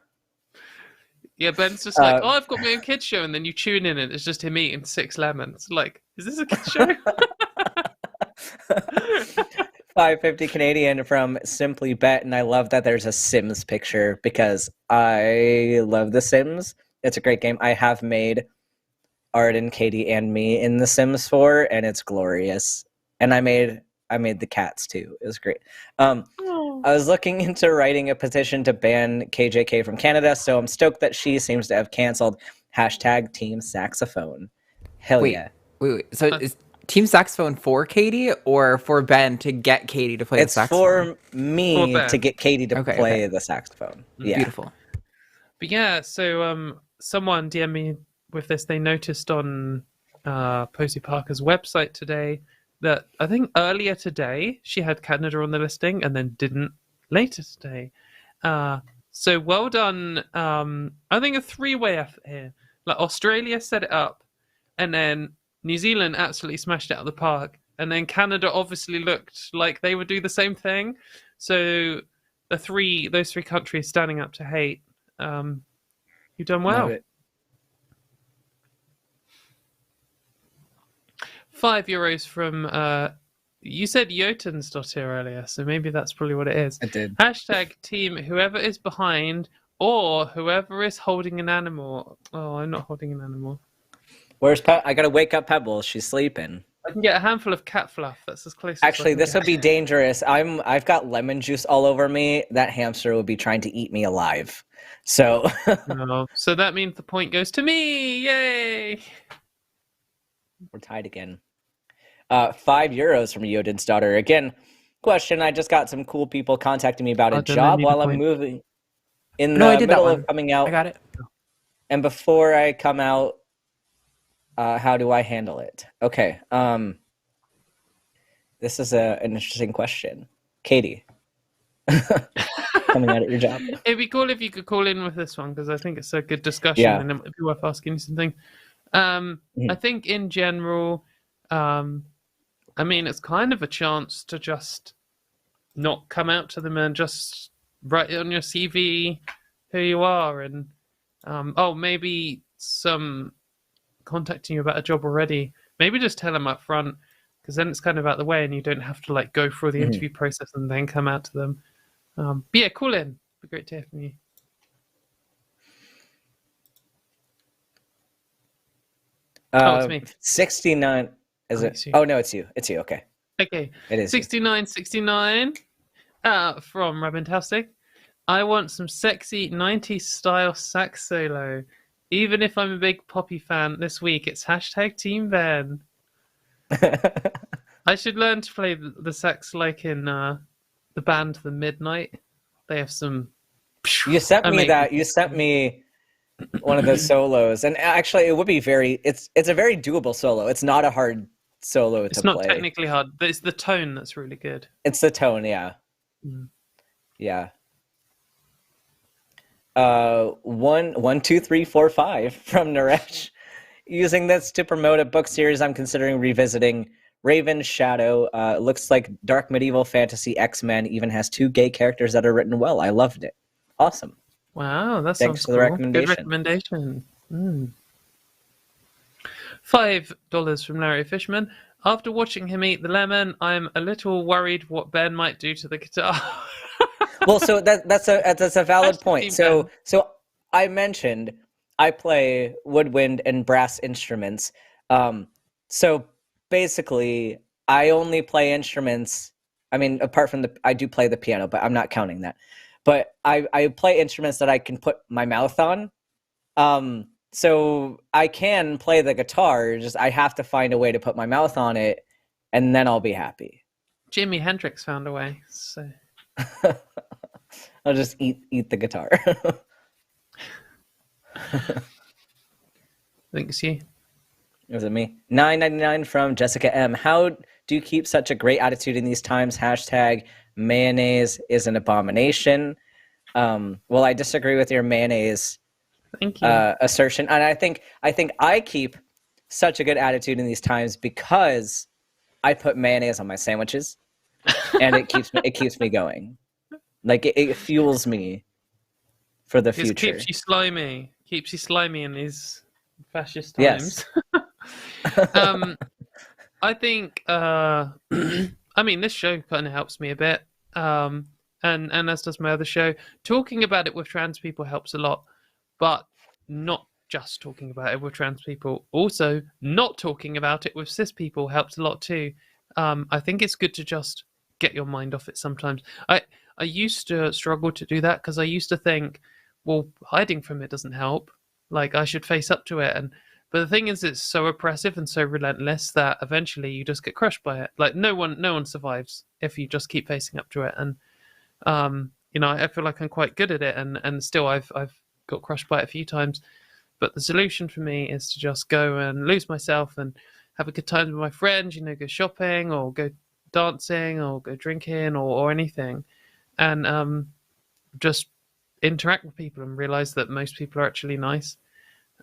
Yeah, Ben's just like, oh, I've got my own kids show, and then you tune in and it's just him eating 6 lemons. Like, is this a kids show? $5.50 Canadian from Simply Bet, and I love that there's a Sims picture because I love The Sims. It's a great game. I have made Arden, Katie, and me in The Sims 4, and it's glorious. And I made the cats too. It was great. I was looking into writing a petition to ban KJK from Canada, so I'm stoked that she seems to have canceled hashtag Team Saxophone. Hell yeah. Wait. So is Team Saxophone for Katie or for Ben to get Katie to play the saxophone? It's for me to get Katie to play the saxophone. Yeah. Beautiful. But yeah, so someone DM me with this. They noticed on Posey Parker's website today that I think earlier today she had Canada on the listing and then didn't later today. So well done. I think a 3-way effort here. Like Australia set it up, and then New Zealand absolutely smashed it out of the park, and then Canada obviously looked like they would do the same thing. So those three countries standing up to hate. You've done well. €5 from you said Jotunsdottir earlier, so maybe that's probably what it is. I did. Hashtag team whoever is behind or whoever is holding an animal. Oh, I'm not holding an animal. Where's I gotta wake up Pebbles. She's sleeping. I can get a handful of cat fluff. That's as close. Actually, this would be dangerous. I've got lemon juice all over me. That hamster would be trying to eat me alive. So. So that means the point goes to me. Yay! We're tied again. €5 from Yodin's daughter. Again, question. I just got some cool people contacting me about a job while I'm moving. In the middle of coming out. I got it. And before I come out, how do I handle it? Okay. This is an interesting question. Katie. Coming out at your job. It'd be cool if you could call in with this one because I think it's a good discussion and it might be worth asking you something. I think in general, I mean, it's kind of a chance to just not come out to them and just write it on your CV who you are and maybe some contacting you about a job already. Maybe just tell them up front because then it's kind of out the way and you don't have to like go through the interview process and then come out to them. But yeah, call in. It'd be great to hear from you. It's me. 69. Is it? Oh no, it's you. It's you. Okay. Okay. It is 69 from Rabintastic. I want some sexy 90s style sax solo. Even if I'm a big Poppy fan, this week it's hashtag Team Ben. I should learn to play the sax like in the band The Midnight. They have some. You sent me that. You sent me one of those solos, and actually, it would be it's a very doable solo. It's not a hard solo to play. It's not technically hard, but it's the tone that's really good. It's the tone, yeah. Yeah. 1, 2, 3, 4, 5 from Naresh. Using this to promote a book series I'm considering revisiting. Raven's Shadow. Looks like dark medieval fantasy X-Men. Even has 2 gay characters that are written well. I loved it. Awesome. Wow, that Thanks sounds for the recommendation. Good recommendation. $5 from Larry Fishman. After watching him eat the lemon, I'm a little worried what Ben might do to the guitar. Well, so that's a valid point. So I mentioned I play woodwind and brass instruments. So basically, I only play instruments. I mean, apart from I do play the piano, but I'm not counting that. But I play instruments that I can put my mouth on. So I can play the guitar, just I have to find a way to put my mouth on it, and then I'll be happy. Jimi Hendrix found a way, so I'll just eat the guitar. Thanks, you. Was it me? $9.99 from Jessica M. How do you keep such a great attitude in these times? Hashtag mayonnaise is an abomination. Well, I disagree with your mayonnaise Thank you. Assertion, and I think I keep such a good attitude in these times because I put mayonnaise on my sandwiches, and it keeps me going. Like it fuels me for the future. Keeps you slimy. Keeps you slimy in these fascist times. Yes. I think. I mean, this show kind of helps me a bit. And as does my other show. Talking about it with trans people helps a lot, but not just talking about it with trans people. Also, not talking about it with cis people helps a lot too. I think it's good to just get your mind off it sometimes. I used to struggle to do that because I used to think, well, hiding from it doesn't help. Like, I should face up to it. But the thing is, it's so oppressive and so relentless that eventually you just get crushed by it. Like, no one survives if you just keep facing up to it. And I feel like I'm quite good at it, and still I've got crushed by it a few times. But the solution for me is to just go and lose myself and have a good time with my friends, go shopping or go dancing or go drinking or anything, and just interact with people and realize that most people are actually nice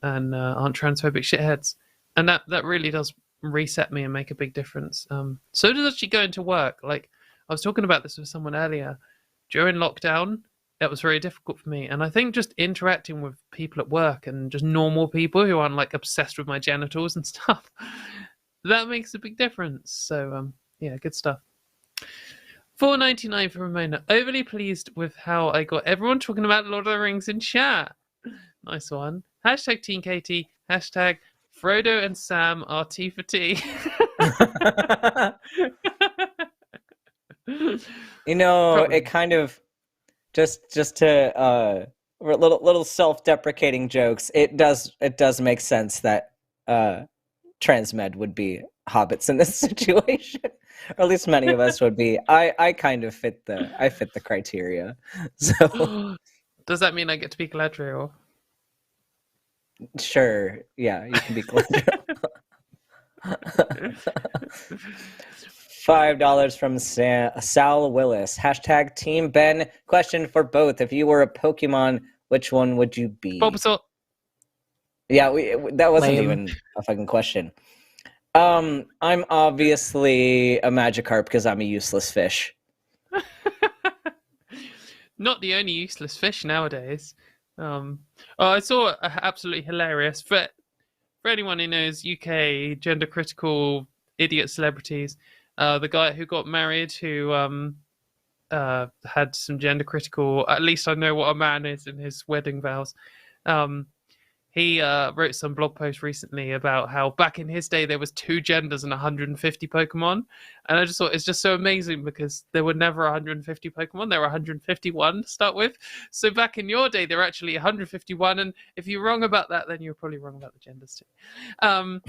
and aren't transphobic shitheads. And that really does reset me and make a big difference. So does actually going to work. Like, I was talking about this with someone earlier. During lockdown, it was very difficult for me. And I think just interacting with people at work and just normal people who aren't like obsessed with my genitals and stuff, that makes a big difference. So, yeah, good stuff. $4.99 for Ramona. Overly pleased with how I got everyone talking about Lord of the Rings in chat. Nice one. Hashtag Team Katie. Hashtag Frodo and Sam are T for T. It kind of just to little self-deprecating jokes. It does make sense that transmed would be hobbits in this situation, or at least many of us would be. I kind of fit the criteria. So does that mean I get to be Galadriel? Sure. Yeah, you can be Galadriel. $5 from Sal Willis. Hashtag Team Ben. Question for both. If you were a Pokemon, which one would you be? Bulbasaur. Yeah, that wasn't even a fucking question. I'm obviously a Magikarp because I'm a useless fish. Not the only useless fish nowadays. I saw absolutely hilarious for anyone who knows UK gender critical idiot celebrities. The guy who got married, who had some gender critical, at least I know what a man is in his wedding vows. He wrote some blog post recently about how back in his day there was 2 genders and 150 Pokemon, and I just thought it's just so amazing because there were never 150 Pokemon. There were 151 to start with. So back in your day there were actually 151, and if you're wrong about that, then you're probably wrong about the genders too.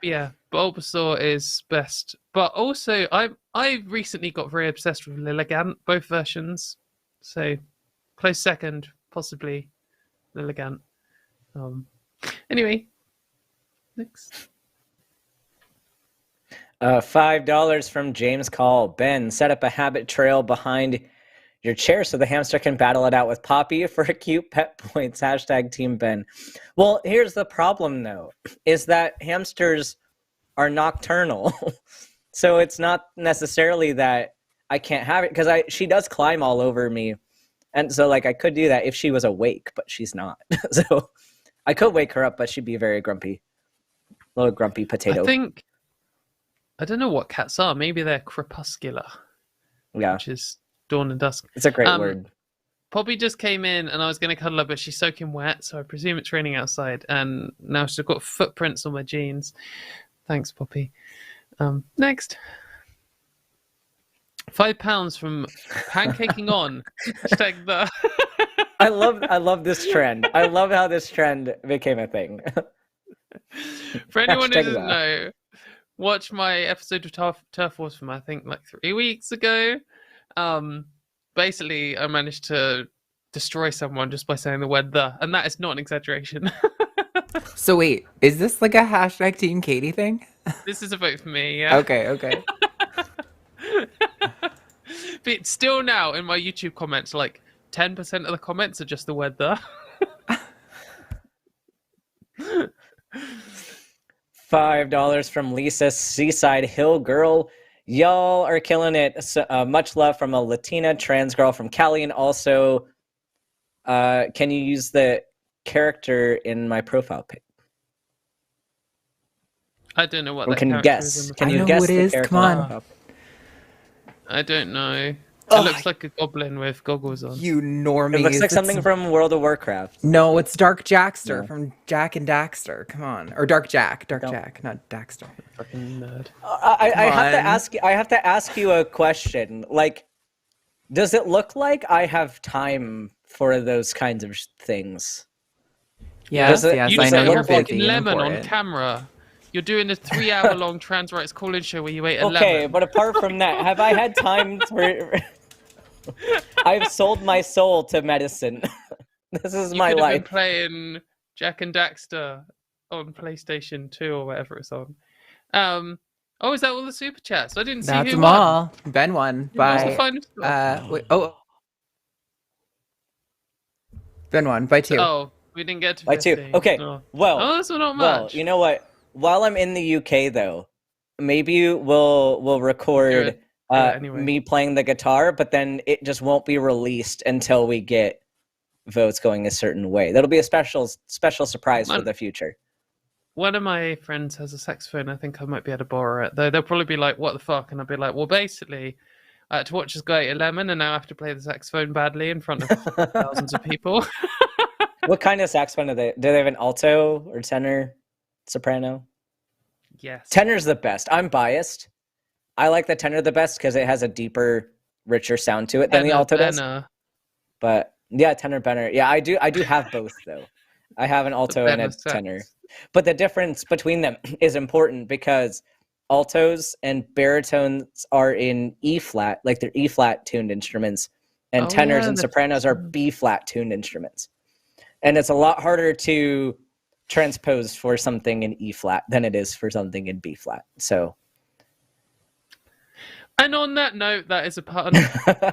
Yeah, Bulbasaur is best, but also I recently got very obsessed with Lilligant, both versions. So close second, possibly Lilligant. Anyway, next. $5 from James Call. Ben, set up a habit trail behind your chair so the hamster can battle it out with Poppy for cute pet points. Hashtag Team Ben. Well, here's the problem, though, is that hamsters are nocturnal. So it's not necessarily that I can't have it, because she does climb all over me. And so, like, I could do that if she was awake, but she's not. So I could wake her up, but she'd be very grumpy. Little grumpy potato. I don't know what cats are. Maybe they're crepuscular. Yeah. Which is dawn and dusk. It's a great word. Poppy just came in and I was going to cuddle her, but she's soaking wet, so I presume it's raining outside. And now she's got footprints on my jeans. Thanks, Poppy. Next. £5 from Pancaking On. Hashtag the... I love this trend. I love how this trend became a thing. For anyone who doesn't know, watch my episode of Turf Wars from I think like 3 weeks ago. Basically, I managed to destroy someone just by saying the word "the," and that is not an exaggeration. So wait, is this like a hashtag Team Katie thing? This is a vote for me. Yeah. Okay. But still now in my YouTube comments, like 10% of the comments are just the word "the." $5 from Lisa, Seaside Hill Girl. Y'all are killing it. So, much love from a Latina trans girl from Cali. And also, can you use the character in my profile pic? I don't know what Or that can you character guess? is. Can I you know guess who it the is. character Come in my on. profile pic? I don't know. Oh, It looks like a goblin with goggles on. You normies. It looks like It's- something from World of Warcraft. No, it's Dark Jackster No. from Jack and Daxter. Come on. Or Dark Jack. Dark Don't- Jack, not Daxter. Fucking nerd. I have to on. ask. I have to ask you a question. Like, does it look like I have time for those kinds of things? Yes, Does it- yes, You I does know it say you're a look like busy fucking and lemon on important. camera. You're doing a 3-hour-long trans rights call-in show where you ate a Okay, lemon. but apart from that, have I had time for? I've sold my soul to medicine. This is You my could have been life. playing Jack and Daxter on PlayStation 2 or whatever it's on. Oh, is that all the super chats? I didn't see That's who them won. all. Ben won What's the by final score? wait, oh. Ben won by 2. Oh, we didn't get to By 2. 15. Okay. Oh. Well, Oh, that's not well, much. you know what? While I'm in the UK, though, maybe we'll record Do it anyway. me playing the guitar, but then it just won't be released until we get votes going a certain way. That'll be a special surprise for the future. One of my friends has a saxophone. I think I might be able to borrow it. Though they'll probably be like, "What the fuck?" And I'll be like, "Well, basically, I had to watch this guy eat a lemon, and now I have to play the saxophone badly in front of thousands of people." What kind of saxophone do they have? An alto or tenor, soprano? Yes. Tenor's the best. I'm biased. I like the tenor the best because it has a deeper, richer sound to it than the alto does. But yeah, tenor better. Yeah, I do have both though. I have an alto and a tenor. But the difference between them is important because altos and baritones are in E flat, like they're E flat tuned instruments, and tenors and sopranos are B flat tuned instruments. And it's a lot harder to transpose for something in E flat than it is for something in B flat. So. And on that note, that is a pun.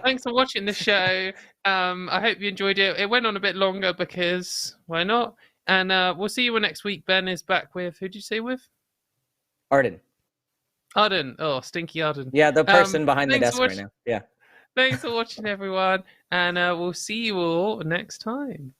Thanks for watching the show. I hope you enjoyed it. It went on a bit longer because why not? And we'll see you next week. Ben is back with, who did you say with? Arden. Arden. Oh, Stinky Arden. Yeah, the person behind the desk right now. Yeah. Thanks for watching, everyone. And we'll see you all next time.